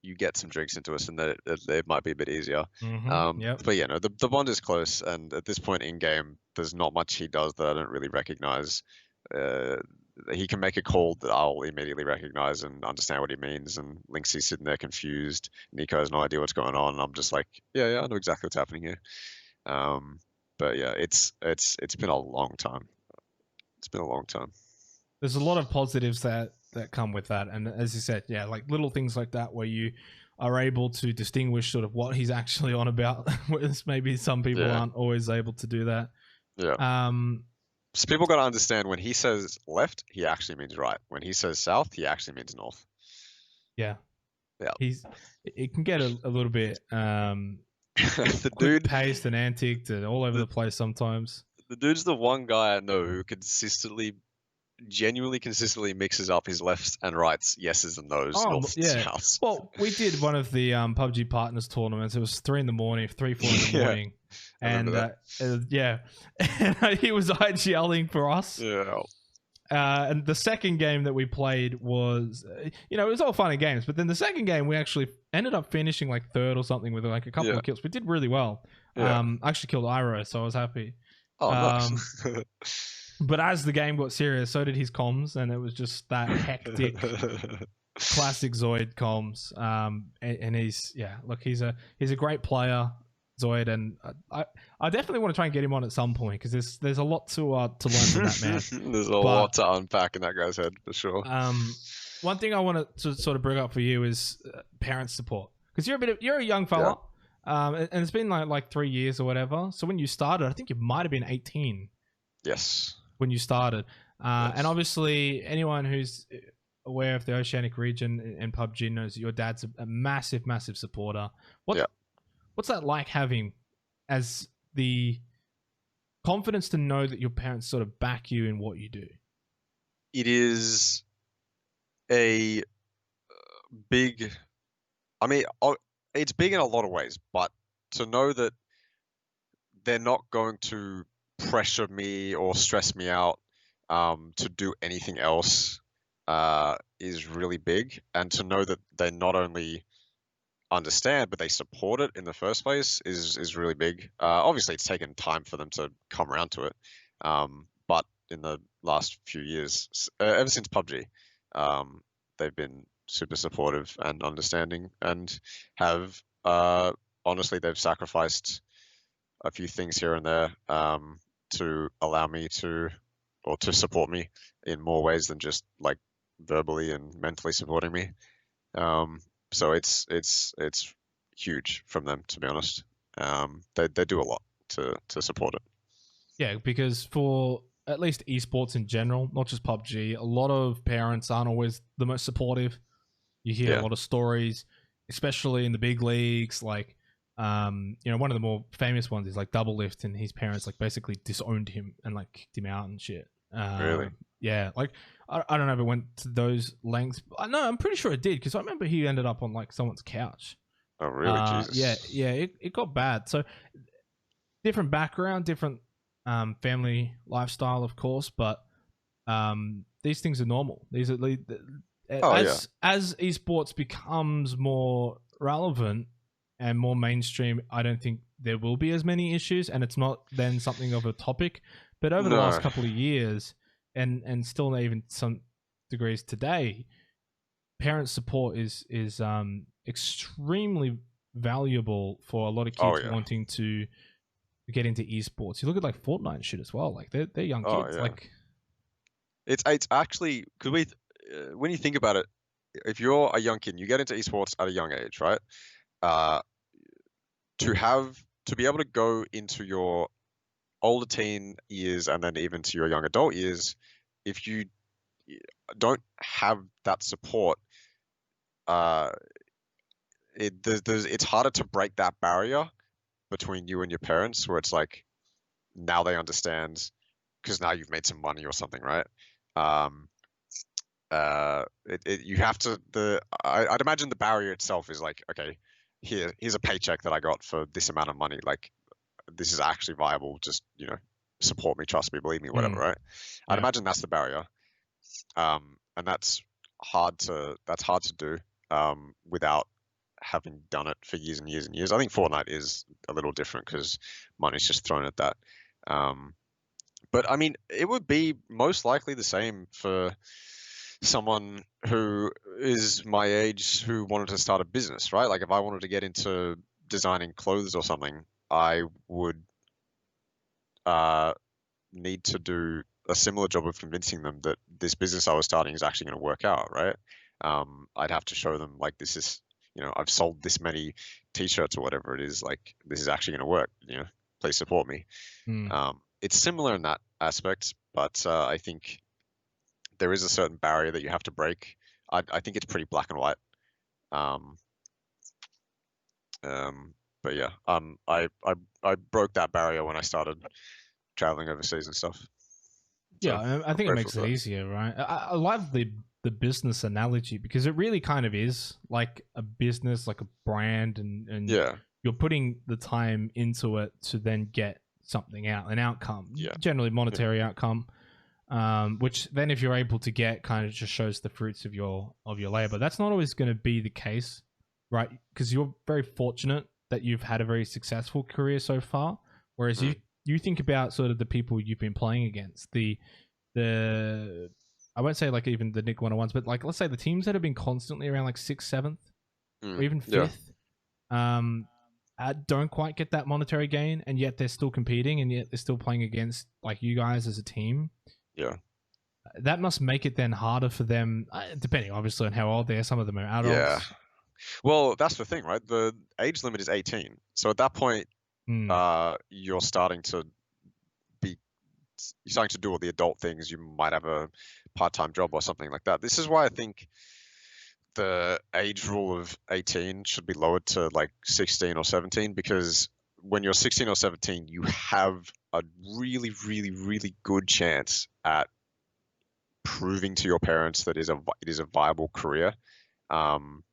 you get some drinks into us, and that it might be a bit easier. But yeah, no, the bond is close, and at this point in game, there's not much he does that I don't really recognize. He can make a call that I'll immediately recognize and understand what he means, and Linksy's sitting there confused. Nico has no idea what's going on, and I'm just like, yeah, I know exactly what's happening here. But yeah, it's been a long time. It's been a long time. There's a lot of positives that come with that, and as you said, yeah, like little things like that where you are able to distinguish sort of what he's actually on about, whereas maybe some people aren't always able to do that. So people got to understand, when he says left, he actually means right. When he says south, he actually means north. Yeah. It can get a little bit the dude paced and antic and all over the place sometimes. The dude's the one guy I know who genuinely consistently mixes up his lefts and rights, yeses and nos, north and south. Well, we did one of the PUBG Partners tournaments. It was 3 in the morning, 4 in the morning. And and he was IGLing for us. Yeah. And the second game that we played was, it was all fun and games. But then the second game, we actually ended up finishing like 3rd or something with like a couple of kills. We did really well. I actually killed Iro, so I was happy. Oh, nice. But as the game got serious, so did his comms, and it was just that hectic, classic Zoid comms. And he's a great player, Zoid, and I definitely want to try and get him on at some point because there's a lot to learn from that man. There's a lot to unpack in that guy's head for sure. One thing I want to sort of bring up for you is parent support, because you're a young fella, and it's been like 3 years or whatever. So when you started, I think you might have been 18. Yes. When you started, And obviously, anyone who's aware of the Oceanic region and PUBG knows that your dad's a massive, massive supporter. What's that like, having as the confidence to know that your parents sort of back you in what you do? It is a big, I mean, it's big in a lot of ways, but to know that they're not going to pressure me or stress me out to do anything else is really big. And to know that they not only understand, but they support it in the first place is really big. Obviously, it's taken time for them to come around to it. But in the last few years, ever since PUBG, they've been super supportive and understanding, and have honestly, they've sacrificed a few things here and there to allow me to, or to support me in more ways than just like verbally and mentally supporting me. So it's huge from them, to be honest. They do a lot to support it. Yeah, because for at least esports in general, not just PUBG, a lot of parents aren't always the most supportive. You hear a lot of stories, especially in the big leagues. Like, one of the more famous ones is like Double Lift, and his parents like basically disowned him and like kicked him out and shit. Really? Yeah, like I don't know if it went to those lengths. No, I'm pretty sure it did, because I remember he ended up on like someone's couch. Oh, really? Jesus. Yeah, it got bad. So different background, different family lifestyle, of course, but these things are normal. These are as esports becomes more relevant and more mainstream, I don't think there will be as many issues, and it's not then something of a topic. But over the last couple of years, and still even some degrees today, parent support is extremely valuable for a lot of kids wanting to get into esports. You look at like Fortnite and shit as well. Like they're young kids. Like it's actually, because when you think about it, if you're a young kid and you get into esports at a young age, right? To be able to go into your older teen years and then even to your young adult years, if you don't have that support, it's harder to break that barrier between you and your parents, where it's like, now they understand because now you've made some money or something, right? You have to, I'd imagine the barrier itself is like, okay, here's a paycheck that I got for this amount of money. Like, this is actually viable. Just, support me, trust me, believe me, whatever, right? I'd imagine that's the barrier. And that's hard to do without having done it for years and years and years. I think Fortnite is a little different because money's just thrown at that. But I mean, it would be most likely the same for someone who is my age who wanted to start a business, right? Like, if I wanted to get into designing clothes or something, I would need to do a similar job of convincing them that this business I was starting is actually going to work out, right? I'd have to show them, like, this is, I've sold this many t-shirts or whatever it is, like, this is actually going to work, please support me. It's similar in that aspect, but I think there is a certain barrier that you have to break. I think it's pretty black and white. But yeah, I broke that barrier when I started traveling overseas and stuff. Yeah, I think it makes it easier, right? I love the business analogy, because it really kind of is like a business, like a brand, and you're putting the time into it to then get something out, an outcome, generally monetary outcome, which then if you're able to get, kind of just shows the fruits of your labor. That's not always going to be the case, right? Because you're very fortunate that you've had a very successful career so far, whereas you think about sort of the people you've been playing against, the I won't say like even the Nick101s, but like, let's say the teams that have been constantly around like 6th, 7th, or even 5th, don't quite get that monetary gain, and yet they're still competing, and yet they're still playing against like you guys as a team. Yeah. That must make it then harder for them, depending obviously on how old they are. Some of them are adults. Yeah. Well, that's the thing, right? The age limit is 18. So at that point, you're starting to be you're starting to do all the adult things. You might have a part-time job or something like that. This is why I think the age rule of 18 should be lowered to like 16 or 17, because when you're 16 or 17, you have a really, really, really good chance at proving to your parents that it is a viable career. And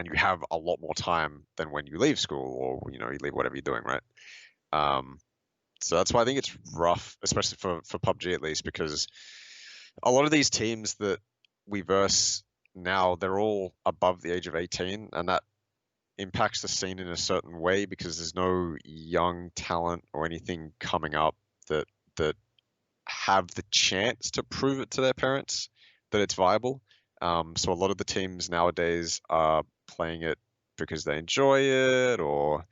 you have a lot more time than when you leave school, or you leave whatever you're doing, right? So that's why I think it's rough, especially for PUBG at least, because a lot of these teams that we verse now, they're all above the age of 18, and that impacts the scene in a certain way because there's no young talent or anything coming up that have the chance to prove it to their parents that it's viable. So a lot of the teams nowadays are playing it because they enjoy it, or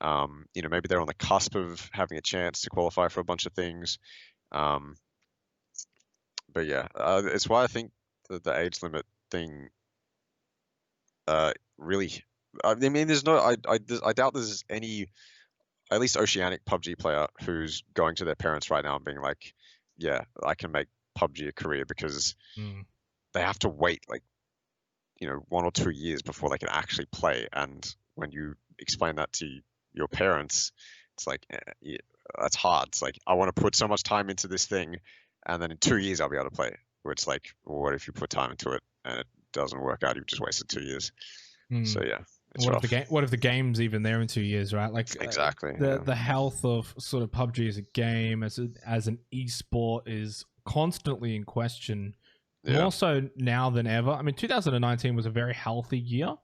maybe they're on the cusp of having a chance to qualify for a bunch of things. But yeah, it's why I think the age limit thing really. I mean, there's no. I doubt there's any, at least Oceanic PUBG player who's going to their parents right now and being like, "Yeah, I can make PUBG a career," because they have to wait like 1 or 2 years before they can actually play. And when you explain that to your parents, it's like, yeah, that's hard. It's like, I want to put so much time into this thing, and then in 2 years I'll be able to play it. Where it's like, well, what if you put time into it and it doesn't work out? You've just wasted 2 years. So yeah. What if the game's even there in 2 years, right? Like exactly. The health of sort of PUBG as a game, as an esport, is constantly in question. Yeah. More so now than ever. I mean, 2019 was a very healthy year.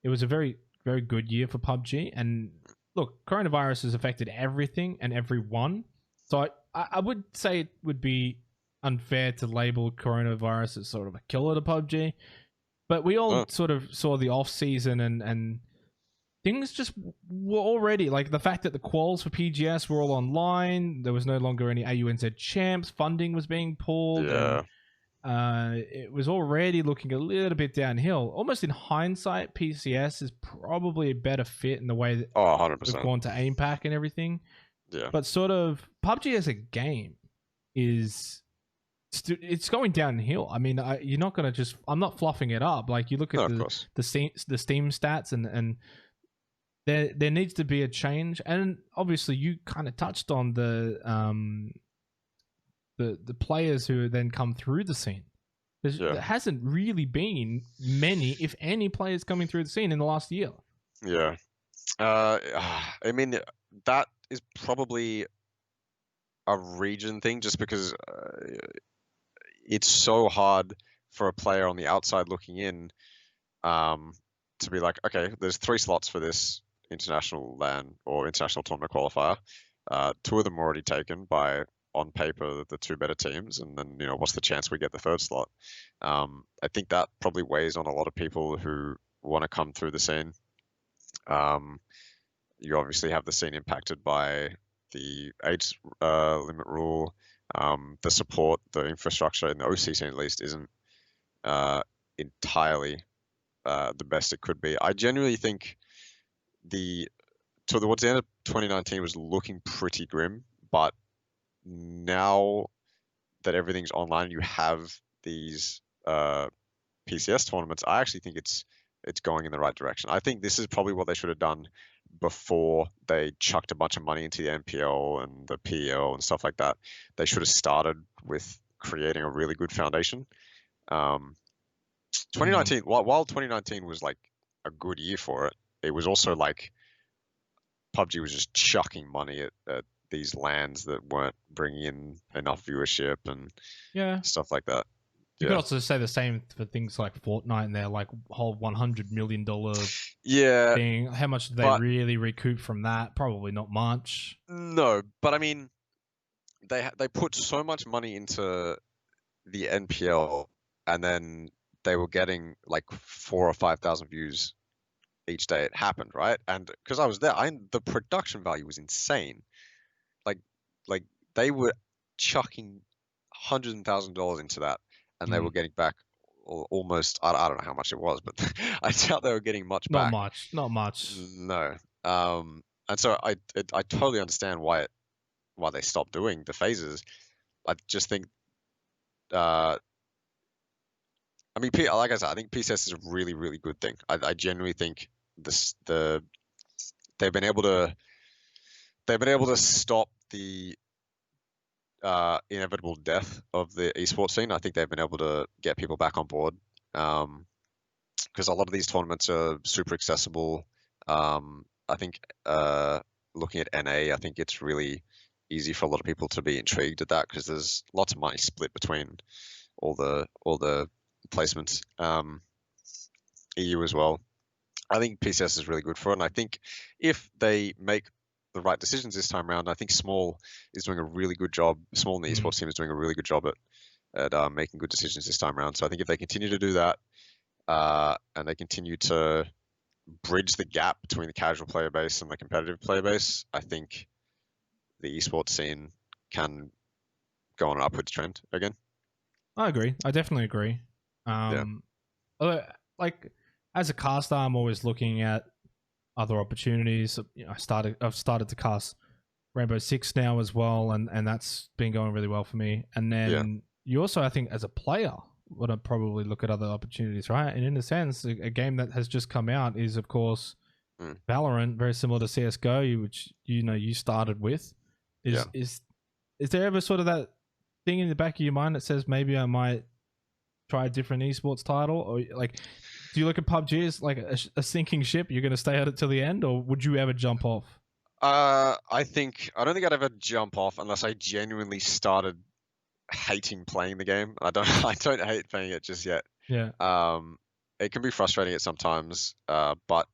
It was a very, very good year for PUBG. And look, coronavirus has affected everything and everyone. So I would say it would be unfair to label coronavirus as sort of a killer to PUBG. But we all sort of saw the off season, and things just were already like the fact that the quals for PGS were all online. There was no longer any AUNZ champs. Funding was being pulled. Yeah. And, it was already looking a little bit downhill. Almost in hindsight, PCS is probably a better fit in the way that 100%. we've gone to APAC and everything. Yeah. But sort of PUBG as a game is... it's going downhill. I mean, you're not going to just... I'm not fluffing it up. Like, you look at the Steam stats, and there needs to be a change. And obviously, you kind of touched on the players who then come through the scene. There hasn't really been many, if any, players coming through the scene in the last year. Yeah. I mean, that is probably a region thing, just because it's so hard for a player on the outside looking in to be like, okay, there's 3 slots for this international LAN or international tournament qualifier. 2 of them are already taken by, on paper, the 2 better teams, and then what's the chance we get the 3rd slot? I think that probably weighs on a lot of people who want to come through the scene. You obviously have the scene impacted by the age limit rule. The support, the infrastructure in the OC scene at least isn't entirely the best it could be. I genuinely think towards the end of 2019 was looking pretty grim, but now that everything's online, you have these PCS tournaments. I actually think it's going in the right direction. I think this is probably what they should have done before they chucked a bunch of money into the NPL and the PEL and stuff like that. They should have started with creating a really good foundation. 2019, while 2019 was like a good year for it, it was also like PUBG was just chucking money at these lands that weren't bringing in enough viewership and stuff like that. You could also say the same for things like Fortnite and their like whole $100 million thing. How much did they really recoup from that? Probably not much. No, but I mean, they put so much money into the NPL, and then they were getting like 4,000 or 5,000 views each day it happened, right? And because I was there, the production value was insane. Like they were chucking $100,000 into that, and they were getting back almost, I don't know how much it was, but I doubt they were getting much back. Not much. No. And so I totally understand why they stopped doing the phases. I just think, I mean, like I said, I think PCS is a really, really good thing. I genuinely think they've been able to stop the inevitable death of the esports scene. I think they've been able to get people back on board, because a lot of these tournaments are super accessible. I think looking at NA, I think it's really easy for a lot of people to be intrigued at that because there's lots of money split between all the placements. EU as well. I think PCS is really good for it, and I think if they make the right decisions this time around, I think Small is doing a really good job. Small in the esports team is doing a really good job at making good decisions this time around. So I think if they continue to do that, and they continue to bridge the gap between the casual player base and the competitive player base, I think the esports scene can go on an upwards trend again. I agree. I definitely agree. Like as a caster, I'm always looking at other opportunities. I've started to cast Rainbow Six now as well, and that's been going really well for me. And then you also, I think, as a player, would probably look at other opportunities, right? And in a sense, a game that has just come out is, of course, Valorant, very similar to CS:GO, which you started with. Is there ever sort of that thing in the back of your mind that says maybe I might try a different esports title, or like, do you look at PUBG as like a sinking ship? You're going to stay at it till the end, or would you ever jump off? I don't think I'd ever jump off unless I genuinely started hating playing the game. I don't hate playing it just yet. Yeah. It can be frustrating at sometimes, but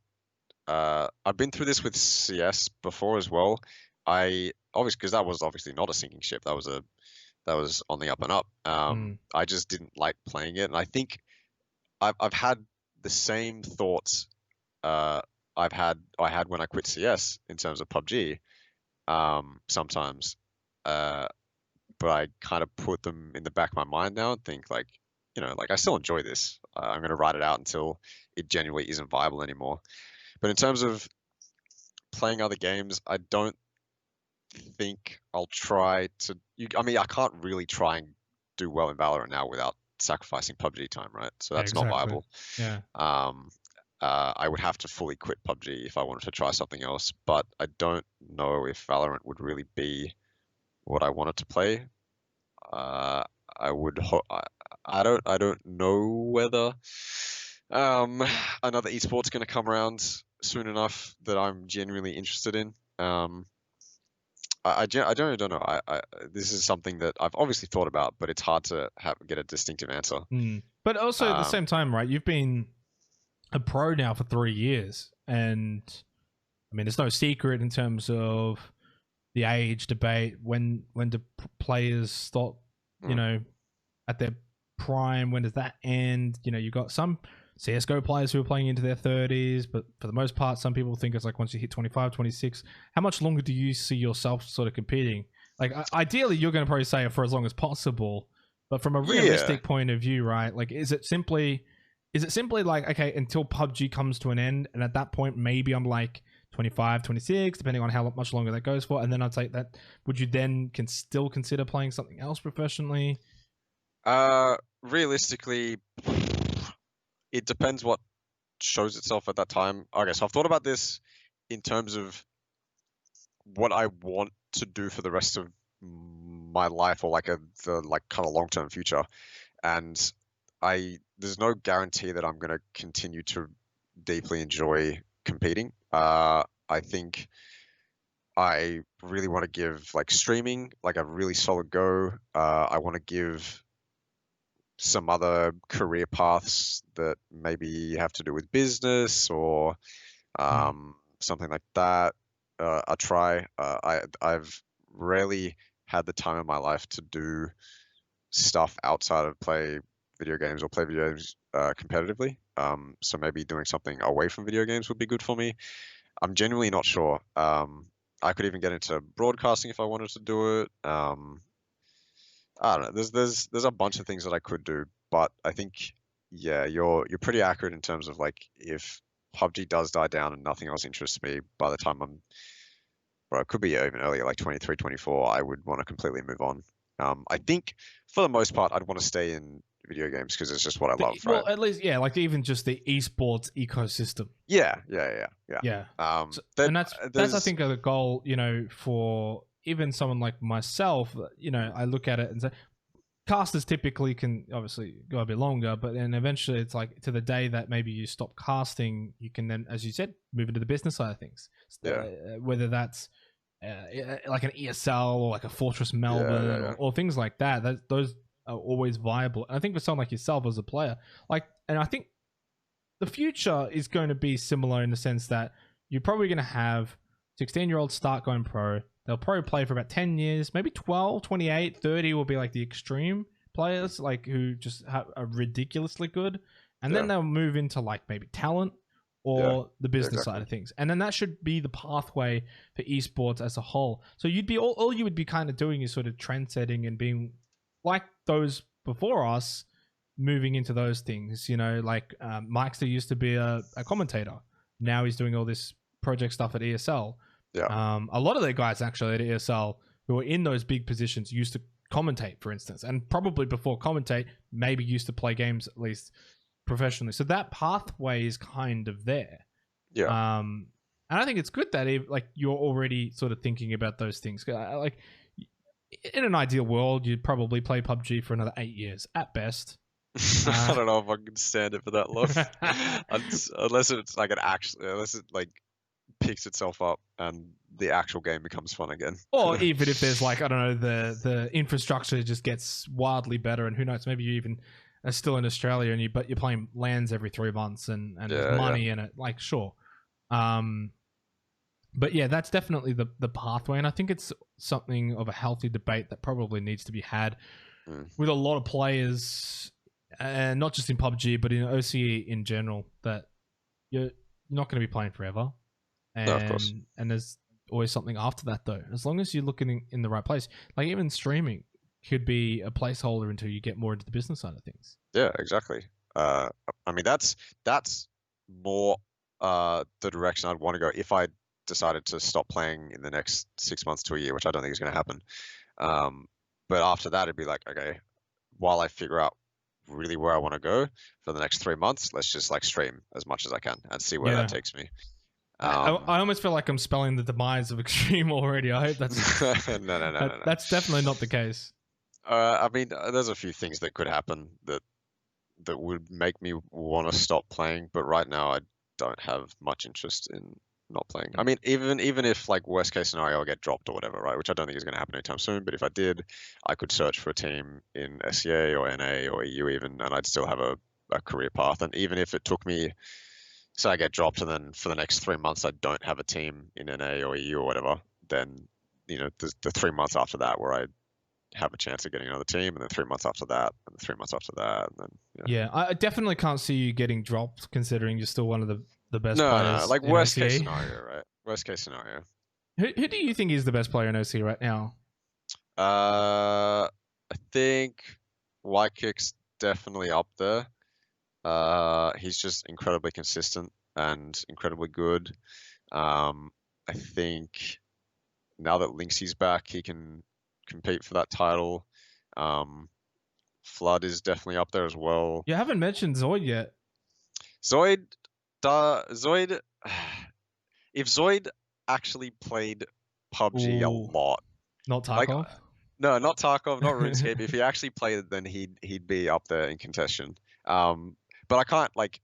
I've been through this with CS before as well. Because that was obviously not a sinking ship. That was on the up and up. I just didn't like playing it, and I think I've had the same thoughts I had when I quit CS in terms of PUBG sometimes, but I kind of put them in the back of my mind now and think like I still enjoy this. I'm going to ride it out until it genuinely isn't viable anymore. But in terms of playing other games, I don't think I'll try to. I mean, I can't really try and do well in Valorant now without sacrificing PUBG time, right? So that's not viable. Yeah. I would have to fully quit PUBG if I wanted to try something else, but I don't know if Valorant would really be what I wanted to play. I don't know whether another esport's going to come around soon enough that I'm genuinely interested in. I don't know. This is something that I've obviously thought about, but it's hard to get a distinctive answer. But also at the same time, right? You've been a pro now for 3 years, and I mean, there's no secret in terms of the age debate. When do players stop, at their prime? When does that end? You've got some CSGO players who are playing into their 30s, but for the most part, some people think it's like once you hit 25, 26. How much longer do you see yourself sort of competing? Like, ideally, you're going to probably say for as long as possible, but from a realistic point of view, right? Like, is it simply like, okay, until PUBG comes to an end, and at that point, maybe I'm like 25, 26, depending on how much longer that goes for, and then I'd say that, would you then still consider playing something else professionally? Realistically, it depends what shows itself at that time. Okay, so I've thought about this in terms of what I want to do for the rest of my life, or like the kind of long-term future, and there's no guarantee that I'm going to continue to deeply enjoy competing. I think I really want to give like streaming like a really solid go. I want to give some other career paths that maybe have to do with business or something like that a try. I've rarely had the time in my life to do stuff outside of play video games competitively. So maybe doing something away from video games would be good for me. I'm genuinely not sure. I could even get into broadcasting if I wanted to do it. I don't know. There's a bunch of things that I could do, but I think you're pretty accurate in terms of like, if PUBG does die down and nothing else interests me by the time I'm or it could be even earlier, like 23, 24, I would want to completely move on. I think for the most part, I'd want to stay in video games because it's just what I love, well, right? at least, yeah, like even just the esports ecosystem. Yeah. And that's I think the goal, you know, for even someone like myself. You know, I look at it and say, casters typically can obviously go a bit longer, but then eventually it's like to the day that maybe you stop casting, you can then, as you said, move into the business side of things. Whether that's like an ESL or like a Fortress Melbourne or things like that. Those are always viable. And I think for someone like yourself as a player, and I think the future is going to be similar in the sense that you're probably going to have 16-year-olds start going pro. They'll probably play for about 10 years, maybe 12, 28, 30 will be like the extreme players, like who just are ridiculously good. And then they'll move into like maybe talent or the business side of things. And then that should be the pathway for esports as a whole. So you'd be all you would be kind of doing is sort of trend setting and being like those before us, moving into those things. You know, like Mike's used to be a commentator. Now he's doing all this project stuff at ESL. A lot of the guys actually at ESL who are in those big positions used to commentate, for instance, and probably before commentate, maybe used to play games at least professionally. So that pathway is kind of there. And I think it's good that you're already sort of thinking about those things. Like in an ideal world, you'd probably play PUBG for another 8 years at best. I don't know if I can stand it for that long, unless it's like unless it like picks itself up and the actual game becomes fun again. Or even if there's like, I don't know, the infrastructure just gets wildly better, and who knows, maybe you even are still in Australia but you're playing LANs every 3 months and there's money in it, like sure. But yeah, that's definitely the pathway, and I think it's something of a healthy debate that probably needs to be had with a lot of players, and not just in PUBG but in OCE in general, that you're not going to be playing forever. And, no, of course. And there's always something after that, though. As long as you're looking in the right place, like even streaming could be a placeholder until you get more into the business side of things. Yeah, exactly. I mean, that's more the direction I'd want to go if I decided to stop playing in the next 6 months to a year, which I don't think is going to happen. But after that, it'd be like, okay, while I figure out really where I want to go for the next 3 months, let's just like stream as much as I can and see where that takes me. I almost feel like I'm spelling the demise of Xtreme already. I hope that's no. That's definitely not the case. I mean, there's a few things that could happen that would make me want to stop playing, but right now I don't have much interest in not playing. I mean, even if like worst case scenario I get dropped or whatever, right? Which I don't think is going to happen anytime soon. But if I did, I could search for a team in SEA or NA or EU even, and I'd still have a career path. And even if it took me, so I get dropped, and then for the next 3 months I don't have a team in NA or EU or whatever, then you know the 3 months after that where I have a chance of getting another team, and then 3 months after that, and then 3 months after that, and then yeah, I definitely can't see you getting dropped considering you're still one of the best players. No, like worst case scenario, right? Worst case scenario. Who do you think is the best player in OC right now? I think Wykick's definitely up there. He's just incredibly consistent and incredibly good. I think now that Linksy's back, he can compete for that title. Fludd is definitely up there as well. You haven't mentioned Zoid yet. Zoid, if Zoid actually played PUBG a lot, not Tarkov. No, not Tarkov, not RuneScape. If he actually played it, then he'd be up there in contention. But I can't like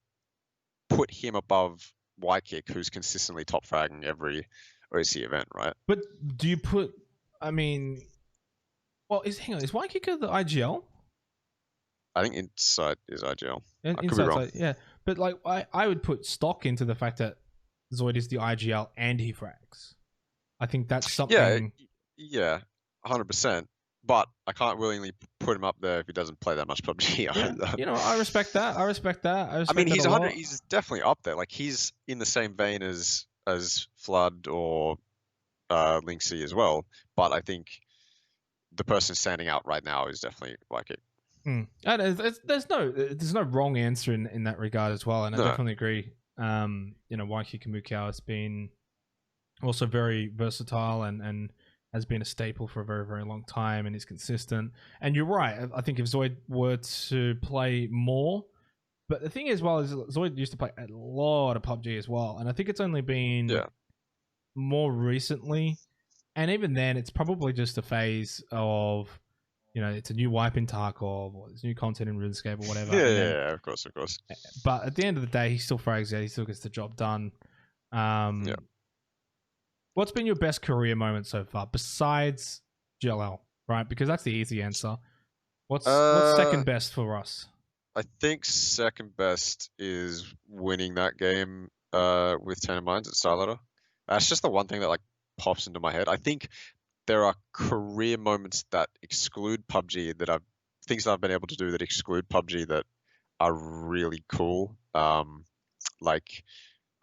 put him above Wykick, who's consistently top fragging every OC event, right? But do you put? I mean, well, is Wykick the IGL? I think Inside is IGL. I could be Inside, wrong. yeah. But like, I would put stock into the fact that Zoid is the IGL and he frags. I think that's something. Yeah, 100%. But I can't willingly put him up there if he doesn't play that much PUBG. Yeah, you know, I respect that. I mean, he's definitely up there. Like he's in the same vein as Fludd or Linksy as well. But I think the person standing out right now is definitely Wykick. There's no wrong answer in that regard as well, and I definitely agree. You know, Wykick and Mukau has been Also very versatile and has been a staple for a very, very long time and is consistent. And you're right. I think if Zoid were to play more, but the thing is, well, is Zoid used to play a lot of PUBG as well, and I think it's only been more recently. And even then, it's probably just a phase of, it's a new wipe in Tarkov, or there's new content in RuneScape or whatever. Yeah, of course. But at the end of the day, he still frags out. He still gets the job done. What's been your best career moment so far, besides GLL, right? Because that's the easy answer. What's second best for us? I think second best is winning that game with Tainted Minds at Starladder. That's just the one thing that like pops into my head. I think there are career moments that exclude PUBG things that I've been able to do that exclude PUBG that are really cool. Like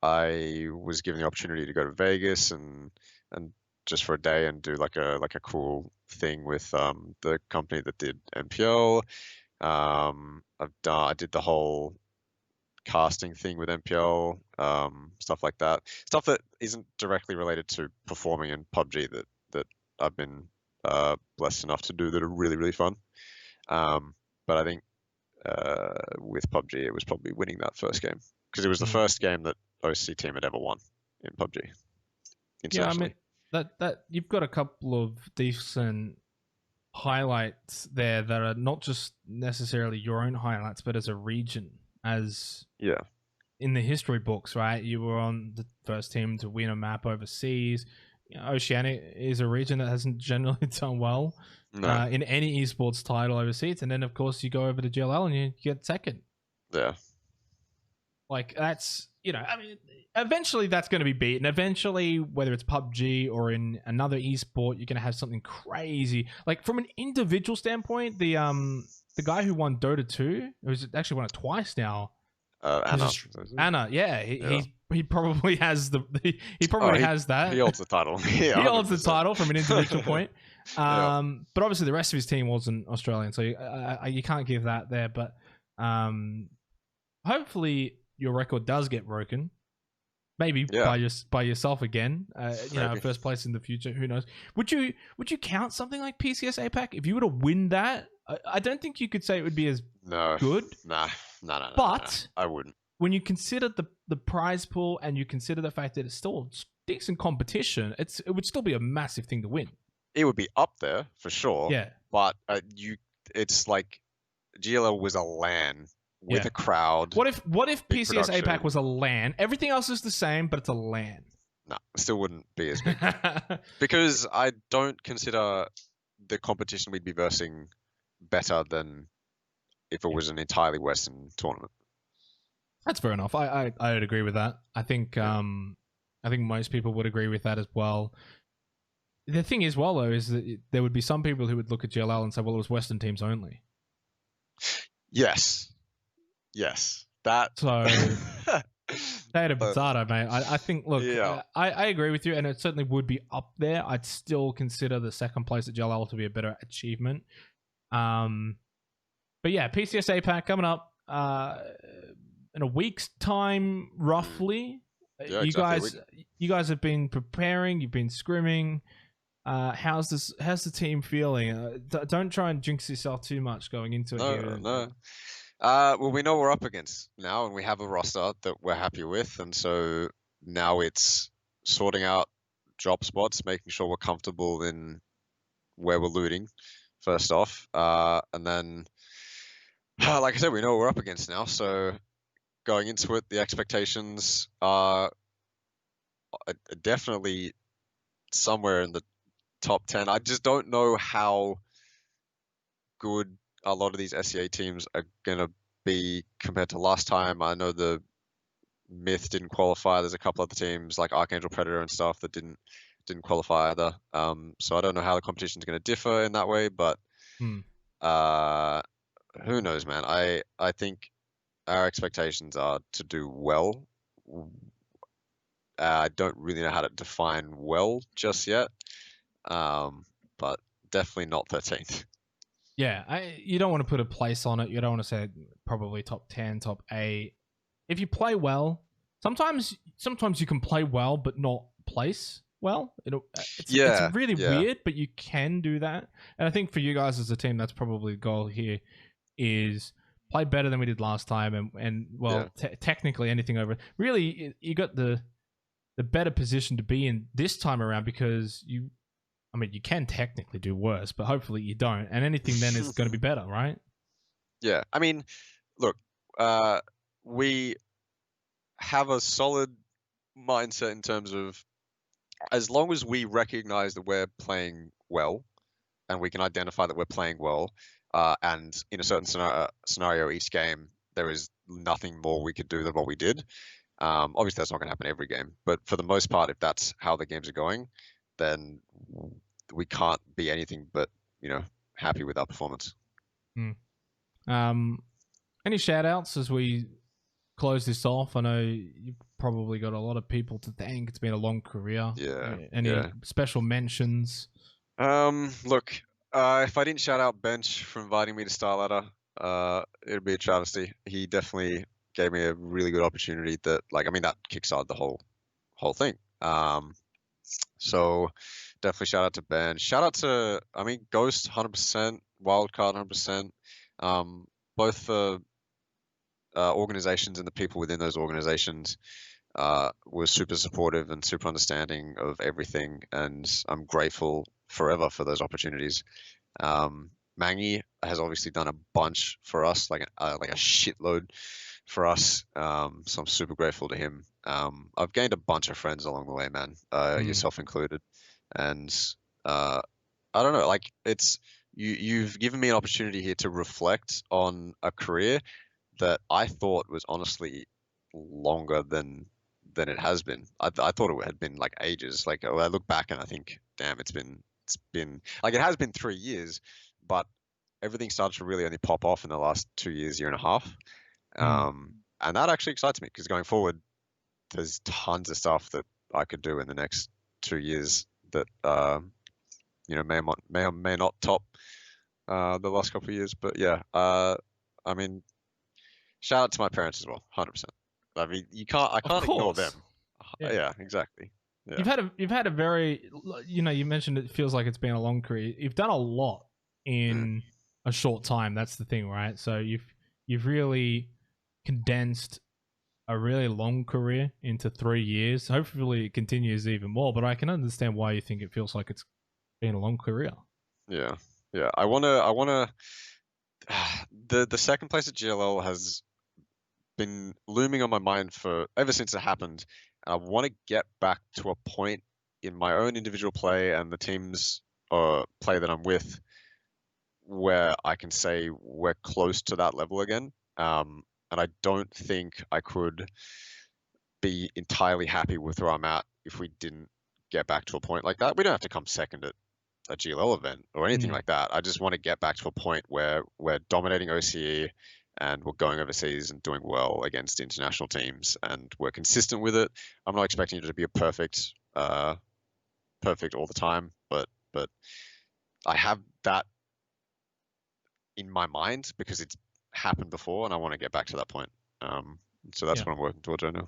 I was given the opportunity to go to Vegas and just for a day and do like a cool thing with the company that did MPL. I did the whole casting thing with MPL, stuff like that. Stuff that isn't directly related to performing in PUBG that I've been blessed enough to do that are really, really fun. But I think with PUBG, it was probably winning that first game because it was the first game that OC team had ever won in PUBG. Yeah, I mean that you've got a couple of decent highlights there that are not just necessarily your own highlights, but as a region, in the history books, right? You were on the first team to win a map overseas. Oceania is a region that hasn't generally done well in any esports title overseas, and then of course you go over to GLL and you get second. Yeah, like that's I mean, eventually that's going to be beaten. Eventually, whether it's PUBG or in another esport, you're going to have something crazy. Like from an individual standpoint, the guy who won Dota 2, who's actually won it twice now. Anna, yeah, he probably has has that. He holds the title. He holds the title from an individual point. But obviously the rest of his team wasn't Australian, so you can't give that there. But hopefully your record does get broken. Maybe by yourself again. First place in the future. Who knows? Would you count something like PCS APAC if you were to win that? I don't think you could say it would be as good. No. But I wouldn't. When you consider the prize pool and you consider the fact that it's still decent competition, it would still be a massive thing to win. It would be up there for sure. Yeah. But it's like GLL was a LAN with a crowd. What if PCS APAC was a LAN? Everything else is the same, but it's a LAN. No, it still wouldn't be as big. Because I don't consider the competition we'd be versing better than if it was an entirely Western tournament. That's fair enough. I would agree with that. I think most people would agree with that as well. The thing is, though, is that there would be some people who would look at GLL and say, well, it was Western teams only. Yes. That. So, potato, potato, mate. I think, look, I agree with you, and it certainly would be up there. I'd still consider the second place at GLL to be a better achievement. But yeah, PCS APAC coming up in a week's time, roughly. Yeah, you guys have been preparing. You've been scrimming. How's the team feeling? Don't try and jinx yourself too much going into it. No. Well, we know what we're up against now, and we have a roster that we're happy with, and so now it's sorting out drop spots, making sure we're comfortable in where we're looting, first off, and then, like I said, we know what we're up against now, so going into it, the expectations are definitely somewhere in the top 10. I just don't know how good a lot of these SEA teams are going to be compared to last time. I know the Myth didn't qualify. There's a couple other teams like Archangel Predator and stuff that didn't qualify either. So I don't know how the competition is going to differ in that way, but who knows, man? I think our expectations are to do well. I don't really know how to define well just yet, but definitely not 13th. Yeah, you don't want to put a place on it. You don't want to say probably top 10, top 8. If you play well, sometimes you can play well but not place. well. It's really weird, but you can do that. And I think for you guys as a team, that's probably the goal here, is play better than we did last time. And well, technically anything over. Really, you got the better position to be in this time around, because you can technically do worse, but hopefully you don't. And anything then is going to be better, right? Yeah. I mean, look, we have a solid mindset in terms of, as long as we recognize that we're playing well and we can identify that we're playing well, and in a certain scenario each game, there is nothing more we could do than what we did. Obviously, that's not going to happen every game, but for the most part, if that's how the games are going, then we can't be anything but, happy with our performance. Any shout outs as we close this off? I know you've probably got a lot of people to thank. It's been a long career. Any special mentions? Look, if I didn't shout out Bench for inviting me to Starladder, it'd be a travesty. He definitely gave me a really good opportunity that kickstarted the whole thing. So definitely shout out to Ben. Shout out to, Ghost 100%, Wildcard 100%. Both for organizations and the people within those organizations were super supportive and super understanding of everything, and I'm grateful forever for those opportunities. Mangy has obviously done a bunch for us, like a shitload for us. So I'm super grateful to him. I've gained a bunch of friends along the way, man, yourself included. And I don't know, like, you've given me an opportunity here to reflect on a career that I thought was honestly longer than it has been. I thought it had been like ages. Like, I look back and I think, damn, it's been like, it has been 3 years, but everything started to really only pop off in the last 2 years, year and a half. And that actually excites me, because going forward, there's tons of stuff that I could do in the next 2 years that may or may not top the last couple of years. But yeah, shout out to my parents as well, 100%. I mean, I can't ignore them. Yeah, exactly. Yeah. You've had a very, you mentioned it feels like it's been a long career. You've done a lot in a short time. That's the thing, right? So you've really condensed a really long career into 3 years. Hopefully it continues even more, but I can understand why you think it feels like it's been a long career. Yeah. I wanna the second place at GLL has been looming on my mind for ever since it happened. I want to get back to a point in my own individual play and the team's play that I'm with where I can say we're close to that level again. And I don't think I could be entirely happy with where I'm at if we didn't get back to a point like that. We don't have to come second at a GLL event or anything like that. I just want to get back to a point where we're dominating OCE and we're going overseas and doing well against international teams, and we're consistent with it. I'm not expecting it to be a perfect all the time, but I have that in my mind because it's happened before, and I want to get back to that point. So that's what I'm working towards right now.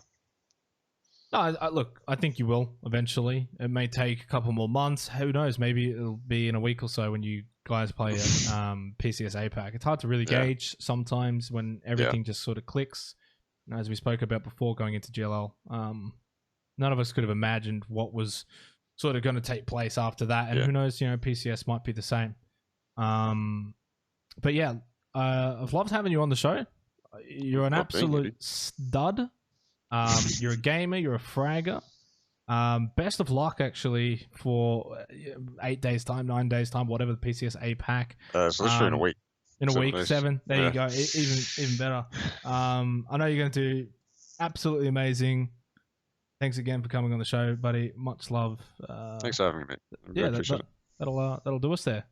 No, look, I think you will eventually. It may take a couple more months. Who knows? Maybe it'll be in a week or so when you guys play at PCS APAC. It's hard to really gauge sometimes when everything just sort of clicks. And as we spoke about before going into GLL, none of us could have imagined what was sort of going to take place after that. And who knows, PCS might be the same. But yeah, I've loved having you on the show. You're an absolute stud. You're a gamer, you're a fragger. Best of luck actually for 8 days time, 9 days time, whatever the PCS APAC. So this in a week. In a week, days. 7. There you go. Even better. I know you're going to do absolutely amazing. Thanks again for coming on the show, buddy. Much love. Thanks for having me, mate. I appreciate it. That'll do us there.